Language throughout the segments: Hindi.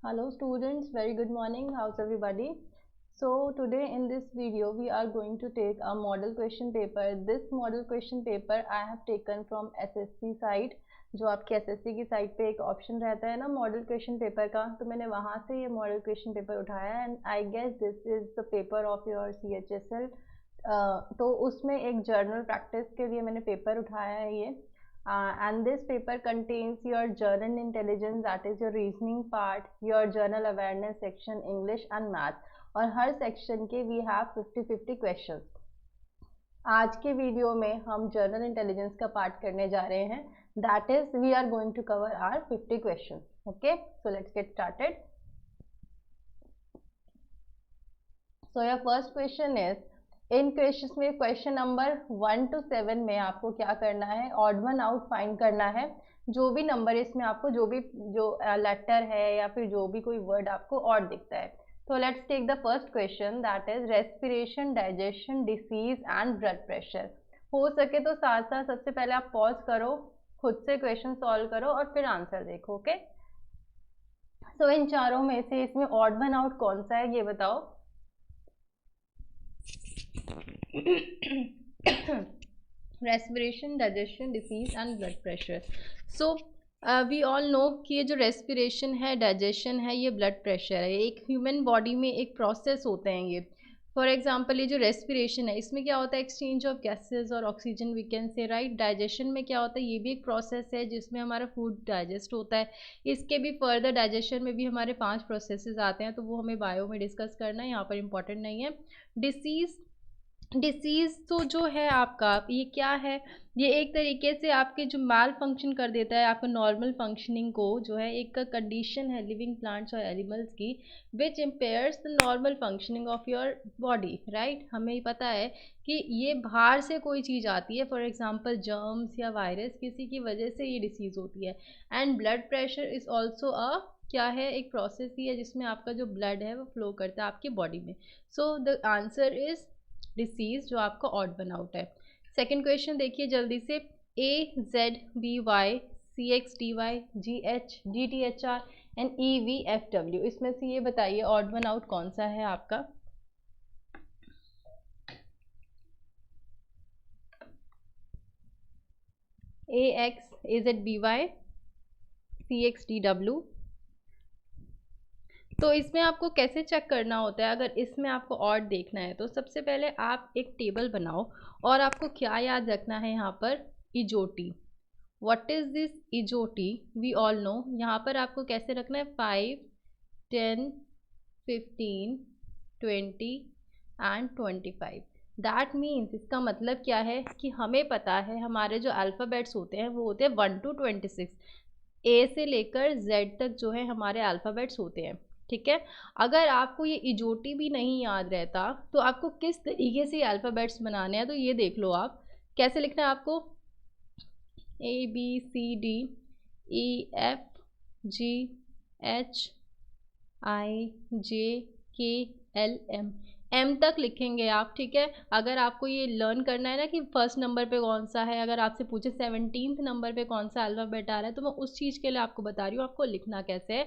Hello students, very good morning. How's everybody? So today in this video we are going to take a model question paper. This model question paper I have taken from SSC site. जो आपकी SSC की साइट पे एक ऑप्शन रहता है ना मॉडल क्वेश्चन पेपर का, तो मैंने वहाँ से ये मॉडल क्वेश्चन पेपर उठाया and I guess this is the paper of your CHSL. तो उसमें एक जर्नल प्रैक्टिस के लिए मैंने पेपर उठाया है ये. And this paper contains your general intelligence, that is your reasoning part, your general awareness section, English and math. और हर सेक्शन के we have 50-50 questions. आज के वीडियो में हम जर्नल इंटेलिजेंस का पार्ट करने जा रहे हैं. That is we are going to cover our 50 questions. Okay, so let's get started. So your first question is, in question में क्वेश्चन नंबर 1 to 7 में आपको क्या करना है, ऑड वन आउट फाइंड करना है. जो भी नंबर इसमें आपको जो लेटर है या फिर जो भी कोई वर्ड आपको ऑड दिखता है. तो let's take the first question, that is respiration, digestion, disease and blood pressure. हो सके तो साथ साथ सबसे पहले आप पॉज करो, खुद से क्वेश्चन सॉल्व करो और फिर आंसर देखो. ओके, सो इन चारों में से इसमें ऑड वन आउट कौन सा है ये बताओ. Respiration, digestion, disease and blood pressure. So we all know कि ये जो रेस्पिरेशन है, डाइजेशन है, ये ब्लड प्रेशर है. एक ह्यूमन बॉडी में एक प्रोसेस होते हैं ये. फॉर एग्जांपल ये जो रेस्पिरेशन है इसमें क्या होता है, एक्सचेंज ऑफ गैसेस और oxygen we can say, right. Digestion में क्या होता है, ये भी एक प्रोसेस है जिसमें हमारा फूड डाइजेस्ट होता है. इसके भी फर्दर डाइजेशन में भी हमारे 5 प्रोसेसेस आते हैं, तो वो हमें बायो में डिस्कस करना है, यहाँ पर इंपॉर्टेंट नहीं है. डिसीज़ तो जो है आपका, ये क्या है, ये एक तरीके से आपके जो माल फंक्शन कर देता है आपका नॉर्मल फंक्शनिंग को, जो है एक कंडीशन है लिविंग प्लांट्स और एनिमल्स की, which impairs the normal functioning of your body, right. हमें पता है कि ये बाहर से कोई चीज़ आती है, फॉर एग्जांपल जर्म्स या वायरस, किसी की वजह से ये डिसीज़ होती है. And blood pressure is also क्या है, एक प्रोसेस ही है जिसमें आपका जो ब्लड है वो फ्लो करता है आपकी बॉडी में. So the answer is disease, जो आपका ऑड वन आउट है. सेकेंड क्वेश्चन देखिए जल्दी से. AZBY CXDY GH DTHR and EVFW, इसमें से ये बताइए ऑड वन आउट कौन सा है आपका. AZBY CXDW. तो इसमें आपको कैसे चेक करना होता है, अगर इसमें आपको ऑड देखना है तो सबसे पहले आप एक टेबल बनाओ और आपको क्या याद रखना है यहाँ पर, इजोटी. व्हाट इज़ दिस इजोटी, वी ऑल नो. यहाँ पर आपको कैसे रखना है, 5, 10, 15, 20 एंड 25. दैट मीन्स इसका मतलब क्या है कि हमें पता है हमारे जो अल्फ़ाबेट्स होते हैं वो होते हैं 1 to 26. ए से लेकर जेड तक जो है हमारे अल्फ़ाबेट्स होते हैं, ठीक है. अगर आपको ये इजोटी भी नहीं याद रहता तो आपको किस तरीके से अल्फ़ाबेट्स बनाने हैं, तो ये देख लो आप कैसे लिखना है आपको. ABCDEFGHIJKLM, एम तक लिखेंगे आप, ठीक है. अगर आपको ये लर्न करना है ना कि फर्स्ट नंबर पे कौन सा है, अगर आपसे पूछे 17th नंबर पे कौन सा अल्फ़ाबेट आ रहा है, तो मैं उस चीज़ के लिए आपको बता रही हूँ आपको लिखना कैसे है.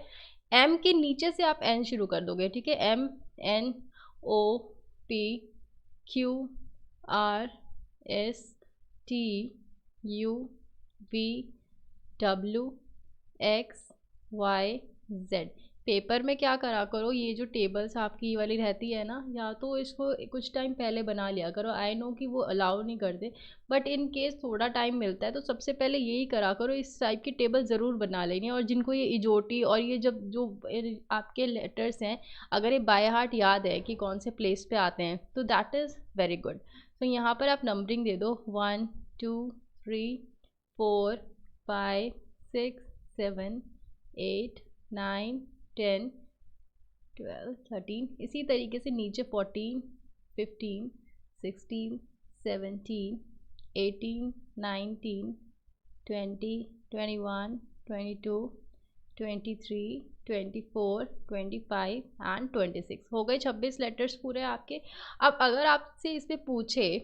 एम के नीचे से आप एन शुरू कर दोगे, ठीक है. MNOPQRSTUVWXYZ. पेपर में क्या करा करो, ये जो टेबल्स आपकी वाली रहती है ना, या तो इसको कुछ टाइम पहले बना लिया करो. आई नो कि वो अलाउ नहीं करते, बट इन केस थोड़ा टाइम मिलता है तो सबसे पहले यही करा करो, इस टाइप की टेबल ज़रूर बना लेनी. और जिनको ये इजोटी और ये जब जो आपके लेटर्स हैं, अगर ये बाय हार्ट याद है कि कौन से प्लेस पे आते हैं, तो दैट इज़ वेरी गुड. तो यहाँ पर आप नंबरिंग दे दो, 1 2 3 4 5 6 7 8 9 10 12 13. इसी तरीके से नीचे 14 15 16 17 18 19 20 21 22 23 24 25 एंड 26. हो गए 26 लेटर्स पूरे आपके. अब अगर आपसे इसमें पूछे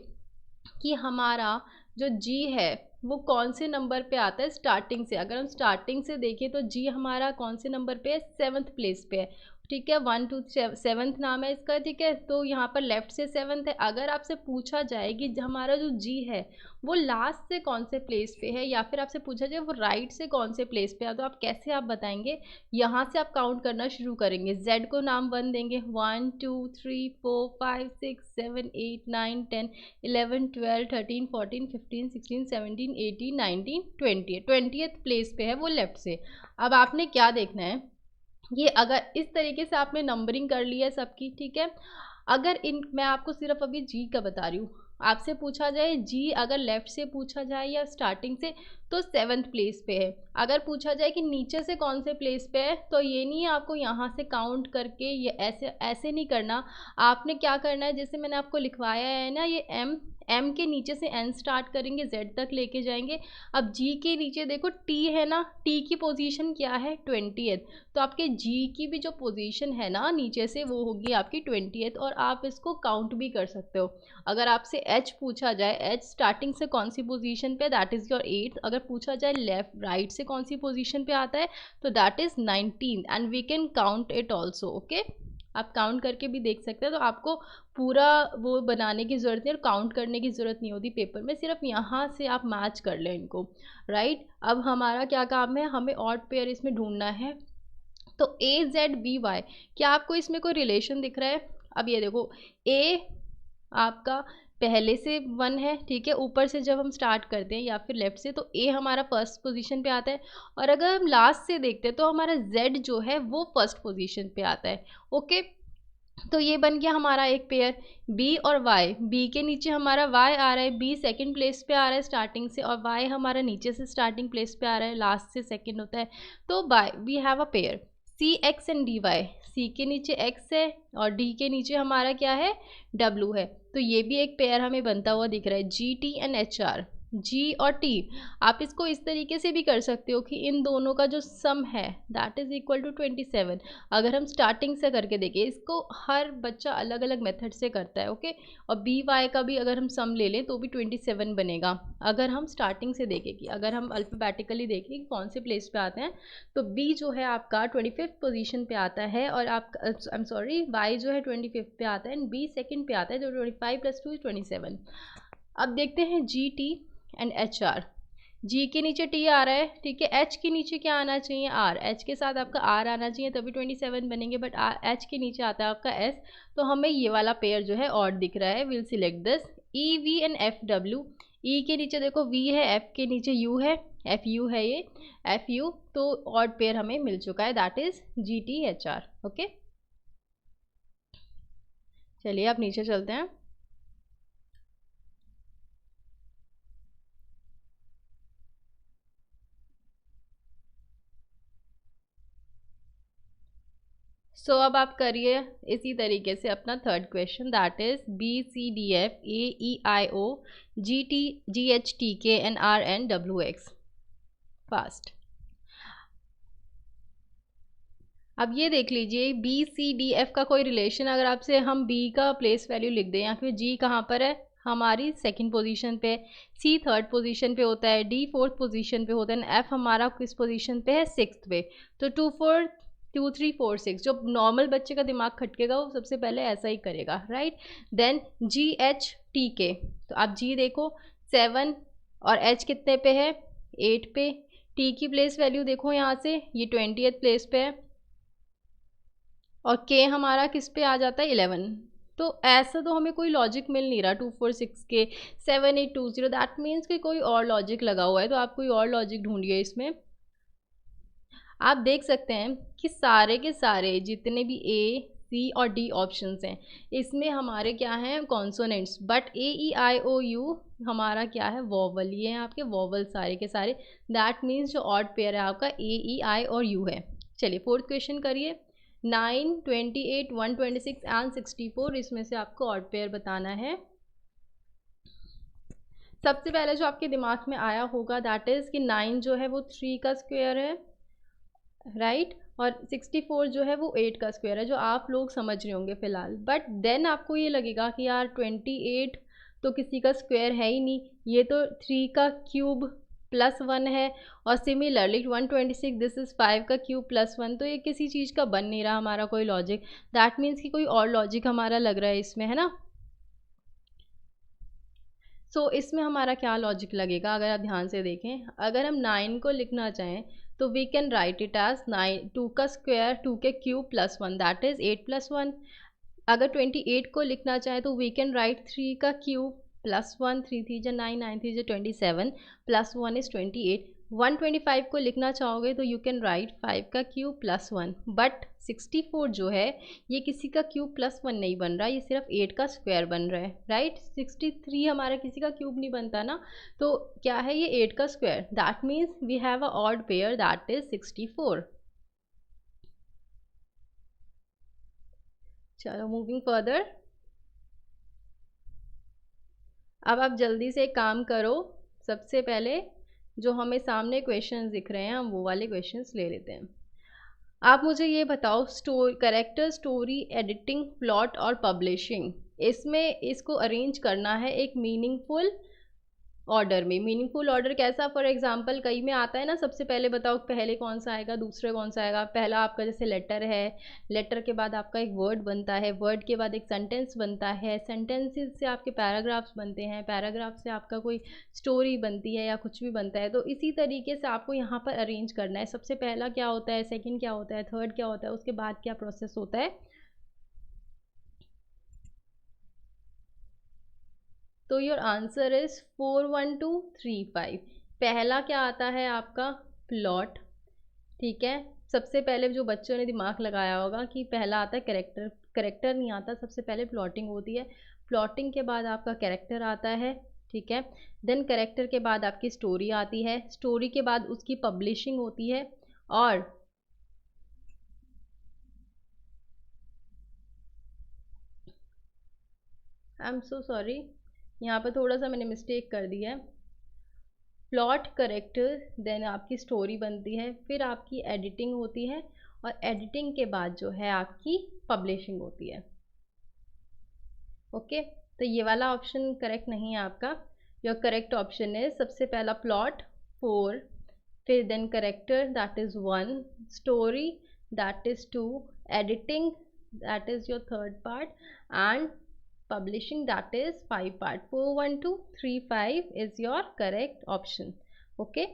कि हमारा जो जी है वो कौन से नंबर पे आता है स्टार्टिंग से। अगर हम स्टार्टिंग से देखें तो जी हमारा कौन से नंबर पे है, 7th प्लेस पे है, ठीक है। 1 2 7th नाम है इसका, ठीक है। तो यहाँ पर लेफ्ट से 7th है। अगर आपसे पूछा जाए कि हमारा जो जी है वो लास्ट से कौन से प्लेस पे है, या फिर आपसे पूछा जाए वो राइट से कौन से प्लेस पे है, तो आप कैसे आप बताएंगे। यहाँ से आप काउंट करना शुरू करेंगे। जेड को नाम 1 देंगे, 1 2 3 4 5 6 7 8 9 10 11 12 13 14 15 16 17 18 19 20, 20th प्लेस पे है वो लेफ्ट से। अब आपने क्या देखना है, ये अगर इस तरीके से आपने नंबरिंग कर ली है सबकी, ठीक है। अगर इन मैं आपको सिर्फ अभी जी का बता रही हूँ, आपसे पूछा जाए जी अगर लेफ्ट से पूछा जाए या स्टार्टिंग से, तो 7th प्लेस पे है। अगर पूछा जाए कि नीचे से कौन से प्लेस पे है, तो ये नहीं है आपको यहाँ से काउंट करके ये ऐसे ऐसे नहीं करना। आपने क्या करना है, जैसे मैंने आपको लिखवाया है ना, ये एम के नीचे से एन स्टार्ट करेंगे, जेड तक लेके जाएंगे। अब जी के नीचे देखो टी है ना, टी की पोजीशन क्या है 20th, तो आपके जी की भी जो पोजीशन है ना नीचे से वो होगी आपकी 20th, और आप इसको काउंट भी कर सकते हो। अगर आपसे एच पूछा जाए, एच स्टार्टिंग से कौन सी पोजीशन पे, दैट इज़ योर 8th। अगर पूछा जाए लेफ्ट राइट से कौन सी पोजीशन पे आता है, तो that is 19th, and we can count it also, okay. आप काउंट करके भी देख सकते हैं। तो आपको पूरा वो बनाने की ज़रूरत नहीं और काउंट करने की ज़रूरत नहीं होती पेपर में, सिर्फ यहाँ से आप मैच कर लें इनको, राइट। अब हमारा क्या काम है, हमें ऑड पेयर इसमें ढूंढना है। तो AZBY, क्या आपको इसमें कोई रिलेशन दिख रहा है। अब ये देखो ए आपका पहले से 1 है, ठीक है। ऊपर से जब हम स्टार्ट करते हैं या फिर लेफ्ट से, तो ए हमारा फर्स्ट पोजीशन पे आता है। और अगर हम लास्ट से देखते हैं तो हमारा जेड जो है वो फर्स्ट पोजीशन पे आता है, ओके। तो ये बन गया हमारा एक पेयर। बी और वाई, बी के नीचे हमारा वाई आ रहा है, बी सेकंड प्लेस पे आ रहा है स्टार्टिंग से, और वाई हमारा नीचे से स्टार्टिंग प्लेस पे आ रहा है, लास्ट से सेकंड होता है। तो by we have a pair C X and D Y. C के नीचे एक्स है और डी के नीचे हमारा क्या है, डब्लू है। तो ये भी एक पेयर हमें बनता हुआ दिख रहा है, G T and H R, G और टी। आप इसको इस तरीके से भी कर सकते हो कि इन दोनों का जो सम है दैट इज इक्वल टू 27। अगर हम स्टार्टिंग से करके देखें, इसको हर बच्चा अलग अलग मेथड से करता है, ओके। और बी वाई का भी अगर हम सम ले लें तो भी 27 बनेगा। अगर हम स्टार्टिंग से देखें कि अगर हम अल्फ़ाबेटिकली देखें कि कौन से प्लेस पे आते हैं, तो बी जो है आपका 25th पोजीशन पे आता है, और आप आई एम सॉरी वाई जो है 25th पे आता है, एंड बी सेकंड पे आता है, तो 25 + 2 = 27। अब देखते हैं G T and H R. G के नीचे टी आ रहा है, ठीक है। एच के नीचे क्या आना चाहिए, आर। एच के साथ आपका आर आना चाहिए तभी 27 बनेंगे, बट एच के नीचे आता है आपका एस। तो हमें ये वाला पेयर जो है ऑड दिख रहा है, will select this. E V and F W. E के नीचे देखो वी है, एफ के नीचे यू है, एफ यू है ये, एफ यू। तो ऑड पेयर हमें मिल चुका है, that is G T H R, okay. चलिए आप नीचे चलते हैं। अब आप करिए इसी तरीके से अपना third question, that is BCDF AEIO GHTK and RNWX। Fast. अब ये देख लीजिए BCDF का कोई रिलेशन, अगर आपसे हम B का प्लेस वैल्यू लिख दें, या फिर G कहाँ पर है, हमारी सेकंड पोजीशन पे, C थर्ड पोजीशन पे होता है, D फोर्थ पोजीशन पे होता है, F हमारा किस पोजीशन पे है, 6th पे। तो 2 4 2 3 4 6, जो नॉर्मल बच्चे का दिमाग खटकेगा वो सबसे पहले ऐसा ही करेगा, राइट। देन GHTK, तो आप G देखो 7, और H कितने पे है, 8 पे। T की प्लेस वैल्यू देखो यहाँ से, ये 20th प्लेस पे है, और K हमारा किस पे आ जाता है, 11। तो ऐसा तो हमें कोई लॉजिक मिल नहीं रहा 2 4 6 के 7 8 2 0, दैट मीन्स कि कोई और लॉजिक लगा हुआ है। तो आप कोई और लॉजिक ढूंढिए इसमें। आप देख सकते हैं कि सारे के सारे जितने भी ए सी और डी ऑप्शंस हैं, इसमें हमारे क्या हैं, कॉन्सोनेंट्स। बट AEIOU हमारा क्या है, वॉवल। ये हैं आपके वॉवल सारे के सारे, दैट मीन्स जो ऑड पेयर है आपका AEI और U है। चलिए फोर्थ क्वेश्चन करिए। 9 28 126 एंड 64, इसमें से आपको ऑड पेयर बताना है। सबसे पहले जो आपके दिमाग में आया होगा दैट इज़ कि 9 जो है वो 3 का स्क्वायर है, राइट। और 64 जो है वो 8 का स्क्वायर है, जो आप लोग समझ रहे होंगे फिलहाल। बट देन आपको ये लगेगा कि यार 28 तो किसी का स्क्वायर है ही नहीं, ये तो 3 का क्यूब प्लस 1 है। और सिमिलरली 126 दिस इज़ 5 का क्यूब प्लस 1, तो ये किसी चीज़ का बन नहीं रहा हमारा कोई लॉजिक। दैट मीन्स कि कोई और लॉजिक हमारा लग रहा है इसमें, है ना। सो इसमें हमारा क्या लॉजिक लगेगा अगर आप ध्यान से देखें। अगर हम 9 को लिखना चाहें तो we can write it as 9 2 का स्क्वायर 2 के cube plus 1 that is 8 plus 1। अगर 28 को लिखना चाहें तो वी कैन राइट 3 का क्यूब प्लस 1 3 3 जा 9 9 3 जा 27 प्लस 1 इज़ 28। 125 को लिखना चाहोगे तो यू कैन राइट 5 का क्यूब प्लस 1। बट 64 जो है ये किसी का क्यूब प्लस 1 नहीं बन रहा, ये सिर्फ 8 का स्क्वायर बन रहा है, राइट। 63 हमारा किसी का क्यूब नहीं बनता ना, तो क्या है ये 8 का square. That means we have a odd pair that is 64। चलो मूविंग फर्दर। अब आप जल्दी से एक काम करो, सबसे पहले जो हमें सामने क्वेश्चंस दिख रहे हैं हम वो वाले क्वेश्चंस ले लेते हैं। आप मुझे ये बताओ, कैरेक्टर स्टोरी एडिटिंग प्लॉट और पब्लिशिंग, इसमें इसको अरेंज करना है एक मीनिंगफुल ऑर्डर में। मीनिंगफुल ऑर्डर कैसा, फॉर एग्जांपल कई में आता है ना, सबसे पहले बताओ पहले कौन सा आएगा दूसरे कौन सा आएगा। पहला आपका जैसे लेटर है, लेटर के बाद आपका एक वर्ड बनता है, वर्ड के बाद एक सेंटेंस बनता है, सेंटेंसेस से आपके पैराग्राफ्स बनते हैं, पैराग्राफ से आपका कोई स्टोरी बनती है या कुछ भी बनता है। तो इसी तरीके से आपको यहाँ पर अरेंज करना है, सबसे पहला क्या होता है, सेकेंड क्या होता है, थर्ड क्या होता है, उसके बाद क्या प्रोसेस होता है। तो योर आंसर इज 4 1 2 3 5। पहला क्या आता है आपका, प्लॉट, ठीक है। सबसे पहले जो बच्चों ने दिमाग लगाया होगा कि पहला आता है कैरेक्टर, कैरेक्टर नहीं आता, सबसे पहले प्लॉटिंग होती है। प्लॉटिंग के बाद आपका कैरेक्टर आता है, ठीक है। देन कैरेक्टर के बाद आपकी स्टोरी आती है, स्टोरी के बाद उसकी पब्लिशिंग होती है। और आई एम सो सॉरी, यहाँ पर थोड़ा सा मैंने मिस्टेक कर दिया है। प्लॉट, करेक्टर, देन आपकी स्टोरी बनती है, फिर आपकी एडिटिंग होती है, और एडिटिंग के बाद जो है आपकी पब्लिशिंग होती है। ओके, तो ये वाला ऑप्शन करेक्ट नहीं है आपका। योर करेक्ट ऑप्शन है सबसे पहला प्लॉट 4, फिर then character that is 1, story that is 2, editing that is your third part, and publishing that is 5 part। 4 1 2 3 5 is your correct option। okay,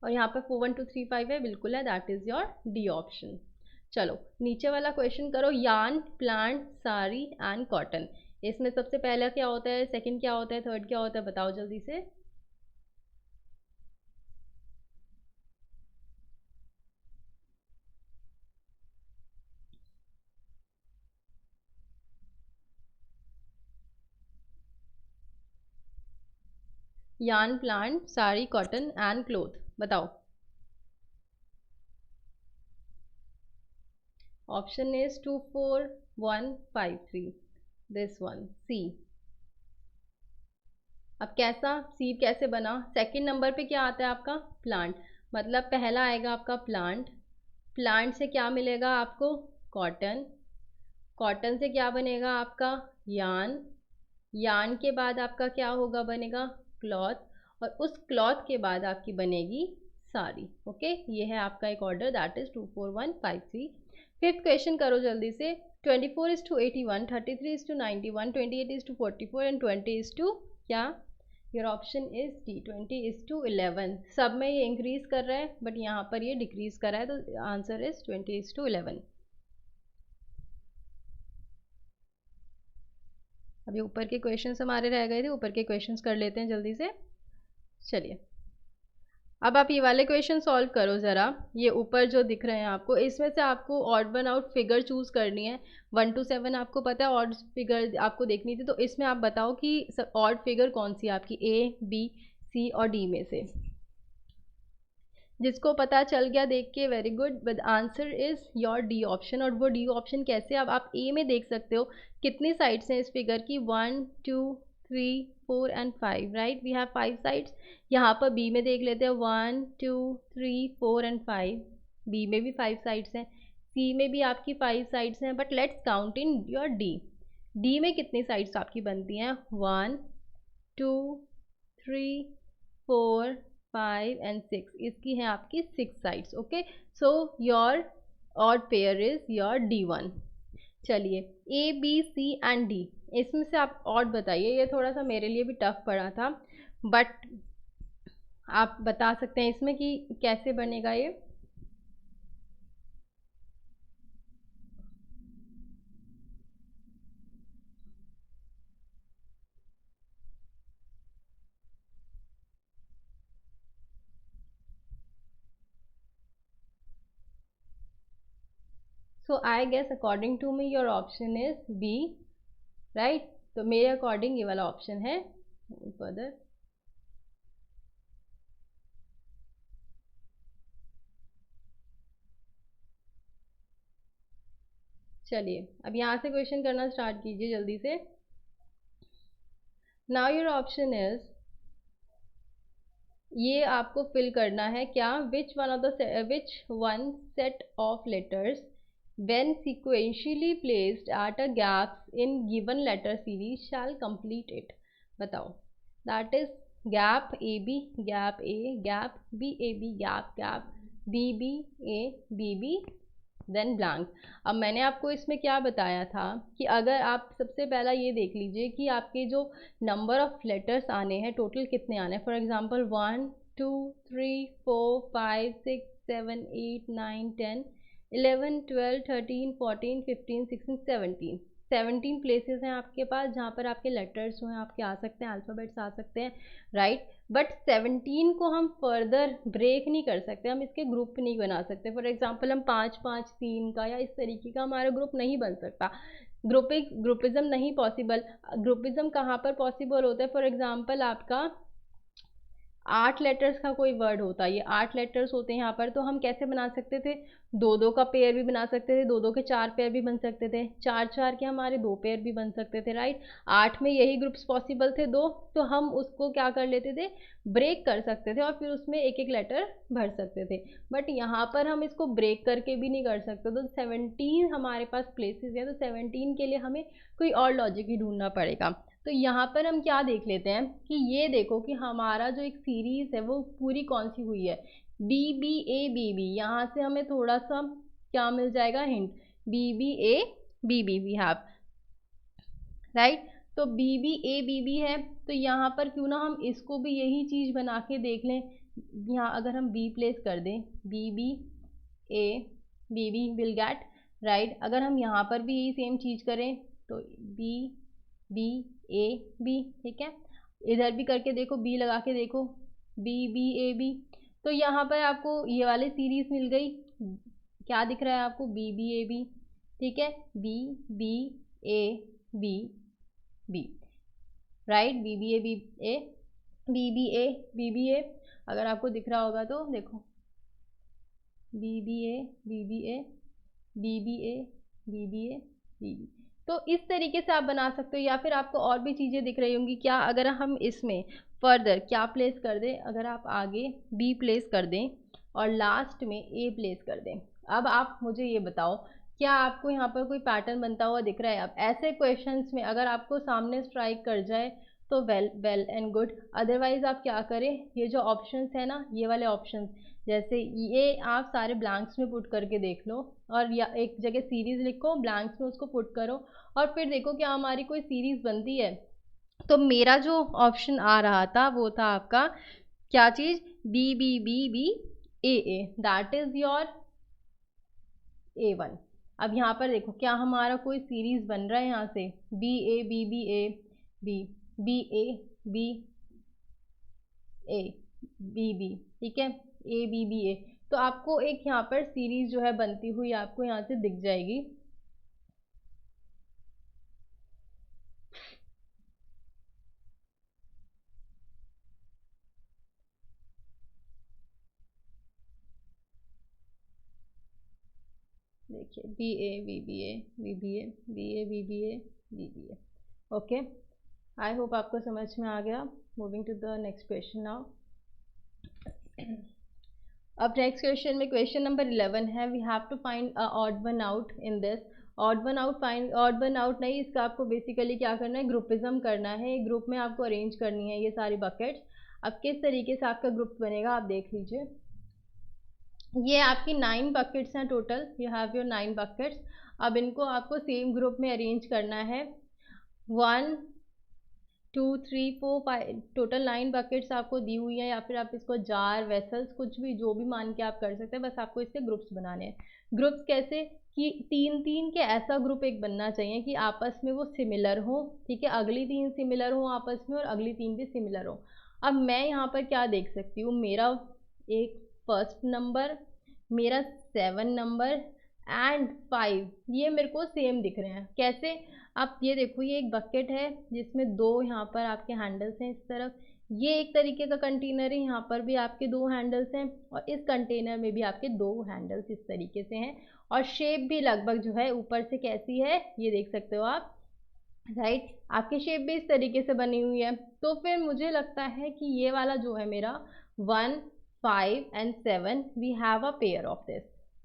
और यहाँ पर 4 1 2 3 5 है, बिल्कुल है, that is your D option। चलो नीचे वाला क्वेश्चन करो, yarn, plant, sari and cotton, इसमें सबसे पहला क्या होता है, सेकंड क्या होता है, थर्ड क्या होता है, बताओ जल्दी से। Yarn, plant, sari, cotton and cloth, बताओ। ऑप्शन इज 2 4 1 5 3, दिस वन सी। अब कैसा, सीड कैसे बना, सेकंड नंबर पे क्या आता है आपका, प्लांट, मतलब पहला आएगा आपका प्लांट, प्लांट से क्या मिलेगा आपको, कॉटन, कॉटन से क्या बनेगा आपका, यार्न, यार्न के बाद आपका क्या होगा, बनेगा क्लॉथ, और उस क्लॉथ के बाद आपकी बनेगी साड़ी। ओके, ये है आपका एक order, that is 2 4 1 5 3। Fifth question करो जल्दी से। 24 is to 81, 33 is to 91, 28 is to 44 and 20 is to क्या, your option is D 20 is to 11। सब में ये इंक्रीज कर रहा है बट यहाँ पर ये डिक्रीज कर रहा है, तो आंसर इज 20 is to 11। अभी ऊपर के क्वेश्चंस हमारे रह गए थे, ऊपर के क्वेश्चंस कर लेते हैं जल्दी से। चलिए अब आप ये वाले क्वेश्चन सॉल्व करो ज़रा। ये ऊपर जो दिख रहे हैं आपको, इसमें से आपको odd one out figure choose करनी है। 1 to 7 आपको पता है ऑड फिगर आपको देखनी थी, तो इसमें आप बताओ कि ऑड फिगर कौन सी है आपकी, ए बी सी और डी में से। जिसको पता चल गया देख के, very good, but answer is your D option. और वो डी ऑप्शन कैसे, अब आप ए में देख सकते हो कितनी साइड्स हैं इस फिगर की, 1 2 3 4 and 5, right, we have 5 sides. यहाँ पर बी में देख लेते हैं, 1 2 3 4 एंड 5, बी में भी 5 साइड्स हैं, सी में भी आपकी 5 साइड्स हैं, but let's count in your D. D में कितनी साइड्स आपकी बनती हैं? 1 2 3 4 5 एंड 6, इसकी है आपकी 6 sides. Okay, so your odd pair is your D1। चलिए, A B C and D, इसमें से आप ऑड बताइए। ये थोड़ा सा मेरे लिए भी टफ पड़ा था, बट आप बता सकते हैं इसमें कि कैसे बनेगा ये। So I guess according to me your option is B, right? तो मेरे अकॉर्डिंग ये वाला ऑप्शन है फर्दर। चलिए, अब यहाँ से क्वेश्चन करना स्टार्ट कीजिए जल्दी से। नाउ योर ऑप्शन इज, ये आपको फिल करना है क्या? Which one set of letters when sequentially placed at a gaps in given letter series shall complete it। बताओ, that is gap AB, gap A, gap BAB, gap BBA, BB, then blank. अब मैंने आपको इसमें क्या बताया था कि अगर आप सबसे पहला ये देख लीजिए कि आपके जो नंबर ऑफ लेटर्स आने हैं टोटल कितने आने हैं। फॉर एग्जांपल 1 2 3 4 5 6 7 8 9 10 11 12 13 14 15 16 17, 17 प्लेसेस हैं आपके पास जहाँ पर आपके लेटर्स जो हैं आपके आ सकते हैं, अल्फ़ाबेट्स आ सकते हैं, राइट? बट 17 को हम फर्दर ब्रेक नहीं कर सकते, हम इसके ग्रुप नहीं बना सकते। फॉर एग्जांपल हम 5 5 3 का या इस तरीके का हमारा ग्रुप नहीं बन सकता। ग्रुपिज्म नहीं पॉसिबल। ग्रुपिज्म कहाँ पर पॉसिबल होता है? फॉर एग्जांपल आपका 8 लेटर्स का कोई वर्ड होता है, ये 8 लेटर्स होते हैं यहाँ पर, तो हम कैसे बना सकते थे? 2 2 का पेयर भी बना सकते थे, 2 2 के 4 पेयर भी बन सकते थे, 4 4 के हमारे 2 पेयर भी बन सकते थे, राइट? 8 में यही ग्रुप्स पॉसिबल थे 2, तो हम उसको क्या कर लेते थे? ब्रेक कर सकते थे और फिर उसमें एक एक लेटर भर सकते थे। बट यहाँ पर हम इसको ब्रेक करके भी नहीं कर सकते, तो 17 हमारे पास प्लेसेस हैं, तो 17 के लिए हमें कोई और लॉजिक ही ढूंढना पड़ेगा। तो यहाँ पर हम क्या देख लेते हैं कि ये देखो कि हमारा जो एक सीरीज है वो पूरी कौन सी हुई है? B B A B B. यहाँ से हमें थोड़ा सा क्या मिल जाएगा? Hint. B B A B B we have, right? तो B B A B B है, तो यहाँ पर क्यों ना हम इसको भी यही चीज बना के देख लें। यहाँ अगर हम बी प्लेस कर दें, B B A B B will get, right? अगर हम यहाँ पर भी यही सेम चीज करें तो बी बी ए बी, ठीक है? इधर भी करके देखो, बी लगा के देखो, बी बी ए बी। तो यहाँ पर आपको ये वाली सीरीज मिल गई। क्या दिख रहा है आपको? बी बी ए बी, ठीक है? B B A B B, right? B B A B A B B A B B A. अगर आपको दिख रहा होगा तो देखो, B B A B B A B B A B B A B B. तो इस तरीके से आप बना सकते हो, या फिर आपको और भी चीज़ें दिख रही होंगी क्या? अगर हम इसमें फर्दर क्या प्लेस कर दें, अगर आप आगे बी प्लेस कर दें और लास्ट में ए प्लेस कर दें। अब आप मुझे ये बताओ, क्या आपको यहाँ पर कोई पैटर्न बनता हुआ दिख रहा है? अब ऐसे क्वेश्चंस में अगर आपको सामने स्ट्राइक कर जाए तो well well and good, otherwise आप क्या करें, ये जो ऑप्शंस है ना, ये वाले ऑप्शंस, जैसे ये आप सारे ब्लैंक्स में पुट करके देख लो, और या एक जगह सीरीज लिखो, ब्लैंक्स में उसको पुट करो, और फिर देखो क्या हमारी कोई सीरीज बनती है। तो मेरा जो ऑप्शन आ रहा था वो था आपका क्या चीज? B B B B A, that is your A1। अब यहाँ पर देखो क्या हमारा कोई सीरीज बन रहा है यहाँ से? B A B B A B, B A B A B B, ठीक है? A B B A. तो आपको एक यहाँ पर सीरीज जो है बनती हुई आपको यहाँ से दिख जाएगी। देखिए, B A B B A B B A B A B B A B B A. Okay, I hope आपको समझ में आ गया। Moving to the next question now. अब नेक्स्ट क्वेश्चन में क्वेश्चन नंबर 11 है, we have to find a odd one out in this. Odd one out find, odd one out नहीं, इसका आपको बेसिकली क्या करना है, ग्रुपिज्म करना है। एक ग्रुप में आपको अरेंज करनी है ये सारी बकेट्स। अब किस तरीके से आपका ग्रुप बनेगा आप देख लीजिए। ये आपकी 9 बकेट्स हैं total, you have your 9 buckets. अब इनको आपको सेम ग्रुप में अरेंज करना है। 1 2 3 4 5 टोटल 9 बकेट्स आपको दी हुई हैं, या फिर आप इसको जार, वेसल्स, कुछ भी जो भी मान के आप कर सकते हैं। बस आपको इसके ग्रुप्स बनाने हैं। ग्रुप्स कैसे कि 3-3 के ऐसा ग्रुप एक बनना चाहिए कि आपस में वो सिमिलर हो, ठीक है, अगली 3 सिमिलर हो आपस में और अगली 3 भी सिमिलर हो। अब मैं यहाँ पर क्या देख सकती हूँ, मेरा एक फर्स्ट नंबर, मेरा 7 नंबर एंड 5, ये मेरे को सेम दिख रहे हैं। कैसे, आप ये देखो, ये एक बकेट है जिसमें 2 यहाँ पर आपके हैंडल्स हैं इस तरफ, ये एक तरीके का कंटेनर है, यहाँ पर भी आपके 2 हैंडल्स हैं और इस कंटेनर में भी आपके 2 हैंडल्स इस तरीके से हैं। और शेप भी लगभग जो है ऊपर से कैसी है ये देख सकते हो आप, राइट, आपकी शेप भी इस तरीके से बनी हुई है। तो फिर मुझे लगता है कि ये वाला जो है मेरा 1 5 and 7 we have a pair of this.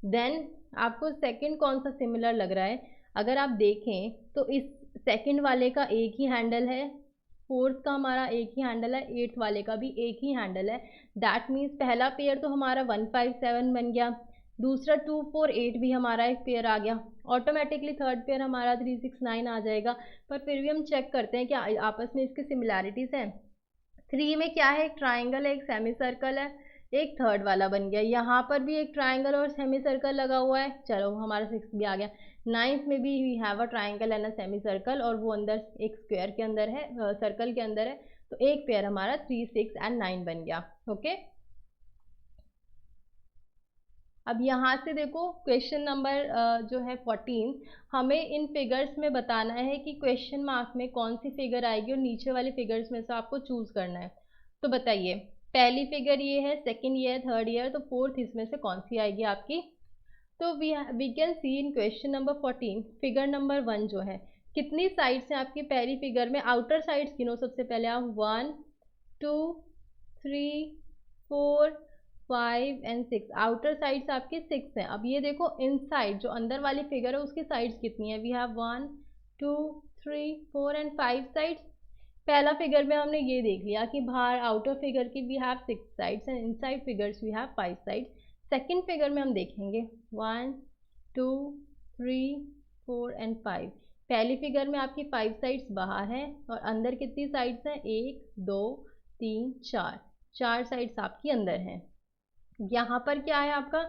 Then आपको सेकंड कौन सा सिमिलर लग रहा है, अगर आप देखें तो इस सेकंड वाले का एक ही हैंडल है, फोर्थ का हमारा एक ही हैंडल है, एट्थ वाले का भी एक ही हैंडल है। दैट मीन्स पहला पेयर तो हमारा 1 5 7 बन गया, दूसरा 2 4 8 भी हमारा एक पेयर आ गया, ऑटोमेटिकली थर्ड पेयर हमारा 3 6 9 आ जाएगा। पर फिर भी हम चेक करते हैं कि आपस में इसकी सिमिलैरिटीज़ हैं। 3 में क्या है, एक ट्राइंगल है, एक सेमी सर्कल है, एक थर्ड वाला बन गया, यहाँ पर भी एक ट्राइंगल और सेमी सर्कल लगा हुआ है, चलो हमारा 6 भी आ गया। 9th में भी we have a triangle and a semi circle, और वो अंदर एक स्क्वायर के अंदर है, सर्कल के अंदर है, तो एक पेयर हमारा 3 6 एंड 9 बन गया। ओके, अब यहाँ से देखो क्वेश्चन नंबर जो है 14, हमें इन फिगर्स में बताना है कि क्वेश्चन मार्क में कौन सी फिगर आएगी और नीचे वाले फिगर्स में से आपको चूज करना है। तो बताइए, पहली फिगर ये है, सेकंड ये है, थर्ड ये है, तो फोर्थ इसमें से कौन सी आएगी आपकी। तो we can see in question number 14 figure number 1 जो है, कितनी साइड्स हैं आपकी पहली फिगर में, आउटर साइड्स गिनो सबसे पहले आप, 1 2 3 4 5 एंड 6, आउटर साइड्स आपके 6 हैं। अब ये देखो इनसाइड जो अंदर वाली फिगर है उसकी साइड्स कितनी है, वी हैव 1 2 3 4 एंड 5 साइड्स। पहला फिगर में हमने ये देख लिया कि बाहर आउटर फिगर की we have 6 sides and inside figures we have 5 sides. Second figure में हम देखेंगे 1 2 3 4 एंड 5, पहली फिगर में आपकी 5 साइड्स बाहर हैं और अंदर कितनी साइड्स हैं, 1 2 3 4, 4 साइड्स आपकी अंदर हैं। यहाँ पर क्या है आपका,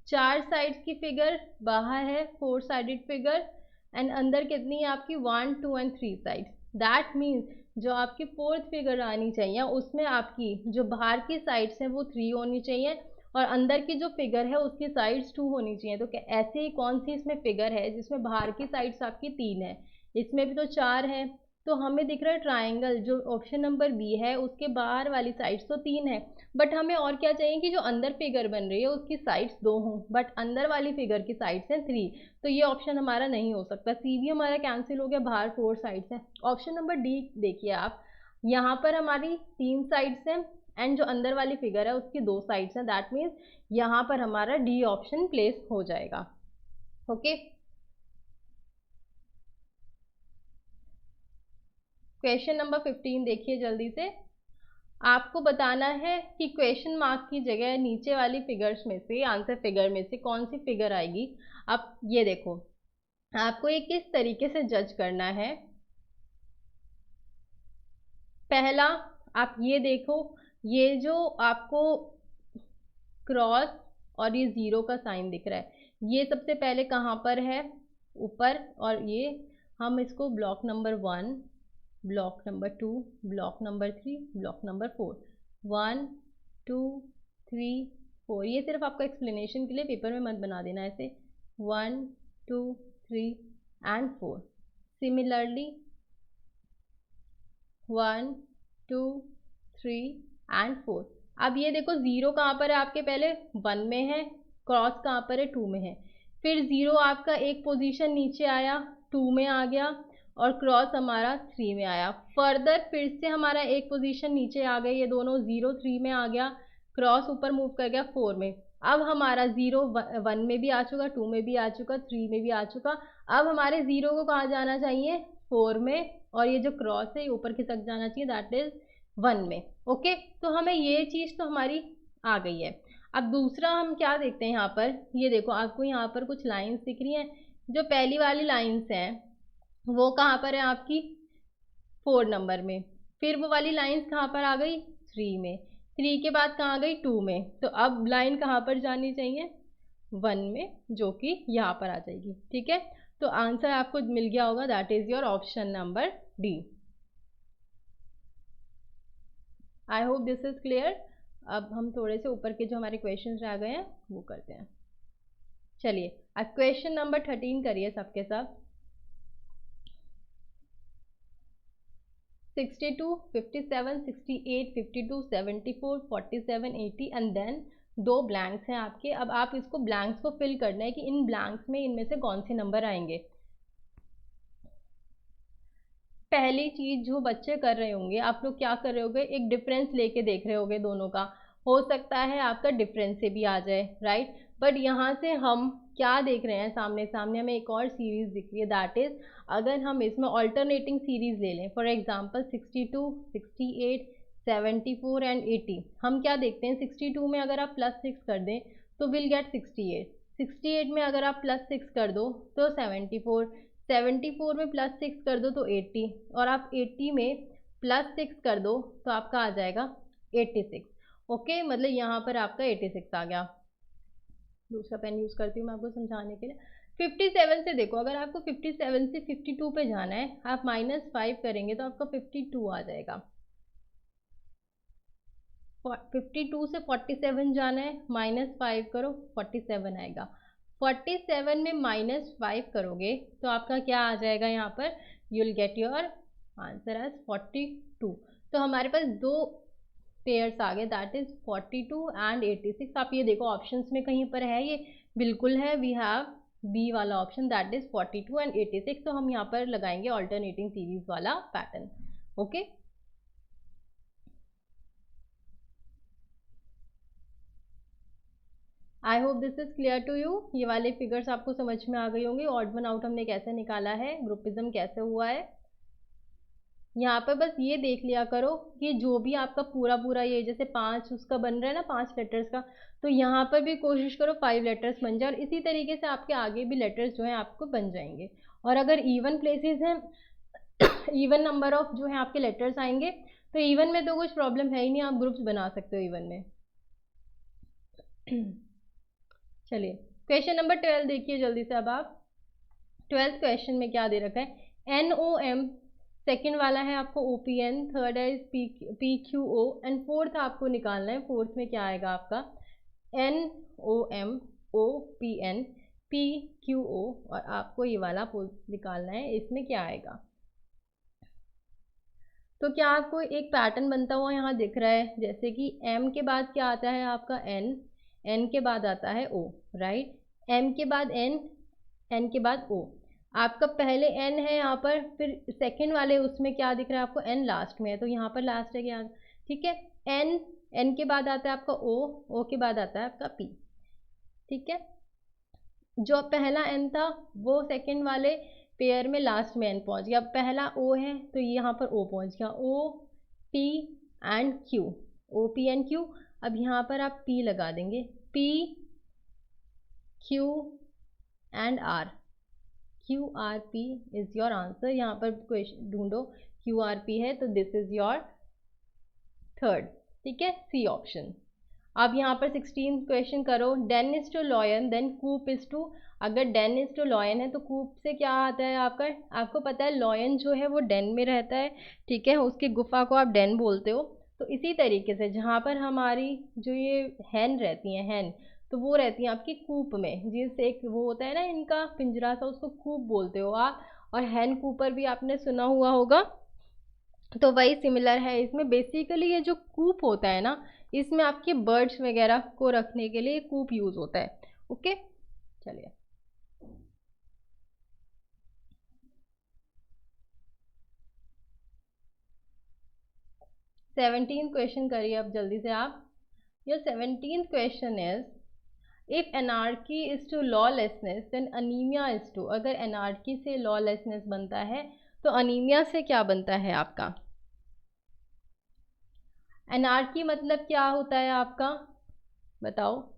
4 साइड्स की फिगर बाहर है, 4 साइडेड फिगर, एंड अंदर कितनी है आपकी 1 2 एंड 3 साइड्स। दैट मीन्स जो आपकी फोर्थ फिगर आनी चाहिए उसमें आपकी जो बाहर की साइड्स हैं वो 3 होनी चाहिए और अंदर की जो फिगर है उसकी साइड्स 2 होनी चाहिए। तो ऐसे ही कौन सी इसमें फिगर है जिसमें बाहर की साइड्स आपकी 3 है, इसमें भी तो 4 है। तो हमें दिख रहा है ट्राइंगल जो ऑप्शन नंबर बी है उसके बाहर वाली साइड्स तो 3 है, बट हमें और क्या चाहिए कि जो अंदर फिगर बन रही है उसकी साइड्स 2 हों, बट अंदर वाली फिगर की साइड्स हैं 3। तो ये ऑप्शन हमारा नहीं हो सकता, सी भी हमारा कैंसिल हो गया, बाहर 4 साइड्स हैं। ऑप्शन नंबर डी देखिए आप, यहाँ पर हमारी 3 साइड्स हैं एंड जो अंदर वाली फिगर है उसकी 2 साइड्स हैं, दैट मीन्स यहाँ पर हमारा डी ऑप्शन प्लेस हो जाएगा। ओके, क्वेश्चन नंबर 15 देखिए जल्दी से। आपको बताना है कि क्वेश्चन मार्क की जगह नीचे वाली फिगर्स में से, आंसर फिगर में से कौन सी फिगर आएगी। अब ये देखो, आपको ये किस तरीके से जज करना है। पहला आप ये देखो, ये जो आपको क्रॉस और ये जीरो का साइन दिख रहा है, ये सबसे पहले कहाँ पर है, ऊपर, और ये हम इसको block number 1, block number 2, block number 3, block number 4, 1 2 3 4, ये सिर्फ आपका एक्सप्लेनेशन के लिए, पेपर में मत बना देना ऐसे, 1 2 3 एंड 4। Similarly 1 2 3 and 4। अब ये देखो जीरो कहाँ पर है आपके, पहले 1 में है, क्रॉस कहाँ पर है, 2 में है, फिर जीरो आपका एक पोजीशन नीचे आया, 2 में आ गया, और क्रॉस हमारा 3 में आया। फर्दर फिर से हमारा एक पोजीशन नीचे आ गई, ये दोनों 0 3 में आ गया, क्रॉस ऊपर मूव कर गया 4 में, अब हमारा 0 1 में भी आ चुका, 2 में भी आ चुका, 3 में भी आ चुका। अब हमारे 0 को कहाँ जाना चाहिए, 4 में, और ये जो क्रॉस है ऊपर खिसक जाना चाहिए, दैट इज 1 में। ओके, तो हमें ये चीज़ तो हमारी आ गई है। अब दूसरा हम क्या देखते हैं यहाँ पर, ये देखो आपको यहाँ पर कुछ लाइन्स दिख रही हैं। जो पहली वाली लाइन्स हैं वो कहाँ पर है आपकी, 4 नंबर में। फिर वो वाली लाइन्स कहाँ पर आ गई, 3 में। 3 के बाद कहाँ गई, 2 में। तो अब लाइन कहाँ पर जानी चाहिए, 1 में, जो कि यहाँ पर आ जाएगी। ठीक है, तो आंसर आपको मिल गया होगा, that is your option number D. I hope this is clear. अब हम थोड़े से ऊपर के जो हमारे क्वेश्चन रह गए हैं वो करते हैं। चलिए अब क्वेश्चन नंबर 13 करिए सबके साथ। 62, 57, 68, 52, 74, 47, 80 एंड देन 2 ब्लैंक्स हैं आपके। अब आप इसको ब्लैंक्स को फिल करना है कि इन ब्लैंक्स में इनमें से कौन से नंबर आएंगे। पहली चीज जो बच्चे कर रहे होंगे, आप लोग क्या कर रहे होंगे, एक डिफरेंस लेके देख रहे होंगे दोनों का। हो सकता है आपका डिफरेंस से भी आ जाए, राइट। बट यहाँ से हम क्या देख रहे हैं, सामने सामने हमें एक और सीरीज दिख रही है, दैट इज अगर हम इसमें ऑल्टरनेटिंग सीरीज ले लें, फॉर एग्जाम्पल 62, 68, 74 एंड 80। हम क्या देखते हैं, 62 में अगर आप +6 कर दें तो विल गेट 68। 68 में अगर आप +6 कर दो तो 74। 74 में +6 कर दो तो 80, और आप 80 में +6 कर दो तो आपका आ जाएगा 86। ओके, मतलब यहाँ पर आपका 86 आ गया। दूसरा पेन यूज़ करती हूँ मैं आपको समझाने के लिए। 57 से देखो, अगर आपको 57 से 52 पे जाना है, आप -5 करेंगे तो आपका 52 आ जाएगा। 52 से 47 जाना है, -5 करो, 47 आएगा। 47 में -5 करोगे तो आपका क्या आ जाएगा, यहाँ पर you will get your answer as 42। तो हमारे पास 2 पेयर्स आ गए, दैट इज 42 एंड 86। आप ये देखो ऑप्शंस में कहीं पर है ये, बिल्कुल है, वी हैव बी वाला ऑप्शन, दैट इज 42 एंड 86। तो हम यहाँ पर लगाएंगे ऑल्टरनेटिंग सीरीज वाला pattern. Okay, I hope this is clear to you. ये वाले फिगर्स आपको समझ में आ गई होंगी, ऑड वन आउट हमने कैसे निकाला है, ग्रुपिज्म कैसे हुआ है। यहाँ पर बस ये देख लिया करो कि जो भी आपका पूरा पूरा ये जैसे 5 उसका बन रहा है ना, 5 लेटर्स का, तो यहाँ पर भी कोशिश करो 5 लेटर्स बन जाए, और इसी तरीके से आपके आगे भी लेटर्स जो है आपको बन जाएंगे। और अगर इवन प्लेसेस हैं, इवन नंबर ऑफ जो है आपके लेटर्स आएंगे, तो इवन में तो कुछ प्रॉब्लम है ही नहीं, आप ग्रुप्स बना सकते हो इवन में। चलिए क्वेश्चन नंबर 12 देखिए जल्दी से। अब आप 12th क्वेश्चन में क्या दे रखा है, NOM, सेकेंड वाला है आपको OPN, थर्ड है PQO एंड फोर्थ आपको निकालना है। फोर्थ में क्या आएगा आपका, NOM, OPN, PQO, और आपको ये वाला निकालना है, इसमें क्या आएगा। तो क्या आपको एक पैटर्न बनता हुआ यहाँ दिख रहा है, जैसे कि M के बाद क्या आता है आपका N, N के बाद आता है O, राइट। M के बाद N, N के बाद O। आपका पहले N है यहाँ पर, फिर सेकंड वाले उसमें क्या दिख रहा है आपको, N लास्ट में है, तो यहाँ पर लास्ट है क्या, ठीक है। N, N के बाद आता है आपका O, O के बाद आता है आपका P, ठीक है। जो पहला N था वो सेकंड वाले पेयर में लास्ट में N पहुंच गया। अब पहला O है तो यहाँ पर O पहुंच गया, O P and Q, O P and Q। अब यहाँ पर आप P लगा देंगे, P Q and R, Q R P is your answer. यहाँ पर क्वेश्चन ढूंढो, Q R P है तो दिस इज योर थर्ड, ठीक है, सी ऑप्शन। अब यहाँ पर 16 क्वेश्चन करो, den is to lion then coop is to. अगर डेन इज टू लॉयन है तो कूप से क्या आता है आपका, आपको पता है लॉयन जो है वो डेन में रहता है, ठीक है, उसकी गुफा को आप डेन बोलते हो। तो इसी तरीके से जहाँ पर हमारी जो ये हैन रहती हैं, हैन, तो वो रहती हैं आपकी कूप में, जिससे एक वो होता है ना इनका पिंजरा सा, उसको कूप बोलते हो आप। और हैन कूपर भी आपने सुना हुआ होगा, तो वही सिमिलर है इसमें। बेसिकली ये जो कूप होता है ना, इसमें आपके बर्ड्स वगैरह को रखने के लिए कूप यूज होता है। ओके, चलिए 17 क्वेश्चन करिए अब जल्दी से आप। Your 17th question is if anarchy is to lawlessness then anaemia is to, अगर एनार्की से लॉलेसनेस बनता है तो अनीमिया से क्या बनता है आपका? एनार्की मतलब क्या होता है आपका, बताओ?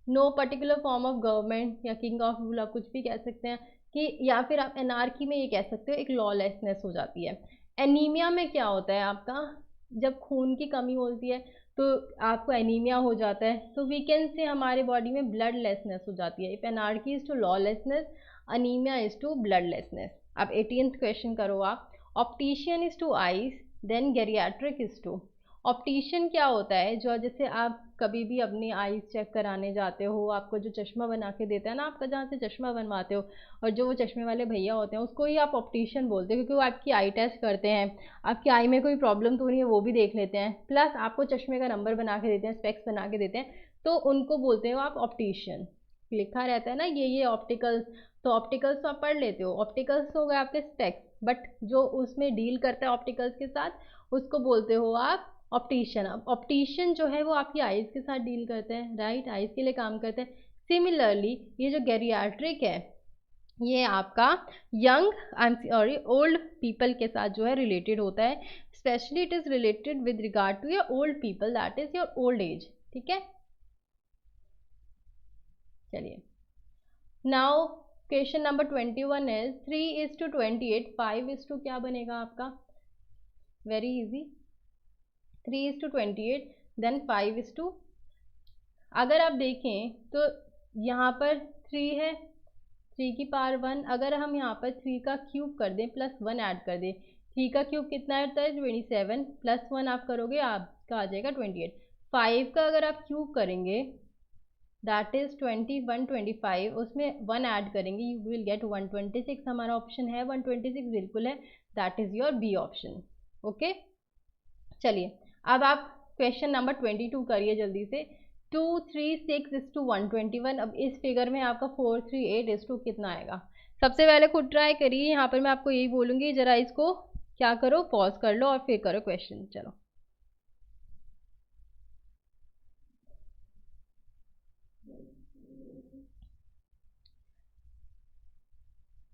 No particular form of government या किंग ऑफ रूल, आप कुछ भी कह सकते हैं कि, या फिर आप एनार्की में ये कह सकते हो एक लॉलेसनेस हो जाती है। एनीमिया में क्या होता है आपका, जब खून की कमी होती है तो आपको एनीमिया हो जाता है, तो वीकेंड से हमारे बॉडी में ब्लड लेसनेस हो जाती है। If anarchy is to lawlessness, anaemia is to bloodlessness. अब 18th क्वेश्चन करो आप। Optician is to eyes then geriatric is to. Optician क्या होता है, जो जैसे आप कभी भी अपनी आईज चेक कराने जाते हो, आपको जो चश्मा बना के देता है ना आपका, जहाँ से चश्मा बनवाते हो, और जो वो चश्मे वाले भैया होते हैं उसको ही आप ऑप्टिशियन बोलते हो, क्योंकि वो आपकी आई टेस्ट करते हैं, आपकी आई में कोई प्रॉब्लम तो नहीं है वो भी देख लेते हैं, प्लस आपको चश्मे का नंबर बना के देते हैं, स्पेक्स बना के देते हैं, तो उनको बोलते हो आप ऑप्टिशियन। लिखा रहता है ना ये ऑप्टिकल्स, तो ऑप्टिकल्स तो आप पढ़ लेते हो, ऑप्टिकल्स हो गए आपके स्पेक्स, बट जो उसमें डील करता है ऑप्टिकल्स के साथ उसको बोलते हो आप ऑप्टिशियन। अब ऑप्टिशियन जो है वो आपकी आइज़ के साथ डील करते हैं, राइट, आइज़ के लिए काम करते हैं। सिमिलरली ये जो गेरियाट्रिक है ये आपका young, I am sorry, old people के साथ जो है रिलेटेड होता है, specially it is related with regard to your old people, that is your old age. ठीक है, चलिए नाउ क्वेश्चन नंबर 21 इज 3:28, 5 क्या बनेगा आपका? वेरी इजी, 3:28 देन 5, अगर आप देखें तो यहाँ पर 3 है, 3 की पावर 1, अगर हम यहाँ पर 3 का क्यूब कर दें प्लस 1 ऐड कर दें, 3 का क्यूब कितना आता है 27, प्लस 1 आप करोगे आपका आ जाएगा 28। 5 का अगर आप क्यूब करेंगे दैट इज 21, 25, उसमें 1 ऐड करेंगे यू विल गेट 126, हमारा ऑप्शन है 126 बिल्कुल है, that is your B option. Okay, चलिए अब आप क्वेश्चन नंबर 22 करिए जल्दी से। 236:121, अब इस फिगर में आपका 438 कितना आएगा? सबसे पहले खुद ट्राई करिए, यहाँ पर मैं आपको यही बोलूँगी, जरा इसको क्या करो, पॉज कर लो और फिर करो क्वेश्चन। चलो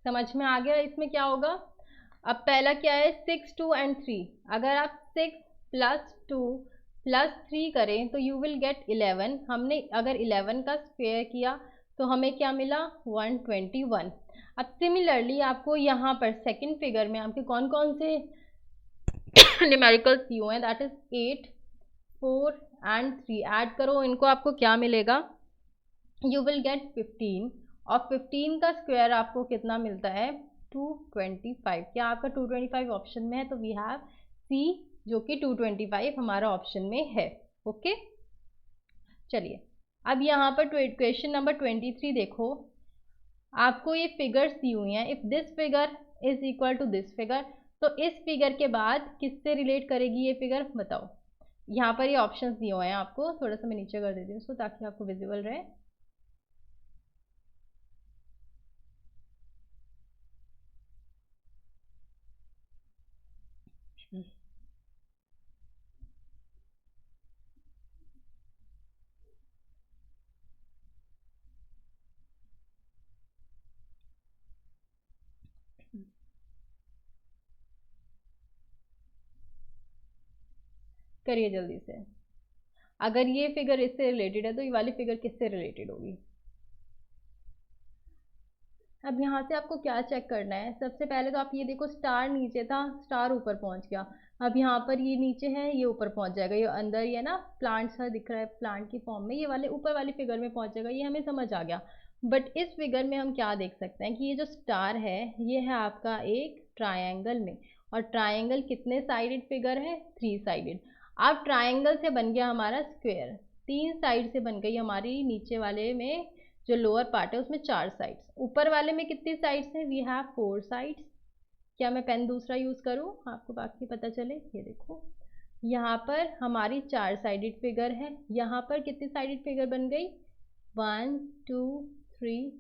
समझ में आ गया इसमें क्या होगा? अब पहला क्या है 6, 2 एंड 3, अगर आप 6 + 2 + 3 करें तो यू विल गेट 11, हमने अगर 11 का स्क्वायर किया तो हमें क्या मिला 121। अब सिमिलरली आपको यहाँ पर सेकंड फिगर में आपके कौन कौन से न्यूमेरिकल्स दिए हुए हैं, दैट इज 8, 4 एंड 3, ऐड करो इनको, आपको क्या मिलेगा? यू विल गेट 15, और 15 का स्क्वायर आपको कितना मिलता है 225। क्या आपका 225 ऑप्शन में है? तो वी हैव सी, जो कि 225 हमारा ऑप्शन में है। ओके, चलिए अब यहाँ पर क्वेश्चन नंबर 23 देखो, आपको ये फिगर्स दी हुई हैं, if this figure is equal to this figure, तो इस फिगर के बाद किससे रिलेट करेगी ये फिगर, बताओ? यहाँ पर ये ऑप्शंस दिए हुए हैं आपको, थोड़ा सा मैं नीचे कर देती हूँ उसको ताकि आपको विजिबल रहे। करिए जल्दी से, अगर ये फिगर इससे रिलेटेड है तो ये वाली फिगर किससे रिलेटेड होगी? अब यहाँ से आपको क्या चेक करना है, सबसे पहले तो आप ये देखो, स्टार नीचे था, स्टार ऊपर पहुँच गया, अब यहाँ पर ये नीचे है, ये ऊपर पहुँच जाएगा, ये अंदर ही है ना, प्लांट सा दिख रहा है, प्लांट की फॉर्म में, ये वाले ऊपर वाली फिगर में पहुँच जाएगा, ये हमें समझ आ गया। बट इस फिगर में हम क्या देख सकते हैं कि ये जो स्टार है ये है आपका एक ट्राइंगल में, और ट्राइंगल कितने साइडेड फिगर है 3 साइडेड। अब ट्राइंगल से बन गया हमारा स्क्वायर, 3 साइड से बन गई हमारी, नीचे वाले में जो लोअर पार्ट है उसमें 4 साइड्स, ऊपर वाले में कितनी साइड्स हैं, वी हैव 4 साइड्स। क्या मैं पेन दूसरा यूज़ करूँ आपको बाकी पता चले? ये देखो यहाँ पर हमारी 4 साइडेड फिगर है, यहाँ पर कितनी साइडेड फिगर बन गई 1, 2, 3,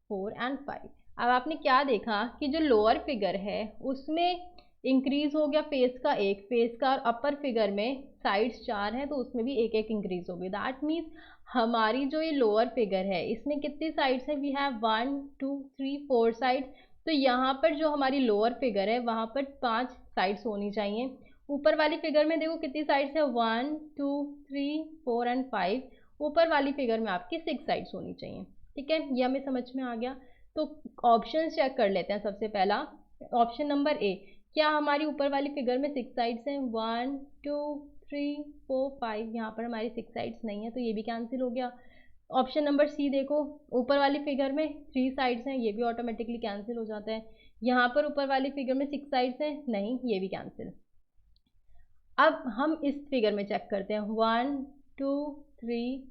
4 एंड 5। अब आपने क्या देखा कि जो लोअर फिगर है उसमें इंक्रीज हो गया फेस का एक, फेस का, और अपर फिगर में साइड्स 4 हैं तो उसमें भी एक एक इंक्रीज हो गई, दैट मीन्स हमारी जो ये लोअर फिगर है इसमें कितनी साइड्स है, वी हैव 1 2 3 4 साइड्स। तो यहाँ पर जो हमारी लोअर फिगर है वहाँ पर 5 साइड्स होनी चाहिए। ऊपर वाली फिगर में देखो कितनी साइड्स है, 1 2 3 4 एंड 5। ऊपर वाली फिगर में आपकी 6 साइड्स होनी चाहिए। ठीक है, ये हमें समझ में आ गया। तो ऑप्शन चेक कर लेते हैं। सबसे पहला ऑप्शन नंबर ए, क्या हमारी ऊपर वाली फिगर में 6 साइड्स हैं, 1 2 3 4 5। यहाँ पर हमारी 6 साइड्स नहीं है तो ये भी कैंसिल हो गया। ऑप्शन नंबर सी देखो, ऊपर वाली फिगर में 3 साइड्स हैं, ये भी ऑटोमेटिकली कैंसिल हो जाता है। यहाँ पर ऊपर वाली फिगर में 6 साइड्स हैं, नहीं, ये भी कैंसिल। अब हम इस फिगर में चेक करते हैं, 1 2 3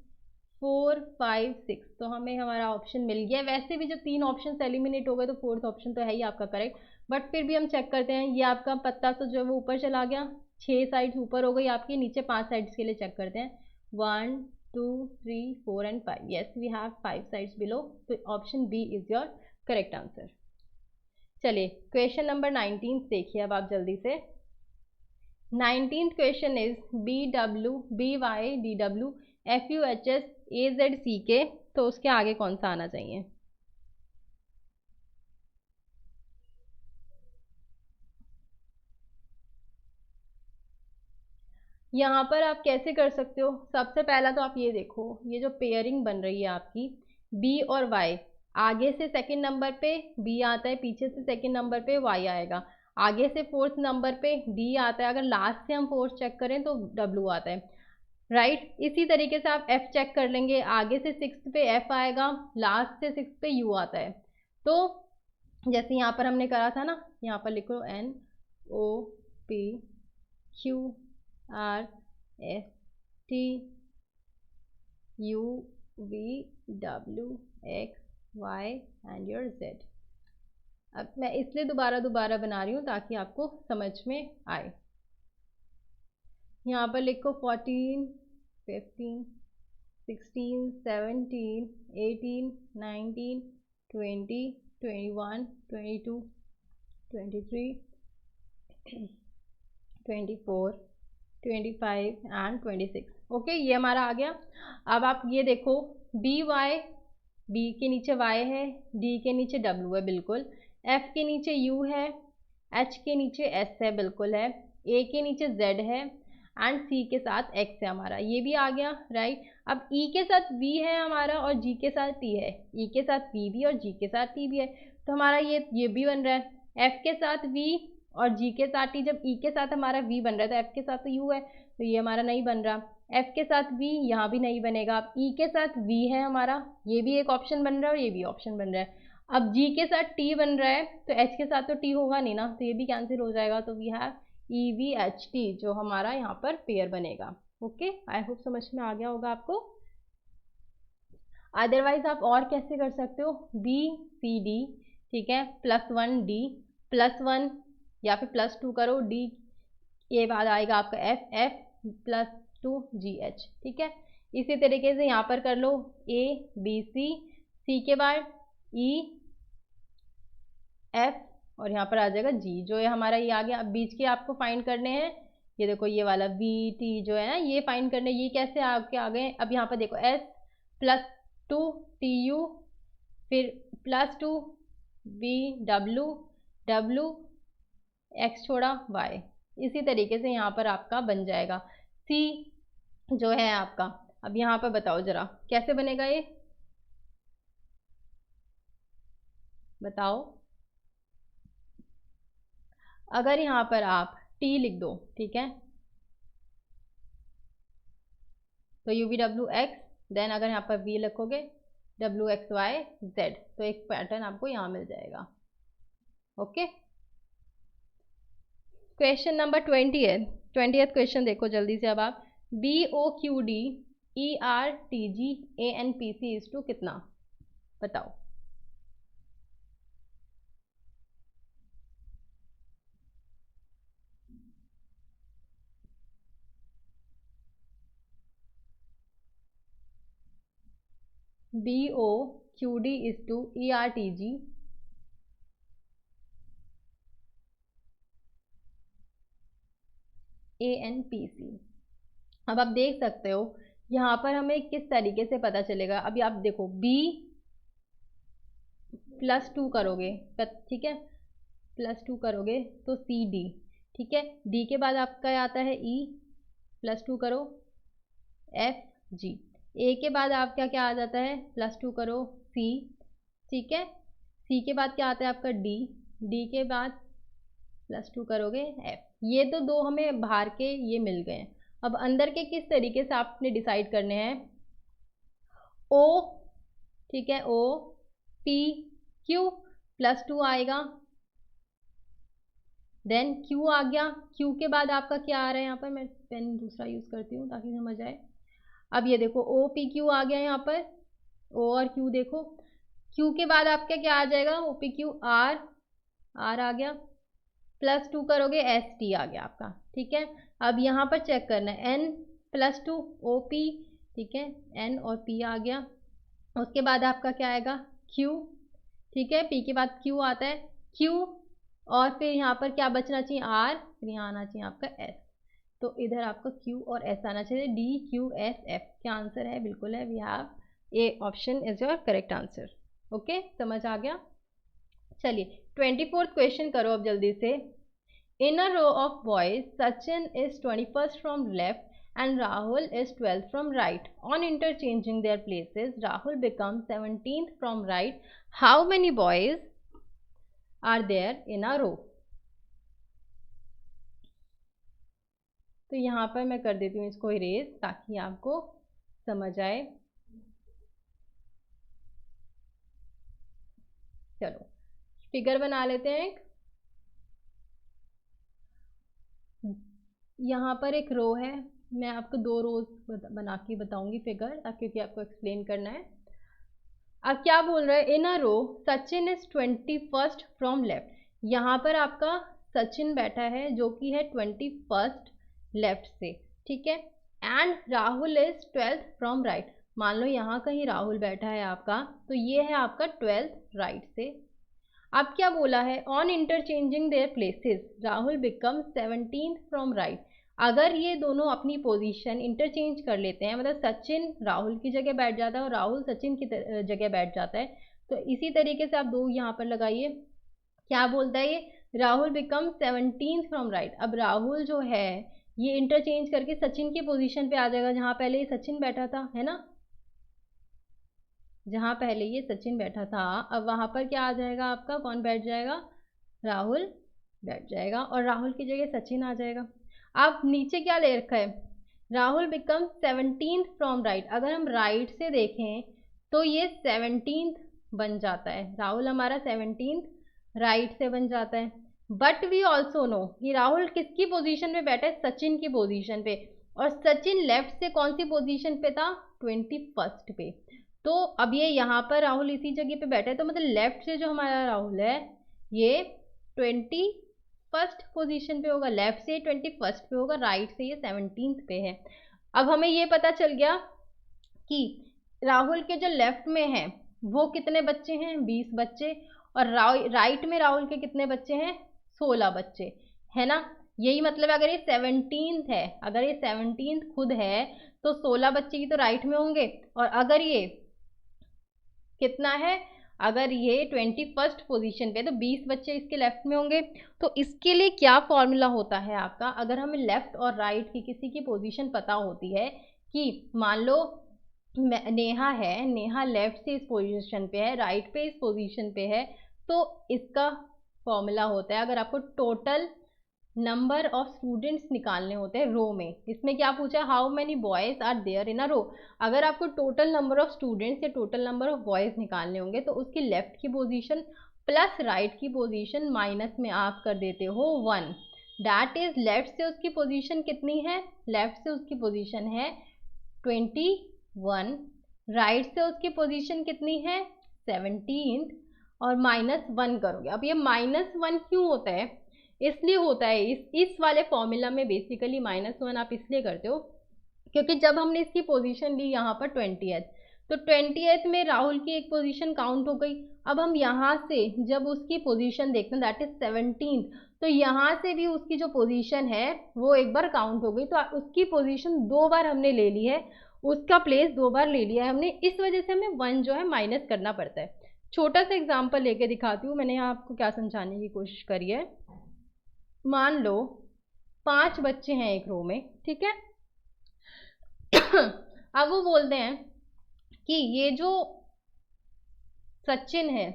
4 5 6। तो हमें हमारा ऑप्शन मिल गया। वैसे भी जब 3 ऑप्शन एलिमिनेट हो गए तो फोर्थ ऑप्शन तो है ही आपका करेक्ट, बट फिर भी हम चेक करते हैं। ये आपका पत्ता तो जो है वो ऊपर चला गया, 6 साइड्स ऊपर हो गई आपकी, नीचे 5 साइड्स के लिए चेक करते हैं, 1 2 3 4 and 5। Yes, we have 5 sides below. तो option B is your correct answer. चलिए क्वेश्चन नंबर 19 देखिए अब आप जल्दी से। 19th question is BWBYDWFUHSAZCK। तो उसके आगे कौन सा आना चाहिए? यहाँ पर आप कैसे कर सकते हो, सबसे पहला तो आप ये देखो, ये जो पेयरिंग बन रही है आपकी बी और वाई, आगे से सेकंड नंबर पे बी आता है, पीछे से सेकंड नंबर पे वाई आएगा, आगे से फोर्थ नंबर पे डी आता है, अगर लास्ट से हम फोर्थ चेक करें तो डब्ल्यू आता है, राइट। इसी तरीके से आप एफ चेक कर लेंगे, आगे से सिक्स पे एफ आएगा, लास्ट से सिक्स पे यू आता है। तो जैसे यहाँ पर हमने करा था ना, यहाँ पर लिखो NOPQRSTUVWXY एंड योर जेड। अब मैं इसलिए दोबारा दोबारा बना रही हूँ ताकि आपको समझ में आए। यहाँ पर लिखो 14 15 16 17 18 19 20 21 22 23 24 25 एंड 26। ओके, ये हमारा आ गया। अब आप ये देखो, बी वाई, बी के नीचे वाई है, डी के नीचे डब्ल्यू है बिल्कुल, एफ के नीचे यू है, एच के नीचे एस है बिल्कुल है, ए के नीचे जेड है एंड सी के साथ एक्स है हमारा, ये भी आ गया, राइट। अब ई के साथ वी है हमारा और जी के साथ टी है, ई के साथ वी भी और जी के साथ टी भी है, तो हमारा ये भी बन रहा है। एफ के साथ वी और जी के साथ टी, जब ई के साथ हमारा वी बन रहा है तो एफ के साथ तो यू है, तो ये हमारा नहीं बन रहा। एफ के साथ वी यहाँ भी नहीं बनेगा। अब ई के साथ वी है हमारा, ये भी एक ऑप्शन बन रहा है और ये भी ऑप्शन बन रहा है। अब जी के साथ टी बन रहा है तो एच के साथ तो टी होगा नहीं ना, तो ये भी कैंसिल हो जाएगा। तो वी हैव EVHT जो हमारा यहाँ पर पेयर बनेगा। ओके, आई होप समझ में आ गया होगा आपको। अदरवाइज आप और कैसे कर सकते हो, BCD, ठीक है, +1D, +1 या फिर +2 करो, डी के बाद आएगा आपका F +2GH, ठीक है। इसी तरीके से यहाँ पर कर लो ABC, C के बाद EF और यहाँ पर आ जाएगा G, जो है हमारा ये आ गया। अब बीच के आपको फाइंड करने हैं, ये देखो ये वाला VT जो है ना, ये फाइंड करने, ये कैसे आपके आ गए। अब यहाँ पर देखो S +2 TU, फिर +2 VW, W X छोड़ा Y। इसी तरीके से यहाँ पर आपका बन जाएगा C जो है आपका। अब यहाँ पर बताओ जरा कैसे बनेगा ये, बताओ। अगर यहाँ पर आप T लिख दो, ठीक है, तो UVWX, देन अगर यहाँ पर V लिखोगे WXYZ, तो एक पैटर्न आपको यहाँ मिल जाएगा। Okay, question number 20th question देखो जल्दी से अब आप। BOQD ERTG ANPC is to कितना, बताओ। BOQD is to ERTG ANPC। अब आप देख सकते हो यहाँ पर हमें किस तरीके से पता चलेगा, अभी आप देखो b +2 करोगे, ठीक है, +2 करोगे तो सी डी, ठीक है, डी के बाद आपका आता है ई, +2 करो एफ जी, ए के बाद आपका क्या आ जाता है, +2 करो सी, ठीक है, सी के बाद क्या आता है आपका डी, डी के बाद +2 करोगे एफ। ये तो दो हमें बाहर के ये मिल गए हैं। अब अंदर के किस तरीके से आपने डिसाइड करने हैं, ओ, ठीक है, ओ पी क्यू, +2 आएगा, देन क्यू आ गया, क्यू के बाद आपका क्या आ रहा है, यहाँ पर मैं पेन दूसरा यूज करती हूँ ताकि समझ आए। अब ये देखो ओ पी क्यू आ गया यहाँ पर, ओ और क्यू देखो, क्यू के बाद आपका क्या आ जाएगा, O P Q R, R आ गया, +2 करोगे एस टी आ गया आपका, ठीक है। अब यहाँ पर चेक करना है एन +2 ओ पी, ठीक है, एन और पी आ गया, उसके बाद आपका क्या आएगा क्यू, ठीक है, पी के बाद क्यू आता है, क्यू और फिर यहाँ पर क्या बचना चाहिए आर, फिर यहाँ आना चाहिए आपका एस, तो इधर आपका क्यू और एस आना चाहिए, डी क्यू एस एफ। क्या आंसर है, बिल्कुल है, we have A option is your correct answer. Okay, समझ आ गया। चलिए 24th क्वेश्चन करो अब जल्दी से। In a row of boys Sachin is 21st from left and Rahul is 12th from right. On interchanging their places, Rahul becomes 17th from right. How many boys are there in a row? तो यहाँ पर मैं कर देती हूँ इसको इरेज ताकि आपको समझ आए। चलो फिगर बना लेते हैं एक। यहाँ पर एक रो है, मैं आपको 2 रोज बना के बताऊंगी फिगर, क्योंकि आपको एक्सप्लेन करना है। अब क्या बोल रहा है, in a row Sachin is 21st from left. यहाँ पर आपका सचिन बैठा है जो कि है 21st लेफ्ट से, ठीक है, and Rahul is 12th from right. मान लो यहाँ कहीं राहुल बैठा है आपका, तो ये है आपका 12th राइट से। अब क्या बोला है, on interchanging their places Rahul become 17th from right. अगर ये दोनों अपनी पोजीशन इंटरचेंज कर लेते हैं, मतलब सचिन राहुल की जगह बैठ जाता है और राहुल सचिन की जगह बैठ जाता है, तो इसी तरीके से आप 2 यहाँ पर लगाइए। क्या बोलता है ये, Rahul become 17th from right. अब राहुल जो है ये इंटरचेंज करके सचिन की पोजीशन पे आ जाएगा, जहाँ पहले ये सचिन बैठा था, है ना, जहाँ पहले ये सचिन बैठा था, अब वहाँ पर क्या आ जाएगा आपका, कौन बैठ जाएगा, राहुल बैठ जाएगा, और राहुल की जगह सचिन आ जाएगा। अब नीचे क्या ले रखा है, Rahul become 17th from right. अगर हम राइट से देखें तो ये 17th बन जाता है, राहुल हमारा 17th राइट से बन जाता है। बट वी ऑल्सो नो कि राहुल किसकी पोजीशन पे बैठा है, सचिन की पोजीशन पे, और सचिन लेफ्ट से कौन सी पोजीशन पे था, 21st पे। तो अब ये यहाँ पर राहुल इसी जगह पे बैठा है, तो मतलब लेफ्ट से जो हमारा राहुल है ये 21st पोजीशन पे होगा, लेफ्ट से 21st पे होगा, राइट से ये 17th पे है। अब हमें ये पता चल गया कि राहुल के जो लेफ्ट में है वो कितने बच्चे हैं, 20 बच्चे, और राइट में राहुल के कितने बच्चे हैं, 16 बच्चे, है ना। यही मतलब अगर ये 17th है, अगर ये 17th खुद है तो 16 बच्चे की तो राइट में होंगे, और अगर ये कितना है, अगर ये 21st पोजीशन पे तो 20 बच्चे इसके लेफ्ट में होंगे। तो इसके लिए क्या फॉर्मूला होता है आपका, अगर हमें लेफ्ट और राइट की किसी की पोजीशन पता होती है, कि मान लो नेहा है, नेहा लेफ्ट से इस पोजीशन पे है, राइट पे इस पोजीशन पे है, तो इसका फॉर्मूला होता है, अगर आपको टोटल नंबर ऑफ स्टूडेंट्स निकालने होते हैं रो में। इसमें क्या पूछा, how many boys are there in a row. अगर आपको टोटल नंबर ऑफ स्टूडेंट्स या टोटल नंबर ऑफ बॉयज निकालने होंगे तो उसकी लेफ्ट की पोजीशन प्लस राइट की पोजीशन माइनस में आप कर देते हो 1। दैट इज लेफ्ट से उसकी पोजीशन कितनी है, लेफ्ट से उसकी पोजीशन है 21, राइट से उसकी पोजीशन कितनी है 17, और -1 करोगे। अब ये -1 क्यों होता है, इसलिए होता है, इस वाले फॉर्मूला में बेसिकली -1 आप इसलिए करते हो क्योंकि जब हमने इसकी पोजीशन ली यहाँ पर 20th, तो 20th में राहुल की एक पोजीशन काउंट हो गई। अब हम यहाँ से जब उसकी पोजीशन देखते हैं दैट इज 17, तो यहाँ से भी उसकी जो पोजीशन है वो एक बार काउंट हो गई, तो उसकी पोजीशन 2 बार हमने ले ली है, उसका प्लेस 2 बार ले लिया है हमने, इस वजह से हमें 1 जो है माइनस करना पड़ता है। छोटा सा एग्जांपल लेके दिखाती हूँ, मैंने यहाँ आपको क्या समझाने की कोशिश करी है। मान लो 5 बच्चे हैं एक रो में, ठीक है। अब वो बोलते हैं कि ये जो सचिन है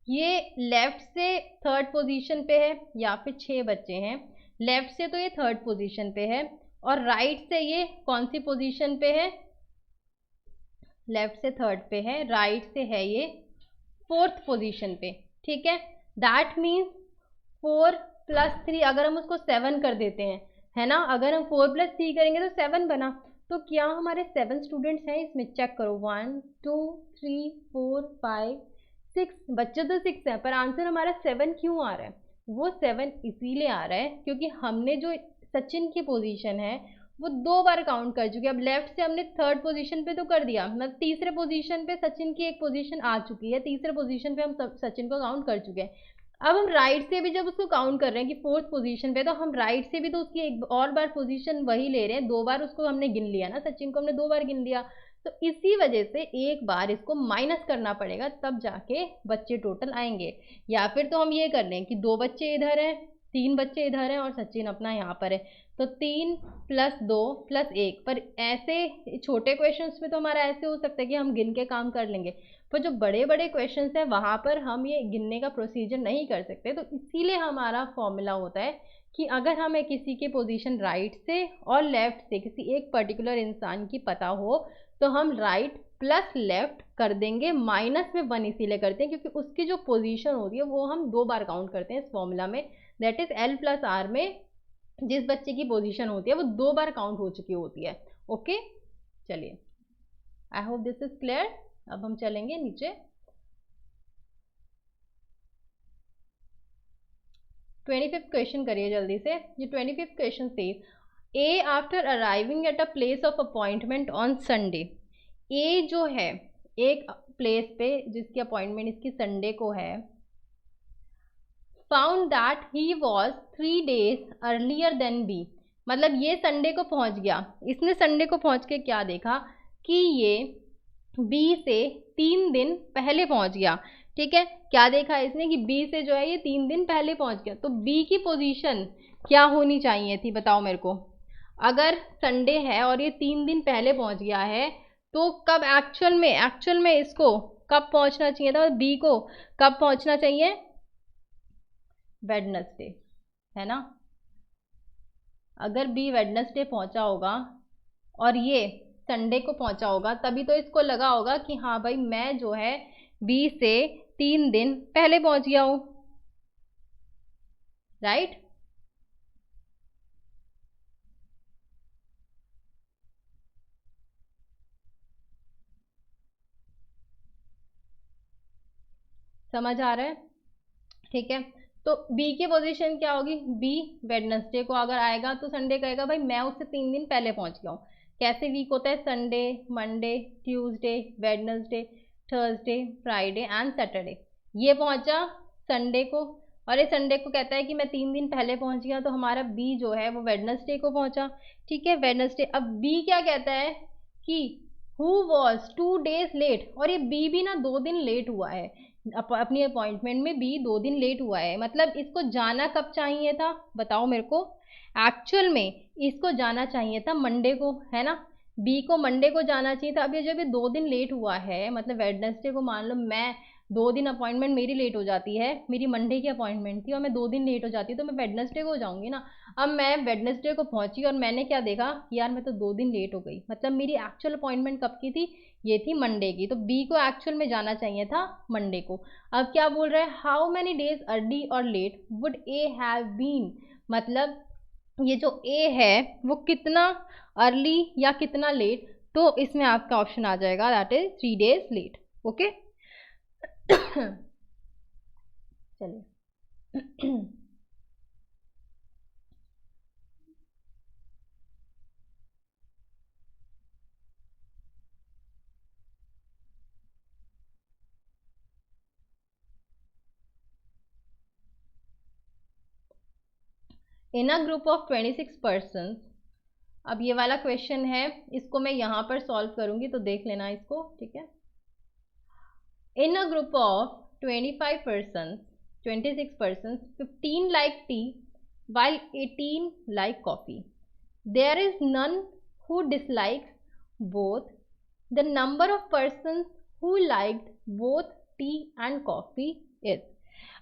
ये लेफ्ट से 3rd पोजीशन पे है, या फिर 6 बच्चे हैं, लेफ्ट से तो ये 3rd पोजीशन पे है, और राइट से ये कौन सी पोजीशन पे है, लेफ्ट से 3rd पे है, राइट से है ये 4th पोजीशन पे, ठीक है। दैट मीन्स 4 + 3, अगर हम उसको 7 कर देते हैं, है ना, अगर हम 4 + 3 करेंगे तो 7 बना। तो क्या हमारे 7 स्टूडेंट्स हैं इसमें, चेक करो, 1 2 3 4 5 6 बच्चे तो 6 हैं, पर आंसर हमारा 7 क्यों आ रहा है? वो 7 इसीलिए आ रहा है क्योंकि हमने जो सचिन की पोजीशन है वो 2 बार काउंट कर चुके हैं। अब लेफ्ट से हमने 3rd पोजीशन पे तो कर दिया, मतलब तीसरे पोजीशन पे सचिन की एक पोजीशन आ चुकी है, तीसरे पोजीशन पे हम सचिन को काउंट कर चुके हैं। अब हम राइट से भी जब उसको काउंट कर रहे हैं कि 4th पोजीशन पे, तो हम राइट से भी तो उसकी एक और बार पोजीशन वही ले रहे हैं, 2 बार उसको हमने गिन लिया ना, सचिन को हमने 2 बार गिन लिया, तो इसी वजह से एक बार इसको माइनस करना पड़ेगा, तब जाके बच्चे टोटल आएंगे। या फिर तो हम ये कर लें कि 2 बच्चे इधर हैं, 3 बच्चे इधर हैं और सचिन अपना यहाँ पर है, तो 3 + 2 + 1। पर ऐसे छोटे क्वेश्चंस में तो हमारा ऐसे हो सकता है कि हम गिन के काम कर लेंगे, पर जो बड़े बड़े क्वेश्चंस हैं वहाँ पर हम ये गिनने का प्रोसीजर नहीं कर सकते। तो इसीलिए हमारा फॉर्मूला होता है कि अगर हमें किसी की पोजीशन राइट से और लेफ्ट से किसी एक पर्टिकुलर इंसान की पता हो, तो हम राइट प्लस लेफ्ट कर देंगे, माइनस में 1 इसीलिए करते हैं क्योंकि उसकी जो पोजीशन होती है वो हम 2 बार काउंट करते हैं इस फॉर्मूला में। दैट इज L + R में जिस बच्चे की पोजीशन होती है वो 2 बार काउंट हो चुकी होती है। ओके, चलिए, आई होप दिस इज क्लियर। अब हम चलेंगे नीचे। 25th क्वेश्चन करिए जल्दी से। ये 25th क्वेश्चन से, A after arriving at a place of appointment on Sunday, A जो है एक प्लेस पे जिसकी अपॉइंटमेंट इसकी संडे को है, found that he was 3 days earlier than B, मतलब ये संडे को पहुंच गया, इसने संडे को पहुंच के क्या देखा कि ये बी से 3 दिन पहले पहुंच गया, ठीक है। क्या देखा इसने कि बी से जो है ये 3 दिन पहले पहुंच गया, तो बी की पोजीशन क्या होनी चाहिए थी, बताओ मेरे को। अगर संडे है और ये 3 दिन पहले पहुंच गया है, तो कब एक्चुअल में इसको कब पहुंचना चाहिए था, बी को कब पहुंचना चाहिए, वेडनेसडे, है ना। अगर बी वेडनेसडे पहुंचा होगा और ये संडे को पहुंचा होगा, तभी तो इसको लगा होगा कि हाँ भाई मैं जो है बी से 3 दिन पहले पहुंच गया हूं, राइट। समझ आ रहा है, ठीक है। तो बी की पोजीशन क्या होगी, बी वेडनेसडे को अगर आएगा तो संडे कहेगा भाई मैं उससे 3 दिन पहले पहुंच गया हूँ। कैसे वीक होता है, Sunday, Monday, Tuesday, Wednesday, Thursday, Friday and Saturday. ये पहुंचा संडे को, और ये संडे को कहता है कि मैं 3 दिन पहले पहुंच गया, तो हमारा बी जो है वो वेडनेसडे को पहुंचा, ठीक है, वेडनेसडे। अब बी क्या कहता है कि हु वॉज 2 days लेट, और ये बी भी ना 2 दिन लेट हुआ है, अपनी अपॉइंटमेंट में बी 2 दिन लेट हुआ है, मतलब इसको जाना कब चाहिए था, बताओ मेरे को। एक्चुअल में इसको जाना चाहिए था मंडे को, है ना, बी को मंडे को जाना चाहिए था। अब ये जब ये 2 दिन लेट हुआ है, मतलब वेडनेसडे को, मान लो मैं 2 दिन अपॉइंटमेंट मेरी लेट हो जाती है, मेरी मंडे की अपॉइंटमेंट थी और मैं 2 दिन लेट हो जाती तो मैं वेडनेसडे को हो जाऊंगी ना। अब मैं वेडनेसडे को पहुंची और मैंने क्या देखा, यार मैं तो 2 दिन लेट हो गई, मतलब मेरी एक्चुअल अपॉइंटमेंट कब की थी, ये थी मंडे की, तो बी को एक्चुअल में जाना चाहिए था मंडे को। अब क्या बोल रहा है, हाउ मैनी डेज अर्ली और late would A have been, मतलब ये जो ए है वो कितना अर्ली या कितना लेट, तो इसमें आपका ऑप्शन आ जाएगा that is 3 days late. Okay, चलिए। In a group of 26 persons, अब ये वाला क्वेश्चन है, इसको मैं यहाँ पर सॉल्व करूंगी तो देख लेना इसको, ठीक है। In a group of 25 persons, 26 persons, 15 like tea while 18 like coffee. There is none who dislikes both. The number of persons who liked both tea and coffee is.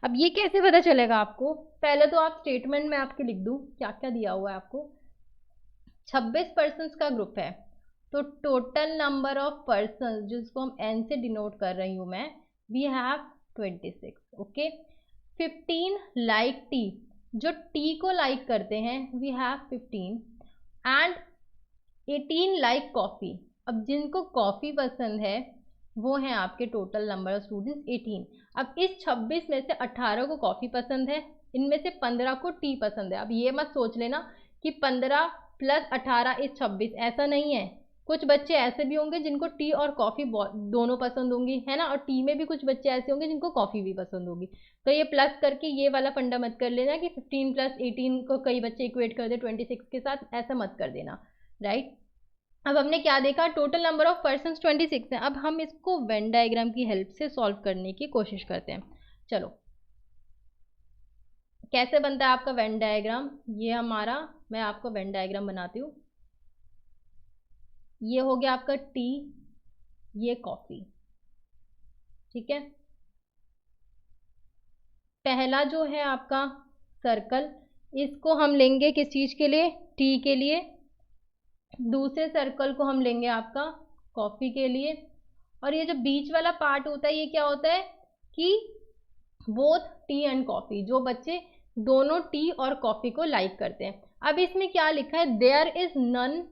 अब ये कैसे पता चलेगा आपको? पहले तो आप स्टेटमेंट में आपके लिख दूं क्या क्या दिया हुआ है आपको। 26 पर्सन्स का ग्रुप है, तो टोटल नंबर ऑफ पर्सन्स जिसको हम एन से डिनोट कर रही हूँ मैं, we have 26, okay. 15 like tea, जो टी को लाइक करते हैं, we have 15 and 18 like coffee. अब जिनको कॉफ़ी पसंद है वो हैं आपके टोटल नंबर ऑफ स्टूडेंट्स 18। अब इस 26 में से 18 को कॉफ़ी पसंद है, इनमें से 15 को टी पसंद है। अब ये मत सोच लेना कि 15 प्लस 18 इस 26, ऐसा नहीं है। कुछ बच्चे ऐसे भी होंगे जिनको टी और कॉफ़ी दोनों पसंद होंगी, है ना, और टी में भी कुछ बच्चे ऐसे होंगे जिनको कॉफ़ी भी पसंद होगी। तो ये प्लस करके ये वाला फंडा मत कर लेना कि 15 प्लस 18 को कई बच्चे इक्वेट कर दे 26 के साथ, ऐसा मत कर देना, राइट। अब हमने क्या देखा, टोटल नंबर ऑफ पर्सन्स 26 हैं। अब हम इसको वेन डायग्राम की हेल्प से सॉल्व करने की कोशिश करते हैं। चलो, कैसे बनता है आपका वेन डायग्राम, ये हमारा, मैं आपको वेन डायग्राम बनाती हूँ। ये हो गया आपका टी, ये कॉफी, ठीक है। पहला जो है आपका सर्कल, इसको हम लेंगे किस चीज़ के लिए, टी के लिए। दूसरे सर्कल को हम लेंगे आपका कॉफ़ी के लिए। और ये जो बीच वाला पार्ट होता है, ये क्या होता है कि बोथ टी एंड कॉफ़ी, जो बच्चे दोनों टी और कॉफ़ी को लाइक करते हैं। अब इसमें क्या लिखा है, there is none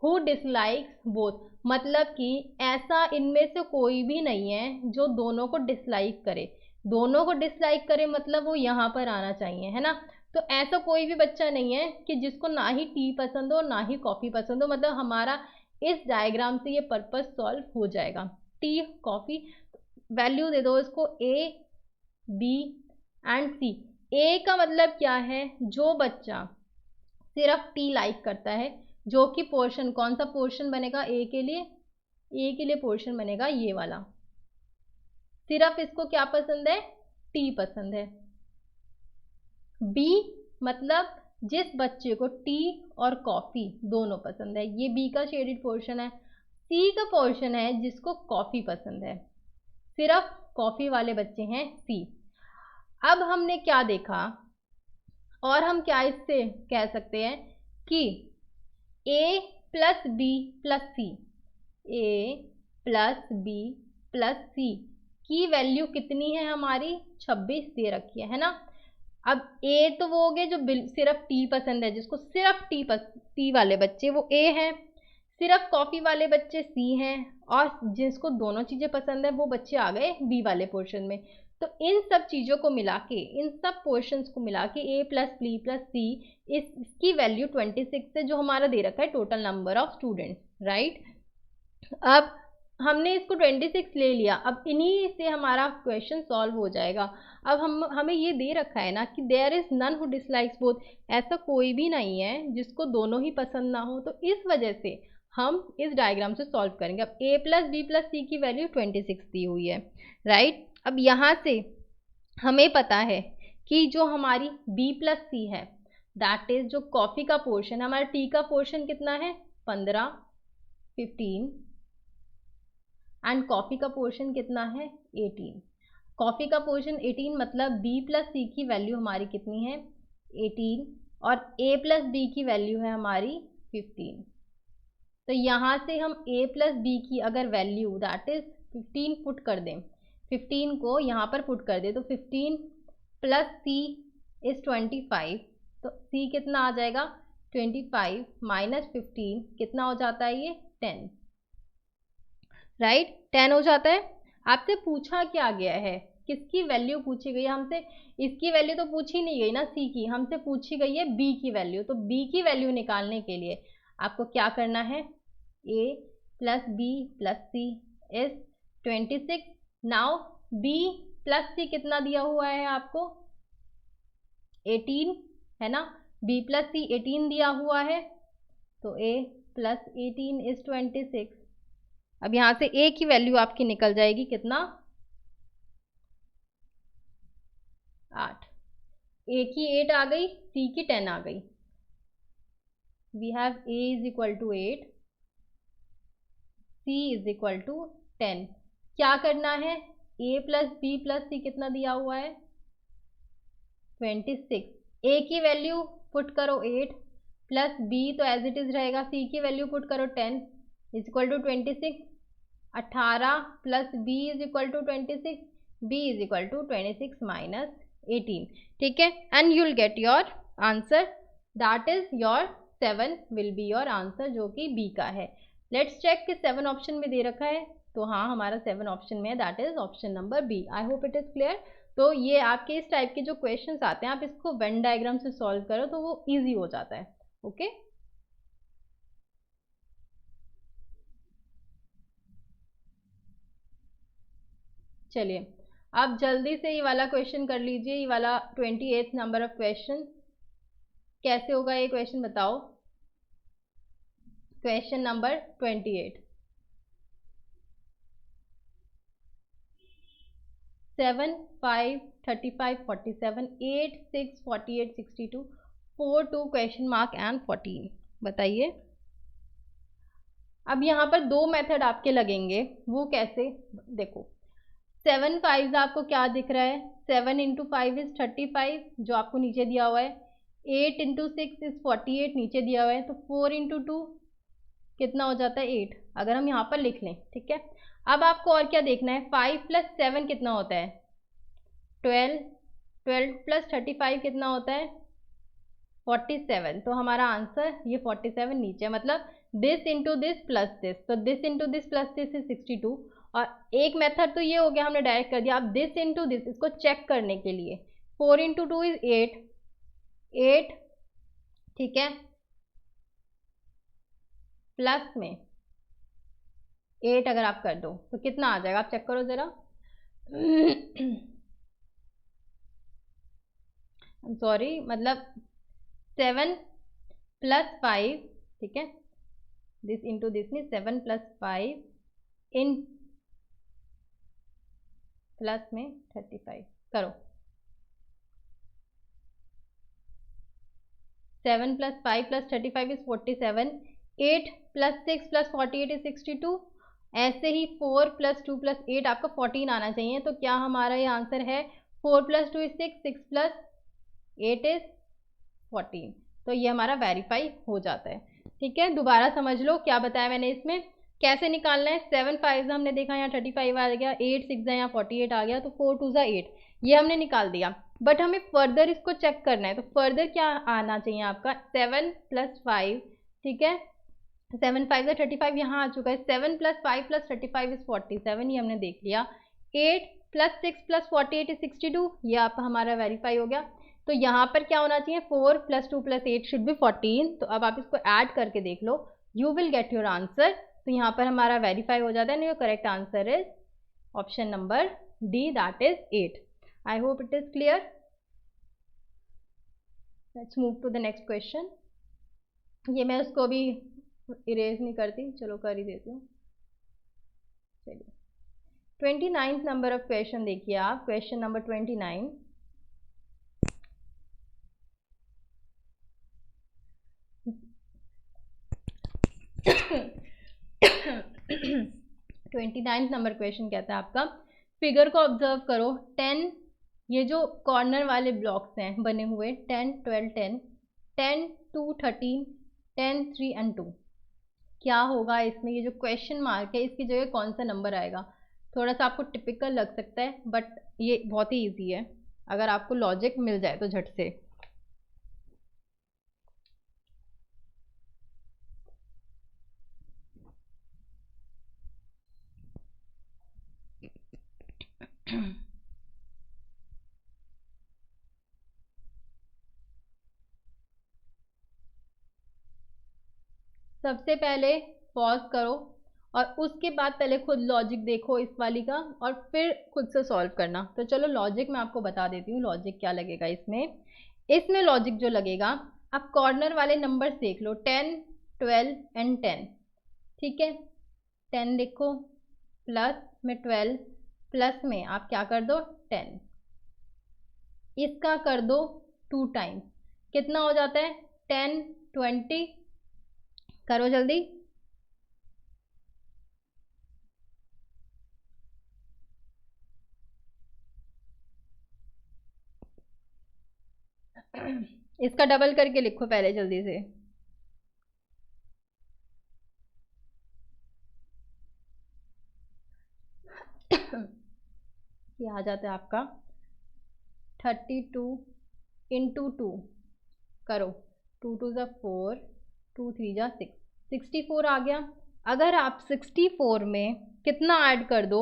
who dislikes both, मतलब कि ऐसा इनमें से कोई भी नहीं है जो दोनों को डिसलाइक करे। दोनों को डिसलाइक करे मतलब वो यहाँ पर आना चाहिए, है ना। तो ऐसा कोई भी बच्चा नहीं है कि जिसको ना ही टी पसंद हो ना ही कॉफ़ी पसंद हो, मतलब हमारा इस डायग्राम से ये पर्पस सॉल्व हो जाएगा। टी कॉफ़ी, वैल्यू दे दो इसको ए बी एंड सी। ए का मतलब क्या है, जो बच्चा सिर्फ टी लाइक करता है, जो कि पोर्शन, कौन सा पोर्शन बनेगा ए के लिए, ए के लिए पोर्शन बनेगा ये वाला, सिर्फ इसको क्या पसंद है, टी पसंद है। बी मतलब जिस बच्चे को टी और कॉफ़ी दोनों पसंद है, ये बी का शेडेड पोर्शन है। सी का पोर्शन है जिसको कॉफ़ी पसंद है, सिर्फ कॉफ़ी वाले बच्चे हैं सी। अब हमने क्या देखा, और हम क्या इससे कह सकते हैं कि ए प्लस बी प्लस सी, ए प्लस बी प्लस सी की वैल्यू कितनी है हमारी, 26 दे रखी है ना। अब ए तो वो हो गए जो सिर्फ टी पसंद है, जिसको सिर्फ टी वाले बच्चे वो ए हैं, सिर्फ कॉफ़ी वाले बच्चे सी हैं, और जिसको दोनों चीज़ें पसंद है वो बच्चे आ गए बी वाले पोर्शन में। तो इन सब चीज़ों को मिला के, इन सब पोर्शंस को मिला के ए प्लस बी प्लस सी, इसकी वैल्यू 26 है, जो हमारा दे रखा है total number of students, right. अब हमने इसको 26 ले लिया, अब इन्हीं से हमारा क्वेश्चन सॉल्व हो जाएगा। अब हमें ये दे रखा है ना कि there is none who dislikes both, ऐसा कोई भी नहीं है जिसको दोनों ही पसंद ना हो, तो इस वजह से हम इस डायग्राम से सॉल्व करेंगे। अब ए प्लस बी प्लस सी की वैल्यू 26 दी हुई है, राइट। अब यहाँ से हमें पता है कि जो हमारी बी प्लस सी है, दैट इज जो कॉफ़ी का पोर्शन है, हमारा टी का पोर्शन कितना है 15 15 एंड कॉफ़ी का पोर्शन कितना है 18। कॉफ़ी का पोर्शन 18 मतलब बी प्लस सी की वैल्यू हमारी कितनी है 18, और ए प्लस बी की वैल्यू है हमारी 15। तो यहाँ से हम a प्लस बी की अगर वैल्यू दैट इज 15 पुट कर दें, 15 को यहाँ पर पुट कर दें, तो 15 प्लस सी इज 25, तो c कितना आ जाएगा 25 माइनस 15 कितना हो जाता है ये 10, राइट 10 हो जाता है। आपसे पूछा क्या गया है, किसकी वैल्यू पूछी गई है हमसे, इसकी वैल्यू तो पूछी नहीं गई ना सी की, हमसे पूछी गई है बी की वैल्यू। तो बी की वैल्यू निकालने के लिए आपको क्या करना है, a plus B plus C is 26। Now b plus C कितना दिया हुआ है आपको 18, है ना, b प्लस सी 18 दिया हुआ है। तो a प्लस 18 इज 26। अब यहाँ से a की वैल्यू आपकी निकल जाएगी कितना, 8। a की 8 आ गई, c की 10 आ गई। We have a is equal to 8, c is equal to 10। क्या करना है, a plus b plus c कितना दिया हुआ है, 26। a की वैल्यू पुट करो 8 प्लस b तो एज इट इज रहेगा, c की वैल्यू पुट करो 10 is equal to 26। 18 plus b is equal to 26, b is equal to 26 minus 18। ठीक है, and you will get your answer, that is your 7 will be your answer, जो कि b का है। लेट्स चेक कि 7 ऑप्शन में दे रखा है, तो हाँ हमारा 7 ऑप्शन में है, that is option number B. I hope it is clear. तो ये आपके इस टाइप के जो क्वेश्चंस आते हैं, आप इसको वेन डायग्राम से सॉल्व करो तो वो इजी हो जाता है। ओके चलिए, आप जल्दी से ये वाला क्वेश्चन कर लीजिए, ये वाला 28th नंबर ऑफ क्वेश्चन। कैसे होगा ये क्वेश्चन बताओ, question number 28। 7, 5, 35, 47, 8, 6, 48, 62, 4, 2 question mark and 14। बताइए। अब यहाँ पर दो मेथड आपके लगेंगे, वो कैसे, देखो 7 5 आपको क्या दिख रहा है, 7 इंटू 5 इज 35 जो आपको नीचे दिया हुआ है, 8 इंटू 6 इज 48 नीचे दिया हुआ है, तो 4 इंटू 2 कितना हो जाता है 8, अगर हम यहाँ पर लिख लें। ठीक है, अब आपको और क्या देखना है, 5 प्लस 7 कितना होता है 12, 12 प्लस 35 कितना होता है 47। तो हमारा आंसर ये 47 नीचे, मतलब this into this plus this, तो this into this plus this is 62। और एक मेथड तो ये हो गया, हमने डायरेक्ट कर दिया। अब दिस इंटू दिस, इसको चेक करने के लिए 4 इंटू 2 इज 8, 8 ठीक है, प्लस में 8 अगर आप कर दो तो कितना आ जाएगा, आप चेक करो जरा। सॉरी, मतलब 7 प्लस 5, ठीक है, दिस इंटू दिस में 7 प्लस 5 इन प्लस में 35 करो, 7 plus 5 plus 35 is 47, 8 plus 6 plus 48 is 62। ऐसे ही 4 प्लस 2 प्लस 8 आपका 14 आना चाहिए। तो क्या हमारा ये आंसर है, 4 प्लस 2 इज 6, 6 प्लस 8 इज 14। तो ये हमारा वेरीफाई हो जाता है। ठीक है, दोबारा समझ लो क्या बताया मैंने इसमें, कैसे निकालना है। 7 5 हमने देखा यहाँ 35 आ गया, 8 6 यहाँ 48 आ गया, तो 4 2 8, ये हमने निकाल दिया। बट हमें फर्दर इसको चेक करना है, तो फर्दर क्या आना चाहिए आपका, 7 प्लस 5, ठीक है, 7 5 का 35 यहाँ आ चुका है, 7 प्लस 5 प्लस 35 इज 47, ये हमने देख लिया। 8 प्लस 6 प्लस 48 इज 62, ये आपका हमारा वेरीफाई हो गया। तो यहाँ पर क्या होना चाहिए, 4 प्लस 2 प्लस 8 शुड बी 14। तो अब आप इसको ऐड करके देख लो, you will get your answer. तो यहाँ पर हमारा वेरीफाई हो जाता है, and your correct answer is option number D, that is 8। I hope it is clear. Let's move to the next question. ये मैं उसको भी इरेज नहीं करती, चलो कर ही देती हूँ। चलिए 29th नंबर ऑफ क्वेश्चन देखिए आप, question number 29। 29th number question कहता है आपका, फिगर को ऑब्जर्व करो, 10 ये जो कॉर्नर वाले ब्लॉक्स हैं बने हुए, 10 12 10 10 2 13 10 3 एंड 2, क्या होगा इसमें, ये जो क्वेश्चन मार्क है इसकी जगह कौन सा नंबर आएगा। थोड़ा सा आपको टिपिकल लग सकता है, बट ये बहुत ही ईजी है अगर आपको लॉजिक मिल जाए तो झट से। सबसे पहले पॉज करो और उसके बाद पहले खुद लॉजिक देखो इस वाली का, और फिर खुद से सॉल्व करना। तो चलो लॉजिक मैं आपको बता देती हूँ, लॉजिक क्या लगेगा इसमें। इसमें लॉजिक जो लगेगा, आप कॉर्नर वाले नंबर्स देख लो, 10 12 एंड 10, ठीक है। 10 लिखो, प्लस में 12, प्लस में आप क्या कर दो 10, इसका कर दो 2 टाइम्स, कितना हो जाता है 10 20, करो जल्दी। इसका डबल करके लिखो पहले जल्दी से। ये आ जाता है आपका 32 इंटू 2, करो 2 2 ज़ा 4, 2 3 ज़ा 6, 64 आ गया। अगर आप 64 में कितना ऐड कर दो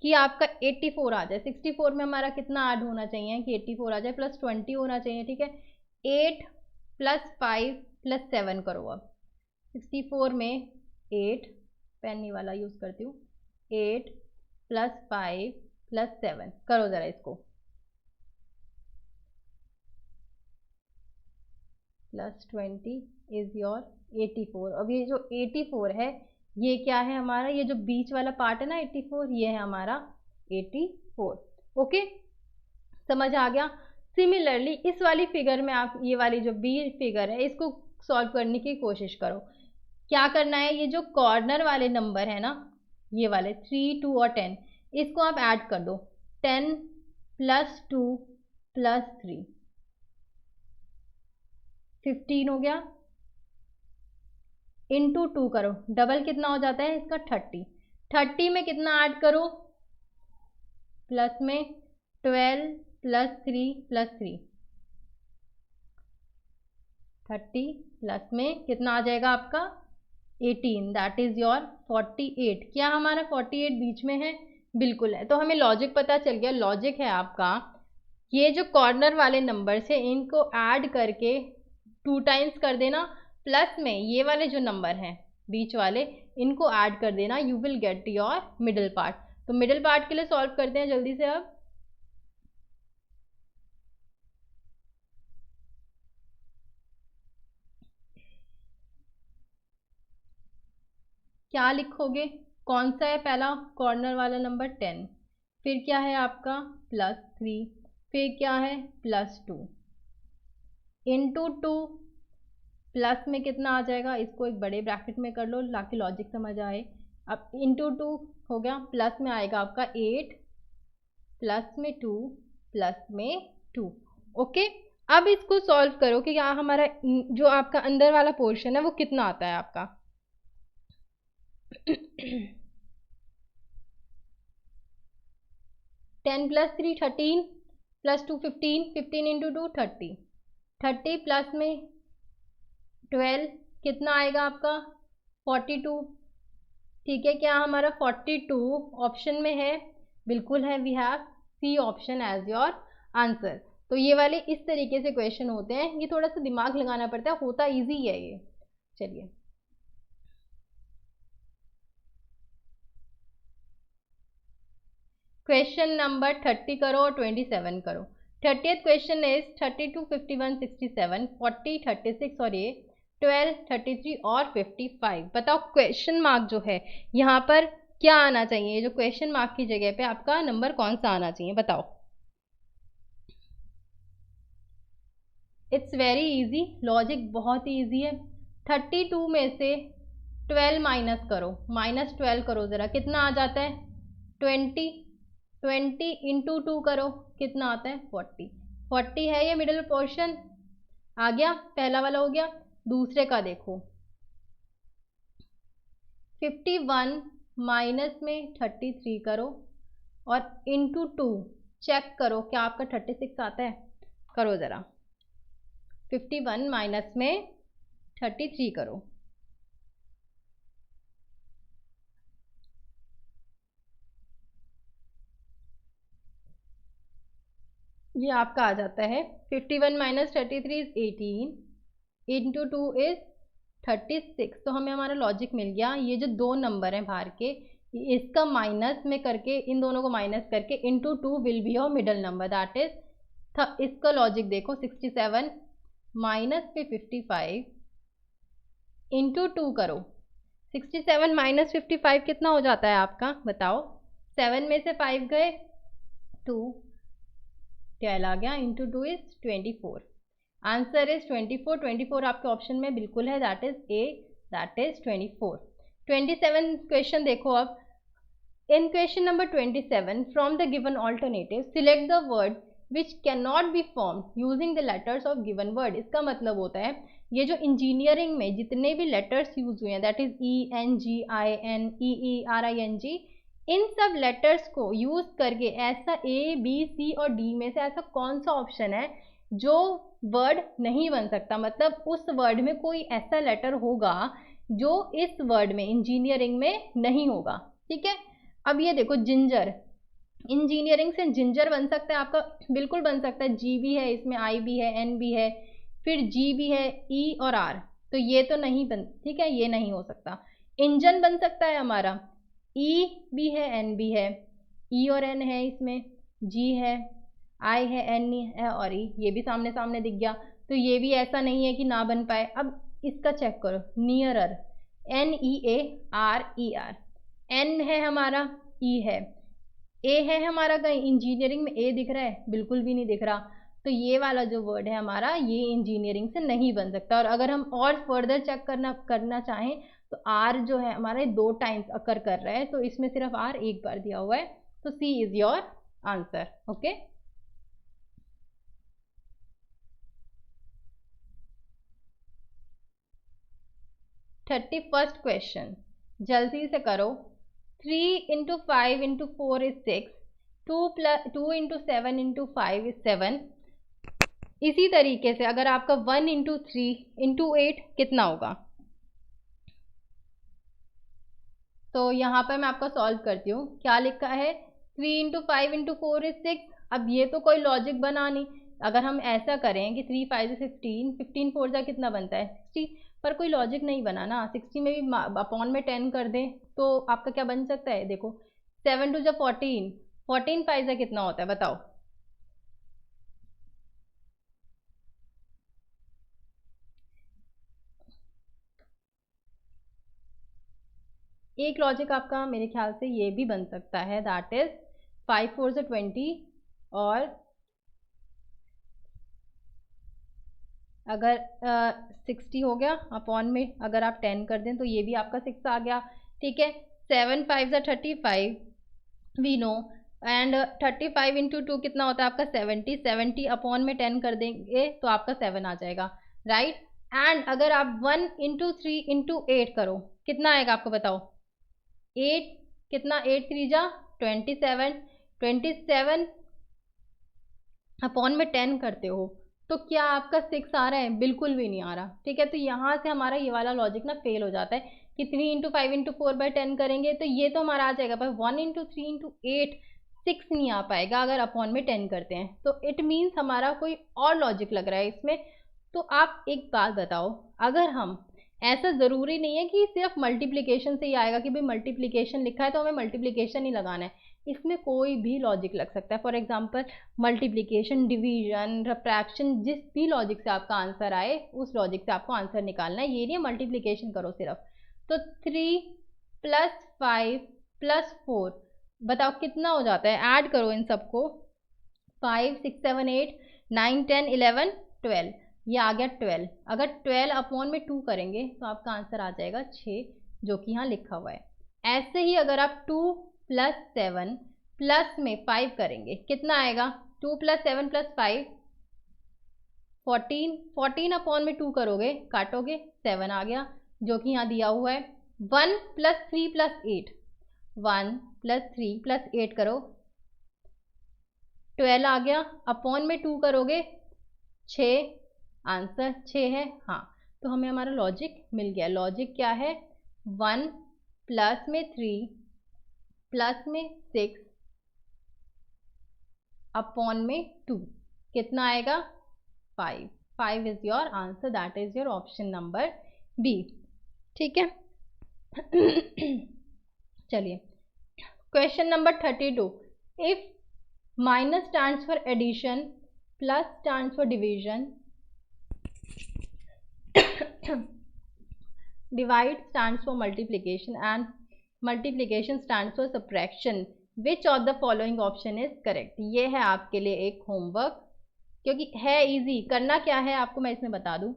कि आपका 84 आ जाए, 64 में हमारा कितना ऐड होना चाहिए कि 84 आ जाए, प्लस 20 होना चाहिए, ठीक है। 8 प्लस 5 प्लस 7 करो। अब 64 में 8, पेन वाला यूज़ करती हूँ, 8 प्लस 5 प्लस 7 करो ज़रा इसको, प्लस 20 इज योर 84। अब ये जो 84 है ये क्या है हमारा, ये जो बीच वाला पार्ट है ना 84, ये है हमारा 84। ओके, समझ आ गया। सिमिलरली इस वाली फिगर में आप ये वाली जो बी फिगर है इसको सॉल्व करने की कोशिश करो। क्या करना है, ये जो कॉर्नर वाले नंबर है ना, ये वाले 3 2 और 10, इसको आप ऐड कर दो। 10 प्लस 2 प्लस 3, 15 हो गया। इंटू 2 करो, डबल कितना हो जाता है इसका 30, 30 में कितना ऐड करो, प्लस में 12 प्लस 3 प्लस 3, 30 प्लस में कितना आ जाएगा आपका 18, दैट इज योर 48। क्या हमारा 48 बीच में है, बिल्कुल है। तो हमें लॉजिक पता चल गया। लॉजिक है आपका ये जो कॉर्नर वाले नंबर्स है इनको ऐड करके 2 टाइम्स कर देना, प्लस में ये वाले जो नंबर हैं बीच वाले इनको ऐड कर देना, you will get your middle part. तो मिडिल पार्ट के लिए सॉल्व करते हैं जल्दी से। अब क्या लिखोगे, कौन सा है पहला कॉर्नर वाला नंबर 10, फिर क्या है आपका प्लस 3, फिर क्या है प्लस 2, इंटू 2, प्लस में कितना आ जाएगा, इसको एक बड़े ब्रैकेट में कर लो ताकि लॉजिक समझ आए। अब इंटू 2 हो गया, प्लस में आएगा आपका 8, प्लस में 2, प्लस में 2। ओके, अब इसको सॉल्व करो कि क्या हमारा जो आपका अंदर वाला पोर्शन है वो कितना आता है आपका। 10 प्लस 3 13, प्लस 2 15, 15 इंटू 2 30, 30 प्लस में 12 कितना आएगा आपका 42, ठीक है। क्या हमारा 42 ऑप्शन में है, बिल्कुल है, we have C option as your answer. तो ये वाले इस तरीके से क्वेश्चन होते हैं, ये थोड़ा सा दिमाग लगाना पड़ता है, होता इजी है ये। चलिए क्वेश्चन नंबर 30 करो और 27 करो। 30th क्वेश्चन इज 32 51 67 40 36 और ये 12 33 और 55। बताओ क्वेश्चन मार्क जो है यहाँ पर क्या आना चाहिए, जो क्वेश्चन मार्क की जगह पे आपका नंबर कौन सा आना चाहिए, बताओ। इट्स वेरी इजी, लॉजिक बहुत ही इजी है। 32 में से 12 माइनस करो, -12 करो ज़रा, कितना आ जाता है 20, 20 इंटू 2 करो, कितना आता है 40, 40 है ये मिडिल पोर्शन आ गया, पहला वाला हो गया। दूसरे का देखो 51 माइनस में 33 करो और इंटू 2 चेक करो क्या आपका 36 आता है, करो ज़रा। 51 माइनस में 33 करो, ये आपका आ जाता है 51 माइनस 33 इज 18, इंटू 2 इज 36। तो हमें हमारा लॉजिक मिल गया, ये जो दो नंबर हैं बाहर के इसका माइनस में करके, इन दोनों को माइनस करके into 2 will be your middle number, that is. इसका लॉजिक देखो 67 माइनस पे 55 इंटू 2 करो, 67 माइनस 55 कितना हो जाता है आपका, बताओ। 7 में से 5 गए, 2, 12 आ गया, इंटू 2 इज 24। Answer is 24। 24 आपके ऑप्शन में बिल्कुल है, that is a, that is 24। 27 question देखो अब। In question number 27, from the given alternative, select the word which cannot be formed using the letters of given word। इसका मतलब होता है ये जो इंजीनियरिंग में जितने भी लेटर्स यूज हुए हैं, दैट इज ENGIN EERING, इन सब लेटर्स को यूज करके ऐसा A B C और D में से ऐसा कौन सा ऑप्शन है जो वर्ड नहीं बन सकता, मतलब उस वर्ड में कोई ऐसा लेटर होगा जो इस वर्ड में इंजीनियरिंग में नहीं होगा। ठीक है, अब ये देखो जिंजर, इंजीनियरिंग से जिंजर बन सकता है आपका, बिल्कुल बन सकता है। जी भी है इसमें, आई भी है, एन भी है, फिर जी भी है, ई और आर, तो ये तो नहीं बन, ठीक है, ये नहीं हो सकता। इंजन बन सकता है हमारा, ई भी है, एन भी है, ई और एन है इसमें, जी है, आई है, एन है और ई, ये भी सामने सामने दिख गया, तो ये भी ऐसा नहीं है कि ना बन पाए। अब इसका चेक करो, नियरर, NEARER, एन है हमारा, ई है, ए है हमारा, कहीं इंजीनियरिंग में ए दिख रहा है, बिल्कुल भी नहीं दिख रहा, तो ये वाला जो वर्ड है हमारा ये इंजीनियरिंग से नहीं बन सकता। और अगर हम और फर्दर चेक करना चाहें तो आर जो है हमारे 2 टाइम्स अकर कर रहा है, तो इसमें सिर्फ आर एक बार दिया हुआ है, तो C is your answer. Okay, thirty first question, जल्दी से करो। 3 into 5 into 4 is 6, 2 into 7 into 5 is 7। इसी तरीके से अगर आपका 1 into 3 into 8 कितना होगा, तो यहाँ पर मैं आपका सॉल्व करती हूँ। क्या लिखा है, 3 into 5 into 4 is 6। अब ये तो कोई लॉजिक बना नहीं, अगर हम ऐसा करें कि 3 5 15, 15 4 जा कितना बनता है 60, पर कोई लॉजिक नहीं बना ना। 60 में भी अपॉन में 10 कर दें तो आपका क्या बन सकता है, देखो 7 2 जा 14, 14 5 जा कितना होता है बताओ। एक लॉजिक आपका मेरे ख्याल से ये भी बन सकता है, दैट इज 5 4 जा 20, और अगर 60 हो गया अपॉन में अगर आप 10 कर दें तो ये भी आपका 6 आ गया। ठीक है, 7 5 जा 35 वी नो, एंड 35 इंटू 2 कितना होता है आपका 70, 70 अपॉन में 10 कर देंगे तो आपका 7 आ जाएगा, राइट। एंड अगर आप 1 इंटू 3 इंटू 8 करो कितना आएगा आपको बताओ, 8 कितना, 8 3 जा 27, 27 अपॉन में 10 करते हो तो क्या आपका 6 आ रहा है, बिल्कुल भी नहीं आ रहा। ठीक है, तो यहाँ से हमारा ये वाला लॉजिक ना फेल हो जाता है कि 3 इंटू 5 इंटू 4/10 करेंगे तो ये तो हमारा आ जाएगा, पर 1 इंटू 3 इंटू 8 6 नहीं आ पाएगा अगर अपॉन में 10 करते हैं, तो इट मीन्स हमारा कोई और लॉजिक लग रहा है इसमें। तो आप एक बात बताओ, अगर हम, ऐसा ज़रूरी नहीं है कि सिर्फ मल्टीप्लिकेशन से ही आएगा कि भाई मल्टीप्लिकेशन लिखा है तो हमें मल्टीप्लिकेशन ही लगाना है, इसमें कोई भी लॉजिक लग सकता है। For example multiplication, division, subtraction, जिस भी लॉजिक से आपका आंसर आए उस लॉजिक से आपको आंसर निकालना है, ये नहीं मल्टीप्लिकेशन करो सिर्फ। तो 3 + 5 + 4 बताओ कितना हो जाता है, ऐड करो इन सबको, 5 6 7 8 9 10 11 12, ये आ गया 12। अगर 12 अपॉन में 2 करेंगे तो आपका आंसर आ जाएगा 6, जो कि यहाँ लिखा हुआ है। ऐसे ही अगर आप 2 + 7 प्लस में 5 करेंगे कितना आएगा, 2 + 7 + 5 14, 14 अपॉन में 2 करोगे काटोगे 7 आ गया, जो कि यहाँ दिया हुआ है। 1 + 3 + 8, 1 + 3 + 8 करो 12 आ गया, अपॉन में 2 करोगे 6, आंसर 6 है। हाँ, तो हमें हमारा लॉजिक मिल गया। लॉजिक क्या है, 1 प्लस में 3 प्लस में 6 अपॉन में 2 कितना आएगा 5, 5 is your answer, that is your option number B. ठीक है, चलिए question number 32, if minus stands for addition, plus stands for division, divide stands for multiplication and multiplication stands for subtraction, which of the following option is correct. ये है आपके लिए एक होमवर्क, क्योंकि है इजी। करना क्या है आपको मैं इसमें बता दूं,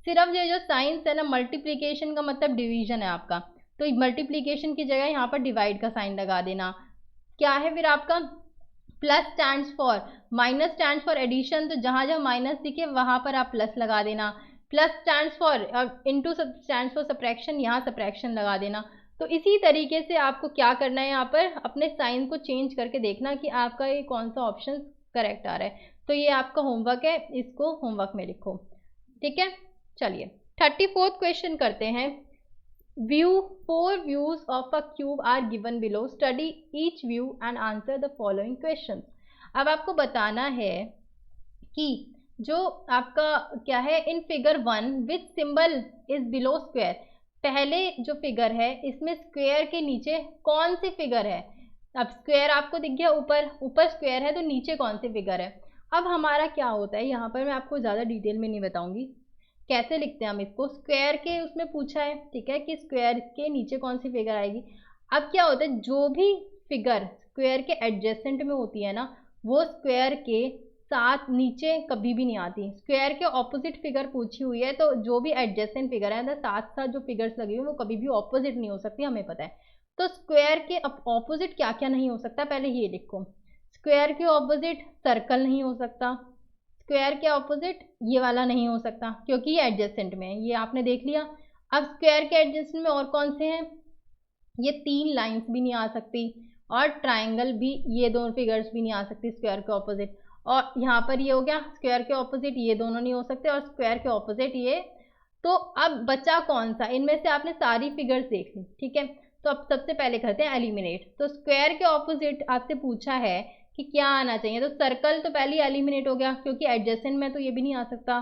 सिर्फ ये जो साइंस है ना, मल्टीप्लिकेशन का मतलब डिवीजन है आपका, तो मल्टीप्लिकेशन की जगह यहाँ पर डिवाइड का साइन लगा देना। क्या है फिर आपका, plus stands for, minus stands for addition, तो जहां जहां माइनस दिखे वहां पर आप प्लस लगा देना। Plus stands for, into stands for subtraction, यहाँ सब्ट्रैक्शन लगा देना। तो इसी तरीके से आपको क्या करना है, यहाँ पर अपने साइन को चेंज करके देखना कि आपका ये कौन सा ऑप्शन करेक्ट आ रहा है। तो ये आपका होमवर्क है, इसको होमवर्क में लिखो, ठीक है। चलिए 34th क्वेश्चन करते हैं। View 4 views of a cube are given below, study each view and answer the following question. अब आपको बताना है कि जो आपका क्या है, in figure 1 which symbol is below square, पहले जो फिगर है इसमें स्क्वायर के नीचे कौन सी फिगर है। अब स्क्वायर आपको दिख गया, ऊपर ऊपर स्क्वायर है तो नीचे कौन सी फिगर है। अब हमारा क्या होता है, यहाँ पर मैं आपको ज़्यादा डिटेल में नहीं बताऊंगी, कैसे लिखते हैं हम इसको। स्क्वायर के उसमें पूछा है, ठीक है, कि स्क्वायर के नीचे कौन सी फिगर आएगी। अब क्या होता है, जो भी फिगर स्क्वायर के एडजेसेंट में होती है ना, वो स्क्वायर के साथ नीचे कभी भी नहीं आती। स्क्वायर के ऑपोजिट फिगर पूछी हुई है, तो जो भी एडजेसेंट फिगर है, साथ साथ जो फिगर्स लगी हुई है वो कभी भी ऑपोजिट नहीं हो सकती, हमें पता है। तो स्क्वायर के ऑपोजिट क्या क्या नहीं हो सकता, पहले ये लिखो। स्क्वायर के ऑपोजिट सर्कल नहीं हो सकता, स्क्वायर के ऑपोजिट ये वाला नहीं हो सकता क्योंकि ये एडजेसेंट में है, ये आपने देख लिया। अब स्क्वायर के एडजेसेंट में और कौन से हैं, ये 3 लाइंस भी नहीं आ सकती, और ट्राइंगल भी, ये दोनों फिगर्स भी नहीं आ सकती स्क्वायर के ऑपोजिट। और यहाँ पर ये हो गया स्क्वायर के ऑपोजिट, ये दोनों नहीं हो सकते, और स्क्वायर के ऑपोजिट ये। तो अब बचा कौन सा, इनमें से आपने सारी फिगर्स देख ली, ठीक है। तो अब सबसे पहले करते हैं एलिमिनेट। तो स्क्वायर के ऑपोजिट आपसे पूछा है कि क्या आना चाहिए, तो सर्कल तो पहले एलिमिनेट हो गया क्योंकि एडजेसेंट में तो ये भी नहीं आ सकता।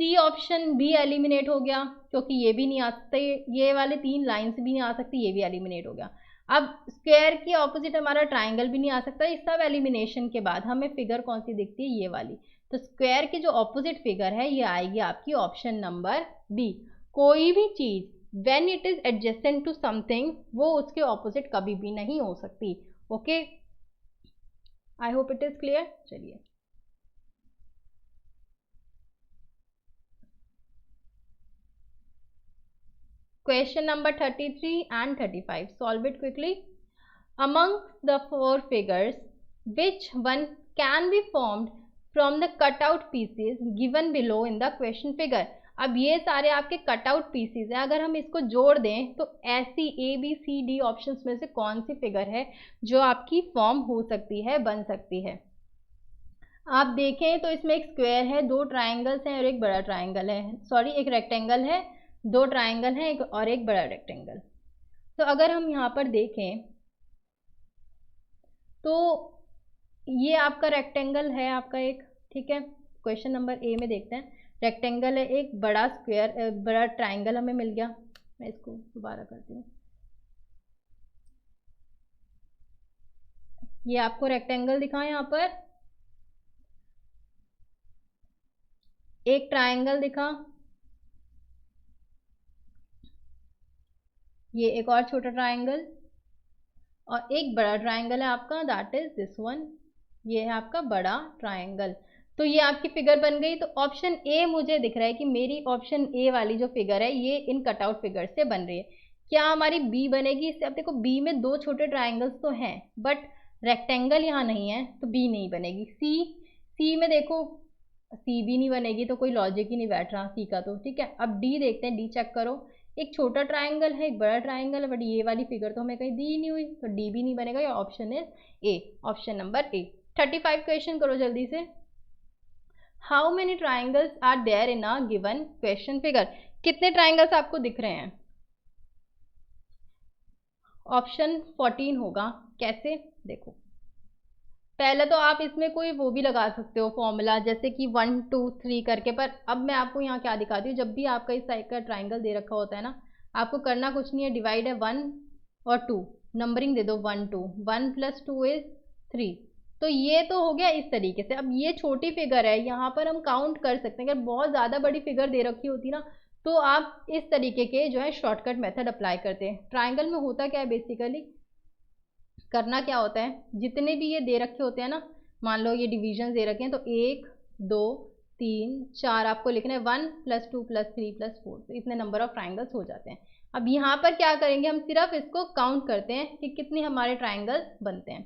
सी ऑप्शन भी एलिमिनेट हो गया क्योंकि ये भी नहीं आ सकते, ये वाले 3 लाइंस भी नहीं आ सकती, ये भी एलिमिनेट हो गया। अब स्क्वायर के ऑपोजिट हमारा ट्राइंगल भी नहीं आ सकता। इस सब एलिमिनेशन के बाद हमें फिगर कौन सी दिखती है, ये वाली। तो स्क्वायर की जो ऑपोजिट फिगर है ये आएगी आपकी ऑप्शन नंबर बी। कोई भी चीज when it is adjacent to something, वो उसके ऑपोजिट कभी भी नहीं हो सकती। Okay, I hope it is clear. चलिए question number 33 and 35, solve it quickly. Among the 4 figures, which one can be formed from the cutout pieces given below in the question figure? अब ये सारे आपके कटआउट पीसीज है, अगर हम इसको जोड़ दें तो ऐसी A B C D options में से कौन सी फिगर है जो आपकी फॉर्म हो सकती है, बन सकती है। आप देखें तो इसमें एक स्क्वायर है, 2 ट्राइंगल्स हैं और एक बड़ा ट्राइंगल है, सॉरी एक रेक्टेंगल है, 2 ट्राइंगल हैं और एक बड़ा रेक्टेंगल। तो अगर हम यहाँ पर देखें तो ये आपका रेक्टेंगल है आपका एक, ठीक है। क्वेश्चन नंबर ए में देखते हैं, रेक्टेंगल है, एक बड़ा स्क्वायर, बड़ा ट्राइंगल हमें मिल गया। मैं इसको दोबारा करती हूँ, ये आपको रेक्टेंगल दिखा यहाँ पर, एक ट्राइंगल दिखा, ये एक और छोटा ट्राइंगल, और एक बड़ा ट्राइंगल है आपका, दैट इज दिस वन, ये है आपका बड़ा ट्राइंगल। तो ये आपकी फिगर बन गई। तो ऑप्शन ए मुझे दिख रहा है कि मेरी ऑप्शन ए वाली जो फिगर है ये इन कटआउट फिगर से बन रही है। क्या हमारी बी बनेगी इससे? अब देखो बी में 2 छोटे ट्राइंगल्स तो हैं बट रेक्टेंगल यहाँ नहीं है, तो बी नहीं बनेगी। सी में देखो सी भी नहीं बनेगी, तो कोई लॉजिक ही नहीं बैठ रहा सी का, तो ठीक है। अब डी देखते हैं, डी चेक करो, एक छोटा ट्राइंगल है, एक बड़ा ट्राइंगल है, बट ये वाली फिगर तो हमें कहीं दी नहीं हुई, तो डी भी नहीं बनेगा। या option is A, option number A. 35 question करो जल्दी से। How many triangles are there in a given question figure? कितने ट्राइंगल्स आपको दिख रहे हैं? ऑप्शन 14 होगा। कैसे? देखो पहले तो आप इसमें कोई वो भी लगा सकते हो फॉर्मूला, जैसे कि 1 2 3 करके, पर अब मैं आपको यहाँ क्या दिखाती हूँ, जब भी आपका इस टाइप का ट्राइंगल दे रखा होता है ना, आपको करना कुछ नहीं है, डिवाइड है 1 और 2, नंबरिंग दे दो 1 2, 1 + 2 इज 3। तो ये तो हो गया इस तरीके से। अब ये छोटी फिगर है, यहाँ पर हम काउंट कर सकते हैं। अगर बहुत ज़्यादा बड़ी फिगर दे रखी होती ना तो आप इस तरीके के जो है शॉर्टकट मेथड अप्लाई करते हैं। ट्राइंगल में होता क्या है, बेसिकली करना क्या होता है, जितने भी ये दे रखे होते हैं ना, मान लो ये डिविजन दे रखे हैं, तो 1 2 3 4 आपको लिखना है, 1 + 2 + 3 + 4, तो इतने नंबर ऑफ ट्राइंगल्स हो जाते हैं। अब यहाँ पर क्या करेंगे, हम सिर्फ इसको काउंट करते हैं कि कितने हमारे ट्राइंगल्स बनते हैं।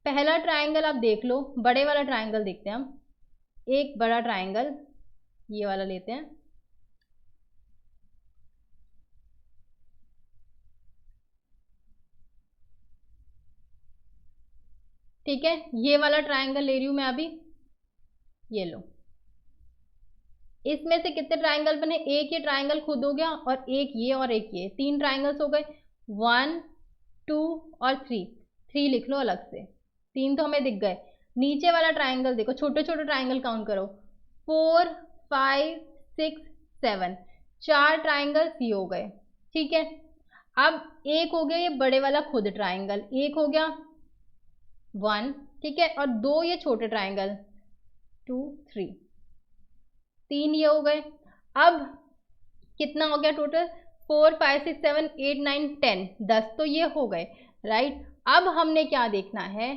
पहला ट्राइंगल आप देख लो, बड़े वाला ट्राइंगल देखते हैं हम। एक बड़ा ट्राइंगल ये वाला लेते हैं, ठीक है, ये वाला ट्राइंगल ले रही हूं मैं अभी, ये लो। इसमें से कितने ट्राइंगल बने, एक ये ट्राइंगल खुद हो गया और एक ये और एक ये, 3 ट्राइंगल्स हो गए। 1 2 और 3, 3 लिख लो अलग से, 3 तो हमें दिख गए। नीचे वाला ट्राइंगल देखो, छोटे छोटे ट्राइंगल काउंट करो, 4 5 6 7, 4 ट्राइंगल्स ये हो गए, ठीक है। अब एक हो गया ये बड़े वाला खुद ट्राइंगल, एक हो गया 1, ठीक है, और 2 ये छोटे ट्राइंगल 2 3, 3 ये हो गए। अब कितना हो गया टोटल, 4 5 6 7 8 9 10, 10 तो ये हो गए, राइट। अब हमने क्या देखना है,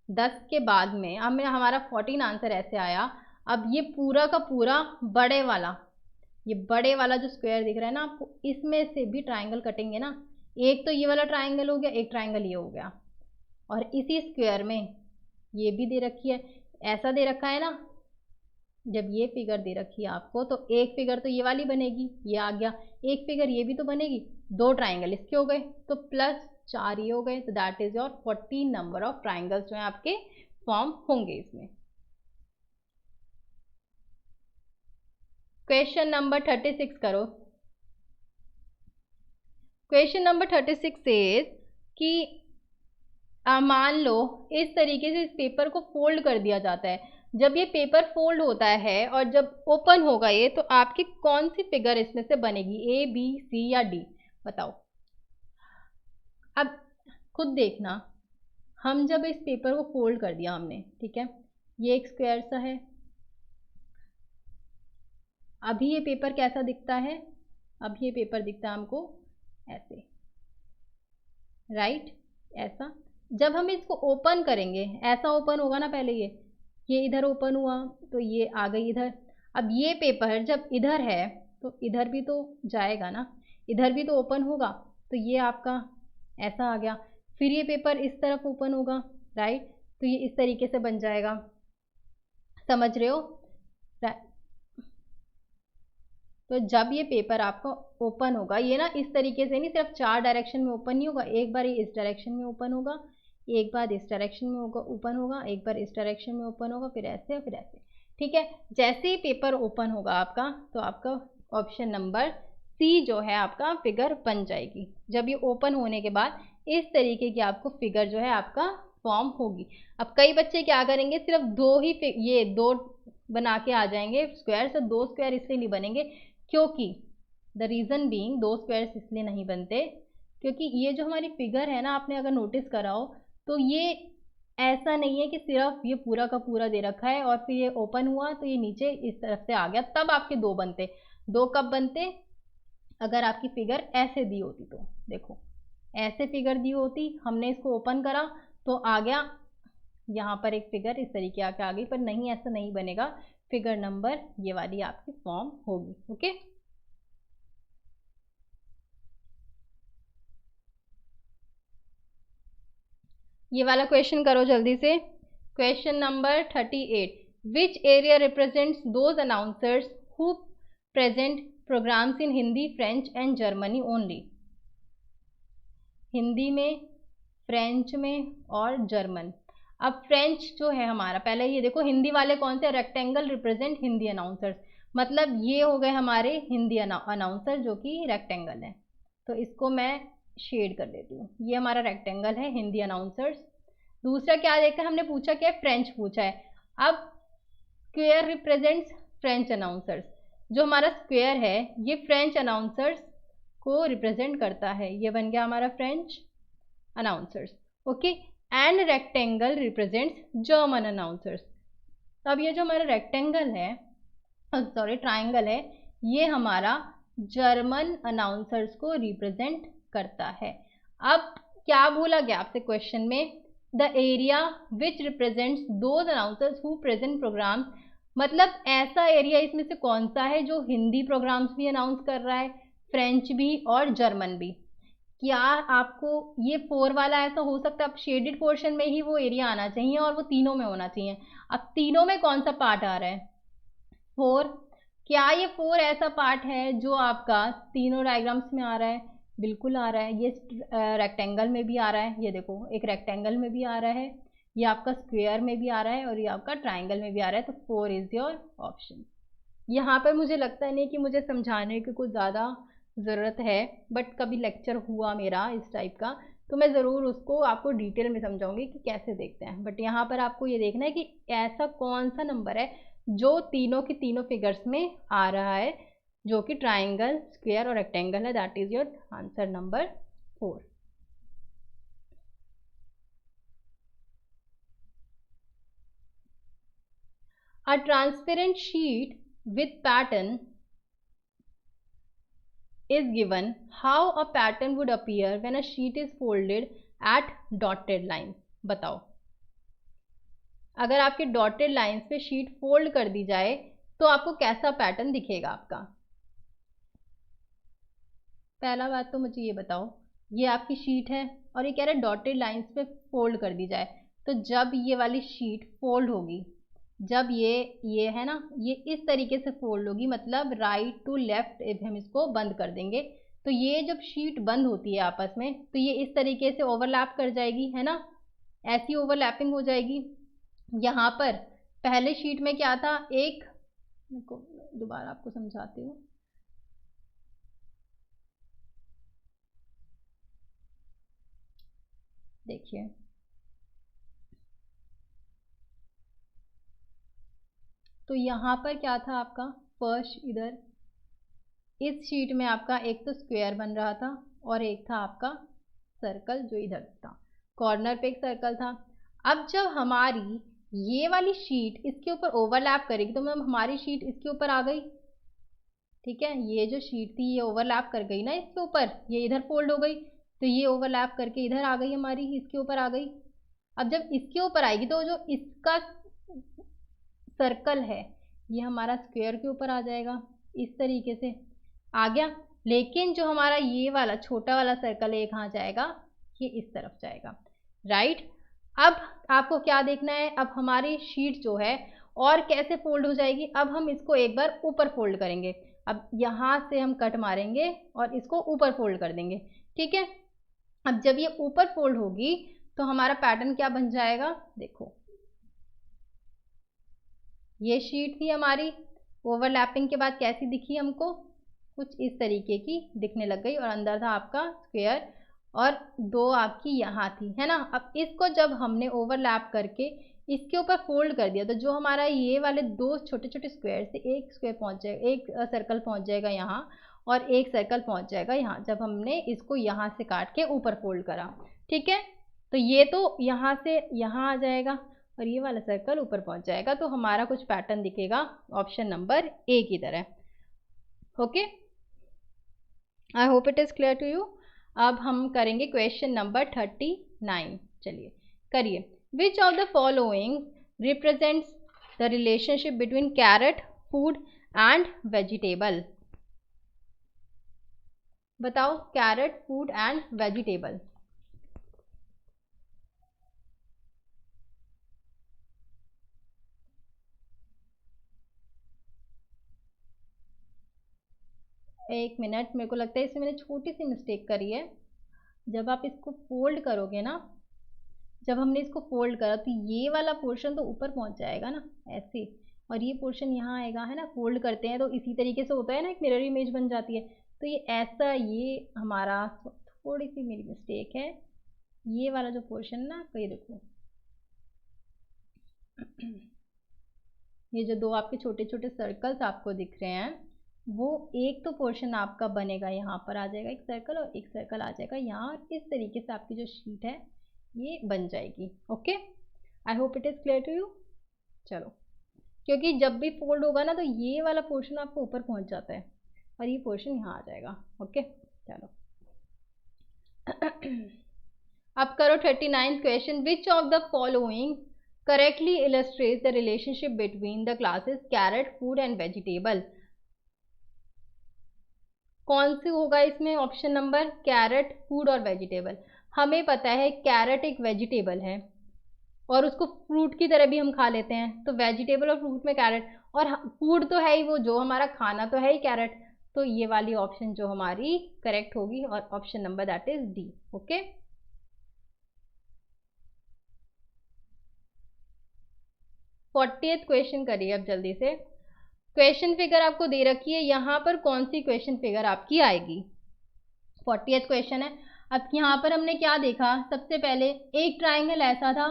10 के बाद में हमें हमारा 14 आंसर ऐसे आया। अब ये पूरा का पूरा बड़े वाला, ये बड़े वाला जो स्क्वायर दिख रहा है ना आपको, इसमें से भी ट्राइंगल कटेंगे ना। एक तो ये वाला ट्राइंगल हो गया, एक ट्राइंगल ये हो गया, और इसी स्क्वायर में ये भी दे रखी है, ऐसा दे रखा है ना। जब ये फिगर दे रखी है आपको, तो एक फिगर तो ये वाली बनेगी, ये आ गया, एक फिगर ये भी तो बनेगी, 2 ट्राइंगल इसके हो गए, तो +4 ये हो गए। तो that is your 14 number of triangles जो है आपके फॉर्म होंगे इसमें। क्वेश्चन नंबर 36 करो। क्वेश्चन नंबर 36 इज कि मान लो इस तरीके से इस पेपर को फोल्ड कर दिया जाता है। जब ये पेपर फोल्ड होता है और जब ओपन होगा ये, तो आपकी कौन सी फिगर इसमें से बनेगी, A B C या D, बताओ। अब खुद देखना, हम जब इस पेपर को फोल्ड कर दिया हमने, ठीक है, ये एक स्क्वायर सा है। अभी ये पेपर कैसा दिखता है, अब ये पेपर दिखता है हमको ऐसे, राइट, ऐसा। जब हम इसको ओपन करेंगे, ऐसा ओपन होगा ना, पहले ये इधर ओपन हुआ, तो ये आ गई इधर। अब ये पेपर जब इधर है, तो इधर भी तो जाएगा ना, इधर भी तो ओपन होगा, तो ये आपका ऐसा आ गया। फिर ये पेपर इस तरफ ओपन होगा, राइट, तो ये इस तरीके से बन जाएगा, समझ रहे हो। तो जब ये पेपर आपका ओपन होगा, ये ना इस तरीके से नहीं, सिर्फ 4 डायरेक्शन में ओपन नहीं होगा, एक बार ये इस डायरेक्शन में ओपन होगा, एक बार इस डायरेक्शन में ओपन होगा, एक बार इस डायरेक्शन में ओपन होगा, फिर ऐसे और फिर ऐसे, ठीक है। जैसे ही पेपर ओपन होगा आपका, तो आपका ऑप्शन नंबर सी जो है आपका फिगर बन जाएगी। जब ये ओपन होने के बाद इस तरीके की आपको फिगर जो है आपका फॉर्म होगी। अब कई बच्चे क्या करेंगे, सिर्फ 2 ही ये 2 बना के आ जाएंगे स्क्वायर, से 2 स्क्वायर इसलिए नहीं बनेंगे, क्योंकि द रीज़न बीइंग 2 स्क्वायर्स इसलिए नहीं बनते क्योंकि ये जो हमारी फिगर है ना, आपने अगर नोटिस करा हो, तो ये ऐसा नहीं है कि सिर्फ ये पूरा का पूरा दे रखा है और फिर ये ओपन हुआ तो ये नीचे इस तरफ से आ गया, तब आपके 2 बनते। 2 कब बनते, अगर आपकी फिगर ऐसे दी होती, तो देखो ऐसे फिगर दी होती, हमने इसको ओपन करा तो आ गया यहाँ पर एक फिगर इस तरीके आके आ गई, पर नहीं, ऐसा नहीं बनेगा। फिगर नंबर ये वाली आपकी फॉर्म होगी, ओके। ये वाला क्वेश्चन करो जल्दी से। Question number 38, which area represents those announcers who present programs in Hindi, French and Germany only. Hindi में, फ्रेंच में और जर्मन। अब फ्रेंच जो है हमारा, पहले ये देखो हिंदी वाले कौन से, रेक्टेंगल रिप्रेजेंट हिंदी अनाउंसर्स, मतलब ये हो गए हमारे हिंदी अनाउंसर जो कि रेक्टेंगल है, तो इसको मैं शेड कर देती हूँ। ये हमारा रेक्टेंगल है, हिंदी अनाउंसर्स। दूसरा क्या देखा है हमने, पूछा क्या है, फ्रेंच पूछा है। अब स्क्वायर रिप्रेजेंट्स फ्रेंच अनाउंसर्स, जो हमारा स्क्वायर है ये फ्रेंच अनाउंसर्स को रिप्रेजेंट करता है, ये बन गया हमारा French announcers, okay. And rectangle represents German announcers. अब ये जो हमारा रेक्टेंगल है, सॉरी ट्राइंगल है, ये हमारा जर्मन अनाउंसर्स को रिप्रेजेंट करता है। अब क्या बोला गया आपसे क्वेश्चन में, the area which represents those announcers who present programs, मतलब ऐसा एरिया इसमें से कौन सा है जो हिंदी प्रोग्राम्स भी अनाउंस कर रहा है, फ्रेंच भी और जर्मन भी। क्या आपको ये 4 वाला ऐसा हो सकता है, अब शेडेड पोर्शन में ही वो एरिया आना चाहिए और वो तीनों में होना चाहिए। अब तीनों में कौन सा पार्ट आ रहा है, 4। क्या ये 4 ऐसा पार्ट है जो आपका तीनों डायग्राम्स में आ रहा है, बिल्कुल आ रहा है। ये रेक्टेंगल में भी आ रहा है, ये देखो एक रेक्टेंगल में भी आ रहा है, ये आपका स्क्वायर में भी आ रहा है और ये आपका ट्राइंगल में भी आ रहा है, तो 4 इज योर ऑप्शन। यहाँ पर मुझे लगता नहीं कि मुझे समझाने की कुछ ज़्यादा ज़रूरत है, बट कभी लेक्चर हुआ मेरा इस टाइप का तो मैं ज़रूर उसको आपको डिटेल में समझाऊंगी कि कैसे देखते हैं। बट यहाँ पर आपको ये देखना है कि ऐसा कौन सा नंबर है जो तीनों की तीनों फिगर्स में आ रहा है, जो कि ट्राइंगल, स्क्वायर और रेक्टेंगल है। That is your answer number 4। A transparent sheet with pattern is given. How a pattern would appear when a sheet is folded at dotted lines? बताओ, अगर आपके डॉटेड लाइंस पे शीट फोल्ड कर दी जाए तो आपको कैसा पैटर्न दिखेगा आपका। पहला बात तो मुझे ये बताओ, ये आपकी शीट है और ये कह रहा है डॉटेड लाइंस पे फोल्ड कर दी जाए, तो जब ये वाली शीट फोल्ड होगी, जब ये है ना, ये इस तरीके से फोल्ड होगी, मतलब राइट टू लेफ्ट हम इसको बंद कर देंगे, तो ये जब शीट बंद होती है आपस में तो ये इस तरीके से ओवरलैप कर जाएगी, है ना, ऐसी ओवरलैपिंग हो जाएगी। यहाँ पर पहले शीट में क्या था, एक को दोबारा आपको समझाती हूँ। देखिए, तो यहाँ पर क्या था आपका, फर्स्ट इधर इस शीट में आपका एक तो स्क्वायर बन रहा था और एक था आपका सर्कल जो इधर था, कॉर्नर पे एक सर्कल था। अब जब हमारी ये वाली शीट इसके ऊपर ओवरलैप करेगी तो मतलब हमारी शीट इसके ऊपर आ गई, ठीक है, ये जो शीट थी ये ओवरलैप कर गई ना इसके ऊपर, ये इधर फोल्ड हो गई, तो ये ओवरलैप करके इधर आ गई, हमारी इसके ऊपर आ गई। अब जब इसके ऊपर आएगी तो जो इसका सर्कल है ये हमारा स्क्वायर के ऊपर आ जाएगा, इस तरीके से आ गया। लेकिन जो हमारा ये वाला छोटा वाला सर्कल है ये कहाँ जाएगा, ये इस तरफ जाएगा, राइट। अब आपको क्या देखना है, अब हमारी शीट जो है और कैसे फोल्ड हो जाएगी, अब हम इसको एक बार ऊपर फोल्ड करेंगे। अब यहाँ से हम कट मारेंगे और इसको ऊपर फोल्ड कर देंगे, ठीक है। अब जब ये ऊपर फोल्ड होगी तो हमारा पैटर्न क्या बन जाएगा, देखो ये शीट थी हमारी, ओवरलैपिंग के बाद कैसी दिखी हमको, कुछ इस तरीके की दिखने लग गई और अंदर था आपका स्क्वायर और दो आपकी यहाँ थी, है ना। अब इसको जब हमने ओवरलैप करके इसके ऊपर फोल्ड कर दिया तो जो हमारा ये वाले दो छोटे छोटे स्क्वायर से एक स्क्वायर पहुंच जाएगा, एक सर्कल पहुंच जाएगा यहाँ और एक सर्कल पहुंच जाएगा यहाँ, जब हमने इसको यहाँ से काट के ऊपर फोल्ड करा, ठीक है। तो ये तो यहाँ से यहाँ आ जाएगा और ये वाला सर्कल ऊपर पहुंच जाएगा, तो हमारा कुछ पैटर्न दिखेगा ऑप्शन नंबर ए की तरह। Okay, I hope it is clear to you. अब हम करेंगे क्वेश्चन नंबर 39, चलिए करिए। Which of the following represents the relationship between carrot, food and vegetable. बताओ, कैरेट, फूड एंड वेजिटेबल। एक मिनट, मेरे को लगता है इसमें मैंने छोटी सी मिस्टेक करी है। जब आप इसको फोल्ड करोगे ना, जब हमने इसको फोल्ड करा तो ये वाला पोर्शन तो ऊपर पहुंच जाएगा ना ऐसे, और ये पोर्शन यहाँ आएगा, है ना। फोल्ड करते हैं तो इसी तरीके से होता है ना, एक मिरर इमेज बन जाती है, तो ये ऐसा, ये हमारा थोड़ी सी मेरी मिस्टेक है। ये वाला जो पोर्शन ना, तो ये देखो ये जो दो आपके छोटे छोटे सर्कल्स आपको दिख रहे हैं, वो एक तो पोर्शन आपका बनेगा, यहाँ पर आ जाएगा एक सर्कल और एक सर्कल आ जाएगा यहाँ, और इस तरीके से आपकी जो शीट है ये बन जाएगी। Okay, I hope it is clear to you. चलो, क्योंकि जब भी फोल्ड होगा ना तो ये वाला पोर्शन आपको ऊपर पहुंच जाता है, और ये पोर्शन यहाँ आ जाएगा। ओके चलो अब करो 39th question. Which of the following correctly illustrates the relationship between the classes carrot, food and vegetable. कौन सी होगा इसमें ऑप्शन नंबर? कैरेट, फूड और वेजिटेबल। हमें पता है कैरेट एक वेजिटेबल है और उसको फ्रूट की तरह भी हम खा लेते हैं, तो वेजिटेबल और फ्रूट में कैरेट, और फूड तो है ही, वो जो हमारा खाना तो है ही कैरेट, तो ये वाली ऑप्शन जो हमारी करेक्ट होगी, और option number that is D. Okay 40th question करिए अब जल्दी से। क्वेश्चन फिगर आपको दे रखी है, यहाँ पर कौन सी क्वेश्चन फिगर आपकी आएगी? 40th क्वेश्चन है। अब यहाँ पर हमने क्या देखा, सबसे पहले एक ट्राइंगल ऐसा था,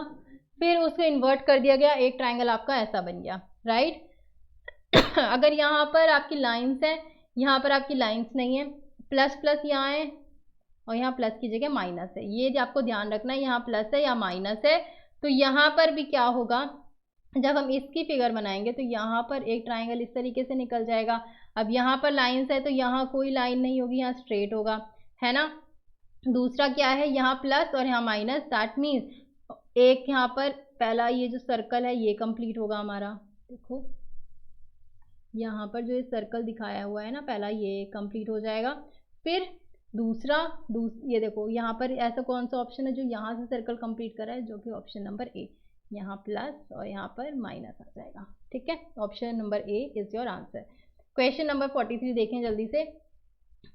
फिर उसको इन्वर्ट कर दिया गया, एक ट्राइंगल आपका ऐसा बन गया, राइट। अगर यहाँ पर आपकी लाइंस है, यहाँ पर आपकी लाइंस नहीं है, प्लस प्लस यहाँ है और यहाँ प्लस की जगह माइनस है, ये आपको ध्यान रखना है, यहाँ प्लस है या माइनस है। तो यहाँ पर भी क्या होगा, जब हम इसकी फिगर बनाएंगे तो यहाँ पर एक ट्राइंगल इस तरीके से निकल जाएगा। अब यहाँ पर लाइंस है तो यहाँ कोई लाइन नहीं होगी, यहाँ स्ट्रेट होगा, है ना। दूसरा क्या है, यहाँ प्लस और यहाँ माइनस, दैट मीन्स एक यहाँ पर पहला ये जो सर्कल है ये कंप्लीट होगा हमारा। देखो यहाँ पर जो ये सर्कल दिखाया हुआ है ना पहला, ये कंप्लीट हो जाएगा। फिर दूसरा ये देखो यहाँ पर ऐसा कौन सा ऑप्शन है जो यहाँ से सर्कल कंप्लीट कर रहा है, जो कि ऑप्शन नंबर ए, यहाँ प्लस और यहाँ पर माइनस आ जाएगा। ठीक है, option number A is your answer. Question number 43 देखें जल्दी से।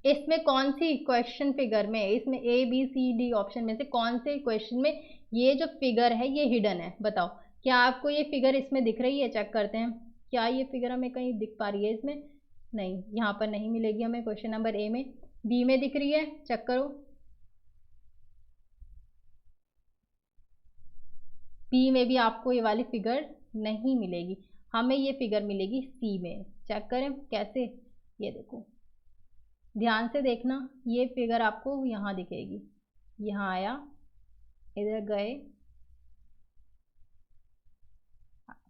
इसमें कौन सी क्वेश्चन फिगर में, इसमें A B C D option में से कौन से क्वेश्चन में ये जो फिगर है ये हिडन है? बताओ, क्या आपको ये फिगर इसमें दिख रही है? चेक करते हैं, क्या ये फिगर हमें कहीं दिख पा रही है इसमें? नहीं, यहाँ पर नहीं मिलेगी हमें क्वेश्चन नंबर ए में। बी में दिख रही है, चेक करो। बी में भी आपको ये वाली फिगर नहीं मिलेगी, हमें ये फिगर मिलेगी सी में। चेक करें कैसे, ये देखो ध्यान से देखना, ये फिगर आपको यहाँ दिखेगी, यहाँ आया, इधर गए,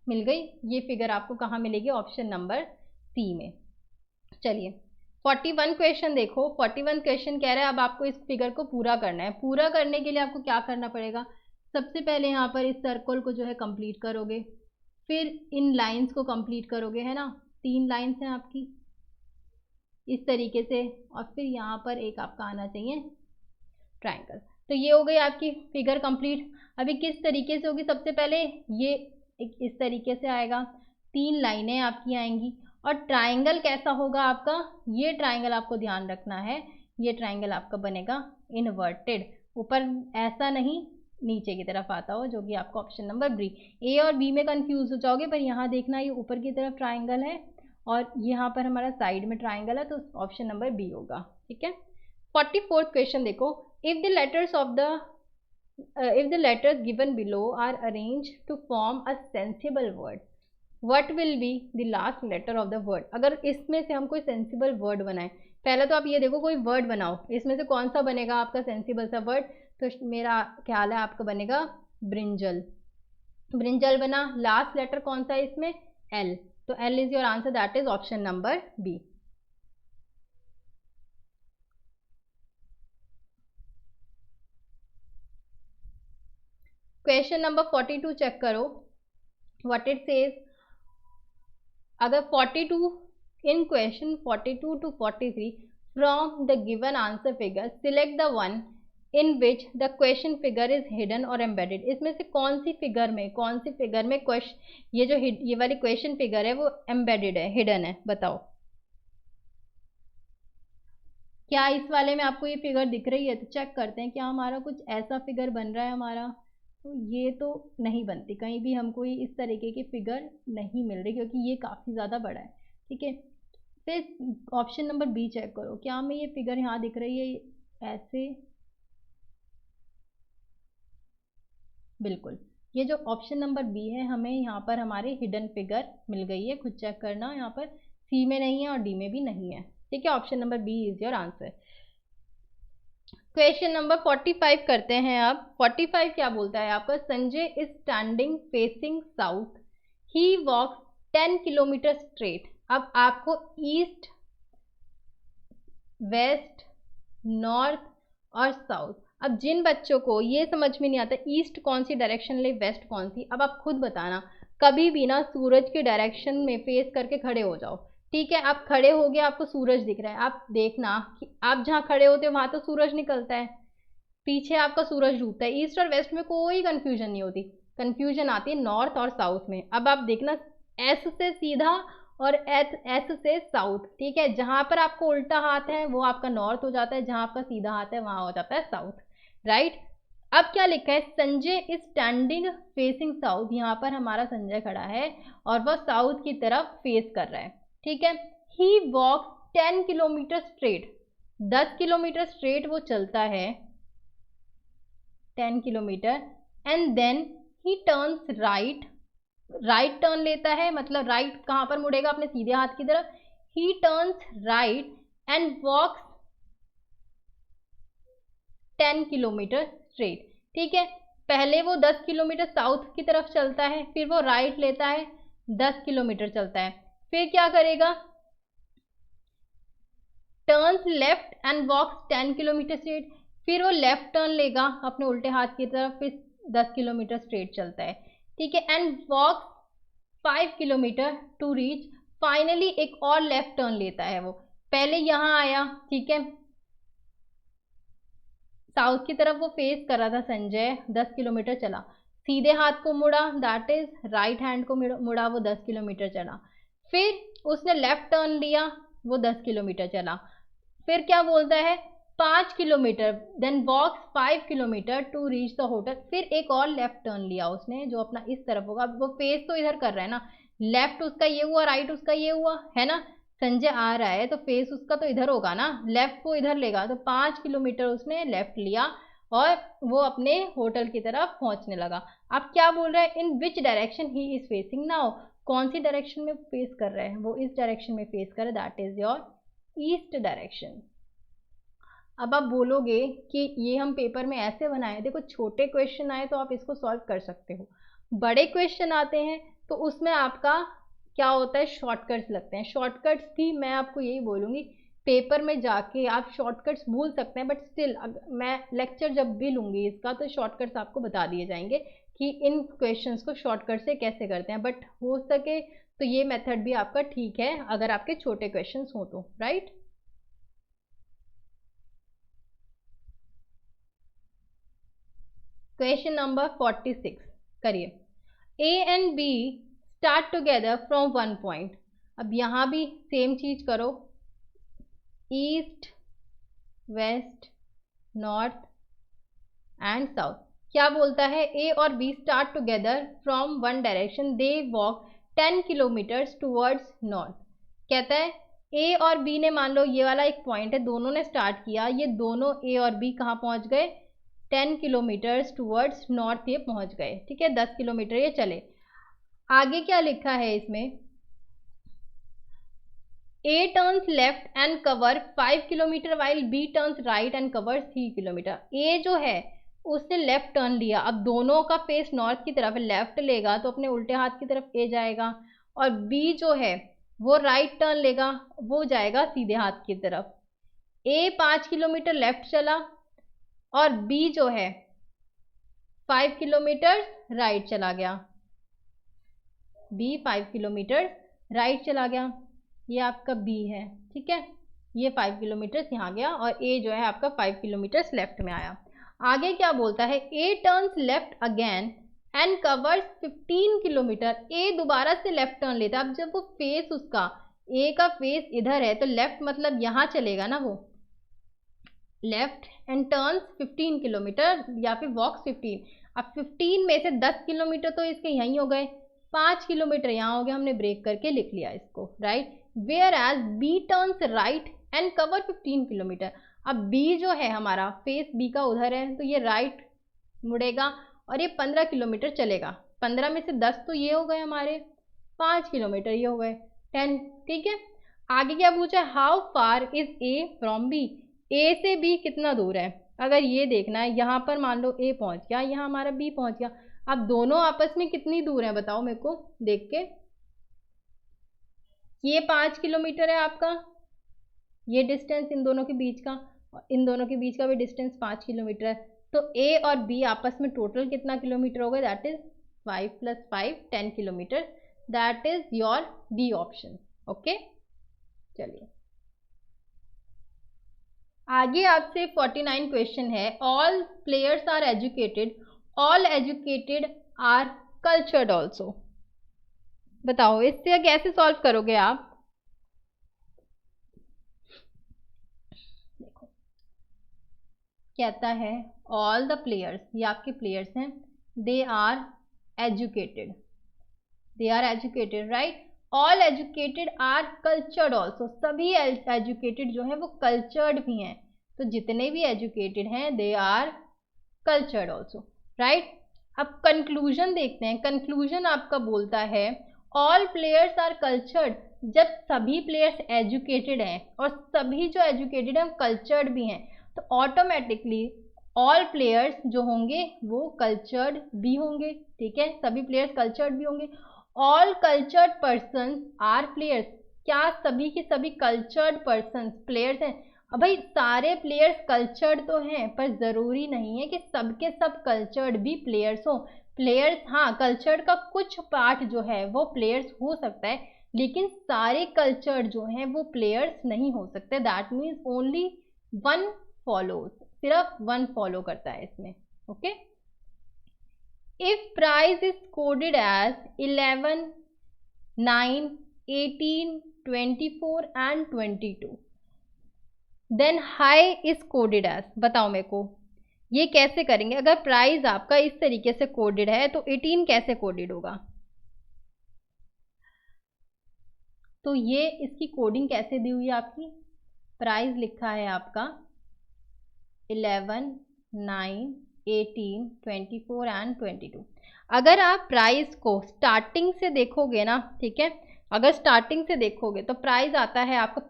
मिल गई। ये फिगर आपको कहाँ मिलेगी? ऑप्शन नंबर सी में। चलिए 41 क्वेश्चन देखो। 41 क्वेश्चन कह रहा है अब आपको इस फिगर को पूरा करना है। पूरा करने के लिए आपको क्या करना पड़ेगा, सबसे पहले यहाँ पर इस सर्कल को जो है कंप्लीट करोगे, फिर इन लाइंस को कंप्लीट करोगे, है ना, 3 लाइंस हैं आपकी इस तरीके से, और फिर यहाँ पर एक आपका आना चाहिए ट्राइंगल। तो ये हो गई आपकी फिगर कंप्लीट। अभी किस तरीके से होगी, सबसे पहले ये एक इस तरीके से आएगा, 3 लाइनें आपकी आएंगी, और ट्राइंगल कैसा होगा आपका, ये ट्राइंगल आपको ध्यान रखना है, ये ट्राइंगल आपका बनेगा इनवर्टेड, ऊपर ऐसा नहीं नीचे की तरफ आता हो, जो कि आपका ऑप्शन नंबर बी। ए और बी में कंफ्यूज हो जाओगे, पर यहाँ देखना ये ऊपर की तरफ ट्राइंगल है और यहाँ पर हमारा साइड में ट्राइंगल है, तो ऑप्शन नंबर बी होगा। ठीक है, 44th क्वेश्चन देखो। If the letters of the if the letters given below are arranged to form a sensible word, what will be the last letter of the word? अगर इसमें से हम कोई सेंसिबल वर्ड बनाएं, पहले तो आप ये देखो कोई वर्ड बनाओ, इसमें से कौन सा बनेगा आपका सेंसिबल सा वर्ड? तो मेरा ख्याल है आपका बनेगा ब्रिंजल। ब्रिंजल बना, लास्ट लेटर कौन सा है इसमें? एल, तो L is your answer, that is option number B. Question number 42 check करो, व्हाट इट सेज। अगर 42 in question 42 to 43 from the given answer figure select the one in which the question figure is hidden और एम्बेडेड। इसमें से कौन सी फिगर में क्वेश्चन, ये जो ये वाली क्वेश्चन फिगर है वो एम्बेडेड है, हिडन है? बताओ, क्या इस वाले में आपको ये फिगर दिख रही है? तो चेक करते हैं क्या हमारा कुछ ऐसा फिगर बन रहा है हमारा। तो ये तो नहीं बनती, कहीं भी हमको ये इस तरीके की फिगर नहीं मिल रही, क्योंकि ये काफ़ी ज़्यादा बड़ा है। ठीक है, फिर ऑप्शन नंबर बी चेक करो, क्या हमें ये फिगर यहाँ दिख रही है ऐसे? बिल्कुल, ये जो ऑप्शन नंबर बी है, हमें यहाँ पर हमारी हिडन फिगर मिल गई है। खुद चेक करना, यहाँ पर सी में नहीं है और डी में भी नहीं है। ठीक है, option number B is your answer. Question number 45 करते हैं अब। 45 क्या बोलता है आपका, Sanjay is standing facing south, he walks 10 kilometre straight. अब आपको ईस्ट वेस्ट, नॉर्थ और साउथ। अब जिन बच्चों को ये समझ में नहीं आता ईस्ट कौन सी डायरेक्शन ले, वेस्ट कौन सी, अब आप खुद बताना। कभी भी ना सूरज की डायरेक्शन में फेस करके खड़े हो जाओ, ठीक है। आप खड़े हो गए, आपको सूरज दिख रहा है, आप देखना कि आप जहाँ खड़े होते हो वहां तो सूरज निकलता है, पीछे आपका सूरज डूबता है। ईस्ट और वेस्ट में कोई कंफ्यूजन नहीं होती, कंफ्यूजन आती है नॉर्थ और साउथ में। अब आप देखना, एस से सीधा और एस से साउथ, ठीक है। जहां पर आपको उल्टा हाथ है वो आपका नॉर्थ हो जाता है, जहां आपका सीधा हाथ है वहां हो जाता है साउथ, राइट। अब क्या लिखा है, Sanjay is standing facing south. यहाँ पर हमारा संजय खड़ा है और वह साउथ की तरफ फेस कर रहा है, ठीक है। He walk 10 kilometre straight, 10 kilometre straight वो चलता है, 10 kilometre. And then he turns right, right turn लेता है, मतलब राइट कहाँ पर मुड़ेगा, अपने सीधे हाथ की तरफ। He turns right and walks 10 kilometre straight, ठीक है। पहले वो 10 किलोमीटर साउथ की तरफ चलता है, फिर वो राइट लेता है, 10 किलोमीटर चलता है, फिर क्या करेगा, turns left and walks 10 kilometre straight, फिर वो लेफ्ट टर्न लेगा अपने उल्टे हाथ की तरफ, फिर 10 किलोमीटर स्ट्रेट चलता है, ठीक है। And walks 5 kilometre to reach, finally एक और लेफ्ट टर्न लेता है वो। पहले यहां आया, ठीक है, साउथ की तरफ वो फेस कर रहा था संजय, 10 किलोमीटर चला, सीधे हाथ को मुड़ा, दैट इज राइट हैंड को मुड़ा, वो 10 किलोमीटर चला। फिर उसने लेफ्ट टर्न लिया, वो 10 किलोमीटर चला। फिर क्या बोलता है, 5 kilometre, then walks 5 kilometre to reach the hotel. फिर एक और लेफ्ट टर्न लिया उसने, जो अपना इस तरफ होगा। वो फेस तो इधर कर रहा है ना, लेफ्ट उसका ये हुआ, राइट उसका ये हुआ, है ना। संजय आ रहा है तो फेस उसका तो इधर होगा ना, लेफ्ट को इधर लेगा, तो 5 किलोमीटर उसने लेफ्ट लिया और वो अपने होटल की तरफ पहुंचने लगा। अब क्या बोल रहा है, in which direction he is facing now, कौन सी डायरेक्शन में फेस कर रहा है, वो इस डायरेक्शन में फेस कर रहा है, that is your east direction. अब आप बोलोगे कि ये हम पेपर में ऐसे बनाए, देखो छोटे क्वेश्चन आए तो आप इसको सॉल्व कर सकते हो, बड़े क्वेश्चन आते हैं तो उसमें आपका क्या होता है, शॉर्टकट्स लगते हैं। शॉर्टकट्स भी मैं आपको यही बोलूँगी, पेपर में जाके आप शॉर्टकट्स भूल सकते हैं, बट स्टिल मैं लेक्चर जब भी लूँगी इसका तो शॉर्टकट्स आपको बता दिए जाएंगे कि इन क्वेश्चंस को शॉर्टकट से कैसे करते हैं। बट हो सके तो ये मेथड भी आपका ठीक है अगर आपके छोटे क्वेश्चंस हो तो, राइट। क्वेश्चन नंबर 46 करिए, A and B start together from one point. अब यहाँ भी सेम चीज करो, east, west, north and south. क्या बोलता है, ए और B start together from one direction, they walk 10 kilometres towards north. कहता है ए और बी ने, मान लो ये वाला एक पॉइंट है, दोनों ने स्टार्ट किया, ये दोनों ए और बी कहाँ पहुंच गए, 10 किलोमीटर्स टूवर्ड्स नॉर्थ ये पहुंच गए, ठीक है, 10 किलोमीटर ये चले। आगे क्या लिखा है इसमें, A turns left and cover 5 kilometre while B turns right and cover 3 kilometre. A जो है उसने लेफ्ट टर्न लिया, अब दोनों का फेस नॉर्थ की तरफ है, लेफ्ट लेगा तो अपने उल्टे हाथ की तरफ ए जाएगा, और बी जो है वो राइट टर्न लेगा, वो जाएगा सीधे हाथ की तरफ। ए 5 किलोमीटर लेफ्ट चला और बी जो है 5 किलोमीटर राइट चला गया, बी 5 किलोमीटर राइट चला गया, ये आपका बी है, ठीक है, ये 5 किलोमीटर यहाँ गया और ए जो है आपका 5 किलोमीटर लेफ्ट में आया। आगे क्या बोलता है, A turns left again and covers 15 kilometre. A दोबारा से लेफ्ट टर्न लेता है, अब जब वो फेस उसका ए का फेस इधर है तो लेफ्ट मतलब यहाँ चलेगा ना, वो लेफ्ट एंड टर्न्स 15 किलोमीटर या फिर वॉक्स 15। अब 15 में से 10 किलोमीटर तो इसके यहीं हो गए, 5 किलोमीटर यहाँ हो गया, हमने ब्रेक करके लिख लिया इसको, right. Where as B turns right and cover 15 kilometre. अब बी जो है हमारा फेस बी का उधर है तो ये राइट मुड़ेगा और ये 15 किलोमीटर चलेगा, 15 में से 10 तो ये हो गए हमारे, 5 किलोमीटर ये हो गए 10, ठीक है। आगे क्या पूछा, how far is A from B, A से बी कितना दूर है। अगर ये देखना है, यहाँ पर मान लो ए पहुंच गया, यहाँ हमारा बी पहुंच गया, अब दोनों आपस में कितनी दूर है बताओ मेरे को देख के। ये 5 किलोमीटर है आपका, ये डिस्टेंस इन दोनों के बीच का, इन दोनों के बीच का भी डिस्टेंस 5 किलोमीटर है। तो ए और बी आपस में टोटल कितना किलोमीटर होगा, that is 5 + 5 10 kilometre, that is your B option. Okay, चलिए आगे आपसे 49 क्वेश्चन है। All players are educated, all educated are cultured also. बताओ इससे कैसे सॉल्व करोगे आप। देखो कहता है ऑल द प्लेयर्स, ये आपके प्लेयर्स हैं, they are educated, they are educated right. All educated are cultured also, सभी एजुकेटेड जो है वो कल्चर्ड भी हैं। तो जितने भी एजुकेटेड हैं they are cultured also right. अब कंक्लूजन देखते हैं। कंक्लूजन आपका बोलता है ऑल प्लेयर्स आर कल्चर्ड, जब सभी प्लेयर्स एजुकेटेड हैं और सभी जो एजुकेटेड हैं कल्चर्ड भी हैं, तो ऑटोमेटिकली ऑल प्लेयर्स जो होंगे वो कल्चर्ड भी होंगे। ठीक है, सभी प्लेयर्स कल्चर्ड भी होंगे। All cultured person are players, क्या सभी के सभी कल्चर्ड पर्सन प्लेयर्स हैं। अब भाई सारे प्लेयर्स कल्चर्ड तो हैं, पर जरूरी नहीं है कि सबके सब कल्चर्ड भी प्लेयर्स हो। प्लेयर्स हाँ, कल्चर्ड का कुछ पार्ट जो है वो प्लेयर्स हो सकता है, लेकिन सारे कल्चर्ड जो हैं वो प्लेयर्स नहीं हो सकते। That means only one follows, सिर्फ वन फॉलो करता है इसमें। Okay, if price is coded as 11, 9, 18, 24 and 22, then high is coded as, बताओ मेरे को ये कैसे करेंगे। अगर प्राइस आपका इस तरीके से कोडेड है तो 18 कैसे कोडेड होगा। तो ये इसकी कोडिंग कैसे दी हुई है आपकी, प्राइस लिखा है आपका 11, 9, 18, 24 एंड 22। अगर आप प्राइस को स्टार्टिंग से देखोगे ना, ठीक है, अगर स्टार्टिंग से देखोगे तो प्राइस आता है आपका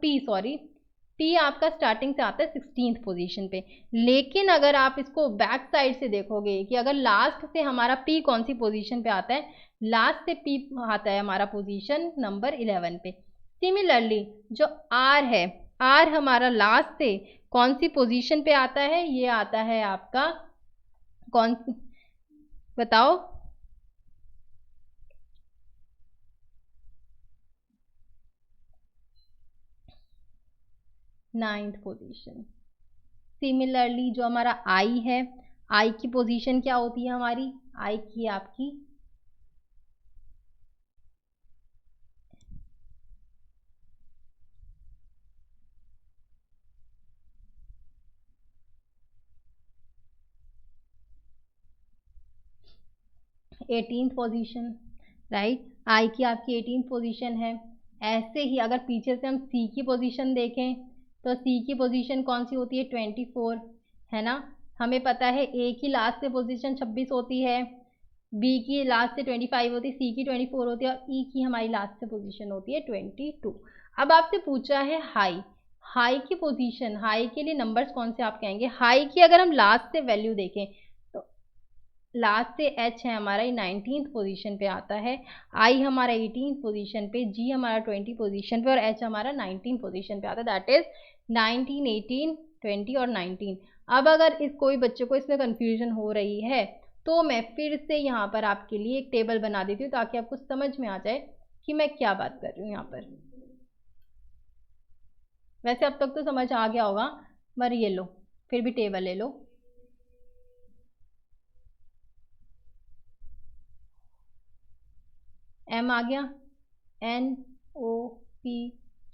पी आपका स्टार्टिंग से आता है 16th पोजीशन पे। लेकिन अगर आप इसको बैक साइड से देखोगे कि अगर लास्ट से हमारा पी कौन सी पोजीशन पे आता है, लास्ट से पी आता है हमारा पोजीशन नंबर 11 पे। सिमिलरली जो आर है, आर हमारा लास्ट से कौन सी पोजीशन पे आता है, ये आता है आपका कौन सी, बताओ। Ninth position. सिमिलरली जो हमारा आई है, आई की पोजीशन क्या होती है हमारी, आई की आपकी 18th पोजीशन राइट। आई की आपकी 18th पोजीशन है। ऐसे ही अगर पीछे से हम सी की पोजीशन देखें तो सी की पोजीशन कौन सी होती है, 24 है ना। हमें पता है ए की लास्ट से पोजीशन 26 होती है, बी की लास्ट से 25 होती है, सी की 24 होती है और ई की हमारी लास्ट से पोजीशन होती है 22। अब आपसे पूछा है हाई, हाई की पोजीशन, हाई के लिए नंबर्स कौन से आप कहेंगे। हाई की अगर हम लास्ट से वैल्यू देखें तो लास्ट से एच है हमारा 19th पोजीशन पे आता है, आई हमारा 18th पोजीशन पे, जी हमारा 20 पोजीशन पे और एच हमारा 19 पोजीशन पे आता है। दैट इज 19, 18, 20 और 19। अब अगर इस कोई बच्चे को इसमें कंफ्यूजन हो रही है तो मैं फिर से यहाँ पर आपके लिए एक टेबल बना देती हूँ ताकि आपको समझ में आ जाए कि मैं क्या बात कर रही हूँ यहाँ पर। वैसे अब तक तो समझ आ गया होगा, पर ये लो फिर भी टेबल ले लो। एम आ गया, N O P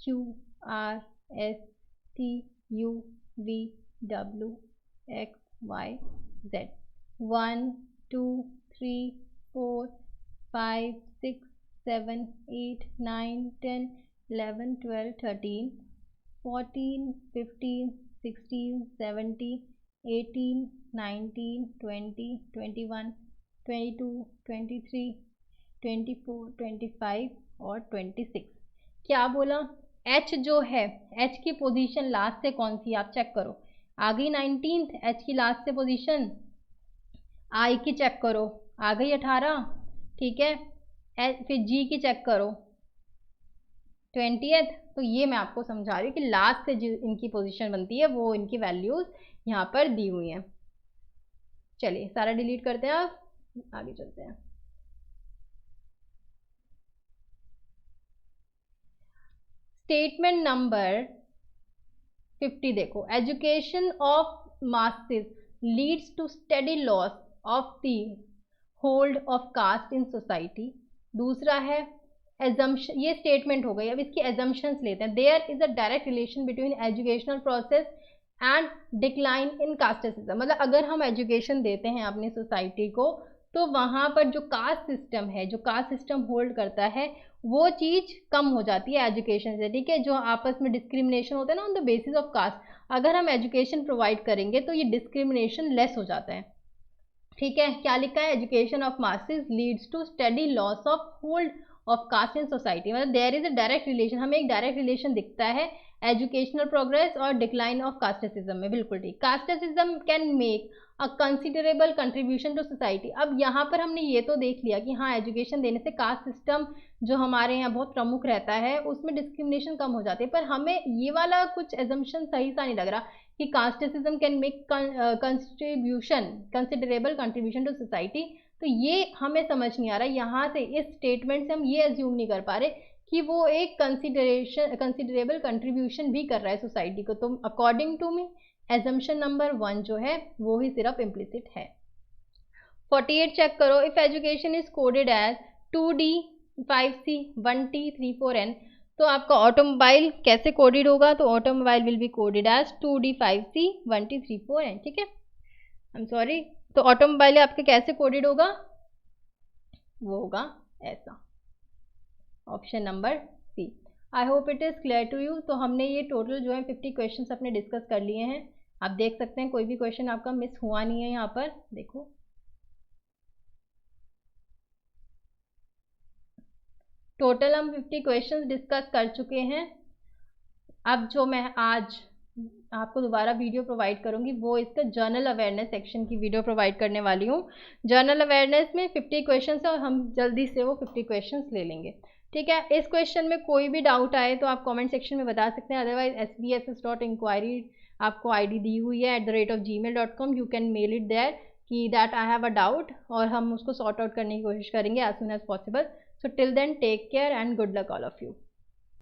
Q R S T U V W X Y Z. 1 2 3 4 5 6 7 8 9 10 11 12 13 14 15 16 17 18 19 20 21 22 23 24 25 और 26। क्या बोला, एच जो है, एच की पोजीशन लास्ट से कौन सी आप चेक करो। आ गई 19th एच की लास्ट से पोजीशन। आई की चेक करो, आ गई 18, ठीक है। फिर जी की चेक करो, 20th। तो ये मैं आपको समझा रही हूँ कि लास्ट से जो इनकी पोजीशन बनती है वो इनकी वैल्यूज यहाँ पर दी हुई हैं। चलिए सारा डिलीट करते हैं, आप आगे चलते हैं। स्टेटमेंट नंबर 50 देखो, education of masses leads to study loss of the hold of caste in society. दूसरा है एजम्पशन, ये स्टेटमेंट हो गई। अब इसकी एजम्पशंस लेते हैं। There is a direct relation between educational process and decline in casteism. मतलब अगर हम एजुकेशन देते हैं अपनी सोसाइटी को तो वहाँ पर जो कास्ट सिस्टम है, जो कास्ट सिस्टम होल्ड करता है, वो चीज़ कम हो जाती है एजुकेशन से। ठीक है, जो आपस में डिस्क्रिमिनेशन होता है ना on the basis of caste, अगर हम एजुकेशन प्रोवाइड करेंगे तो ये डिस्क्रिमिनेशन लेस हो जाता है। ठीक है, क्या लिखा है, education of masses leads to study loss of hold of caste in society. मतलब there is a direct relation, हमें एक डायरेक्ट रिलेशन दिखता है एजुकेशनल प्रोग्रेस और डिक्लाइन ऑफ कास्टिज्म में। बिल्कुल ठीक, casteism can make a considerable contribution to society. अब यहाँ पर हमने ये तो देख लिया कि हाँ एजुकेशन देने से कास्ट सिस्टम जो हमारे यहाँ बहुत प्रमुख रहता है उसमें डिस्क्रिमिनेशन कम हो जाती है, पर हमें ये वाला कुछ एजम्पशन सही सा नहीं लग रहा कि casteism can make considerable contribution to society. तो ये हमें समझ नहीं आ रहा, यहाँ से इस स्टेटमेंट से हम ये एज्यूम नहीं कर पा रहे कि वो एक कंसिडरेबल कंट्रीब्यूशन भी कर रहा है सोसाइटी को। तो according to me assumption number 1 जो है वो ही सिर्फ इम्प्लिसिट है। 48 चेक करो, if education is coded as 2D 5C 1T 3 4N, तो आपका ऑटोमोबाइल कैसे कोडेड होगा, तो automobile will be coded as 2D 5C 1T 3 4N। ठीक है, आई एम सॉरी, तो ऑटोमोबाइल आपके कैसे कोडेड होगा, वो होगा ऐसा, option number C. I hope it is clear to you. तो हमने ये टोटल जो है 50 क्वेश्चंस अपने डिस्कस कर लिए हैं। आप देख सकते हैं कोई भी क्वेश्चन आपका मिस हुआ नहीं है। यहाँ पर देखो, टोटल हम 50 क्वेश्चंस डिस्कस कर चुके हैं। अब जो मैं आज आपको दोबारा वीडियो प्रोवाइड करूंगी वो इसका जर्नल अवेयरनेस सेक्शन की वीडियो प्रोवाइड करने वाली हूँ। जर्नल अवेयरनेस में 50 क्वेश्चंस है और हम जल्दी से वो 50 क्वेश्चंस ले लेंगे। ठीक है, इस क्वेश्चन में कोई भी डाउट आए तो आप कमेंट सेक्शन में बता सकते हैं, अदरवाइज sbss.inquiry आपको आईडी दी हुई है @gmail.com, you can mail it there कि that I have a doubt, और हम उसको सॉर्ट आउट करने की कोशिश करेंगे as soon as possible. So till then take care and good luck all of you.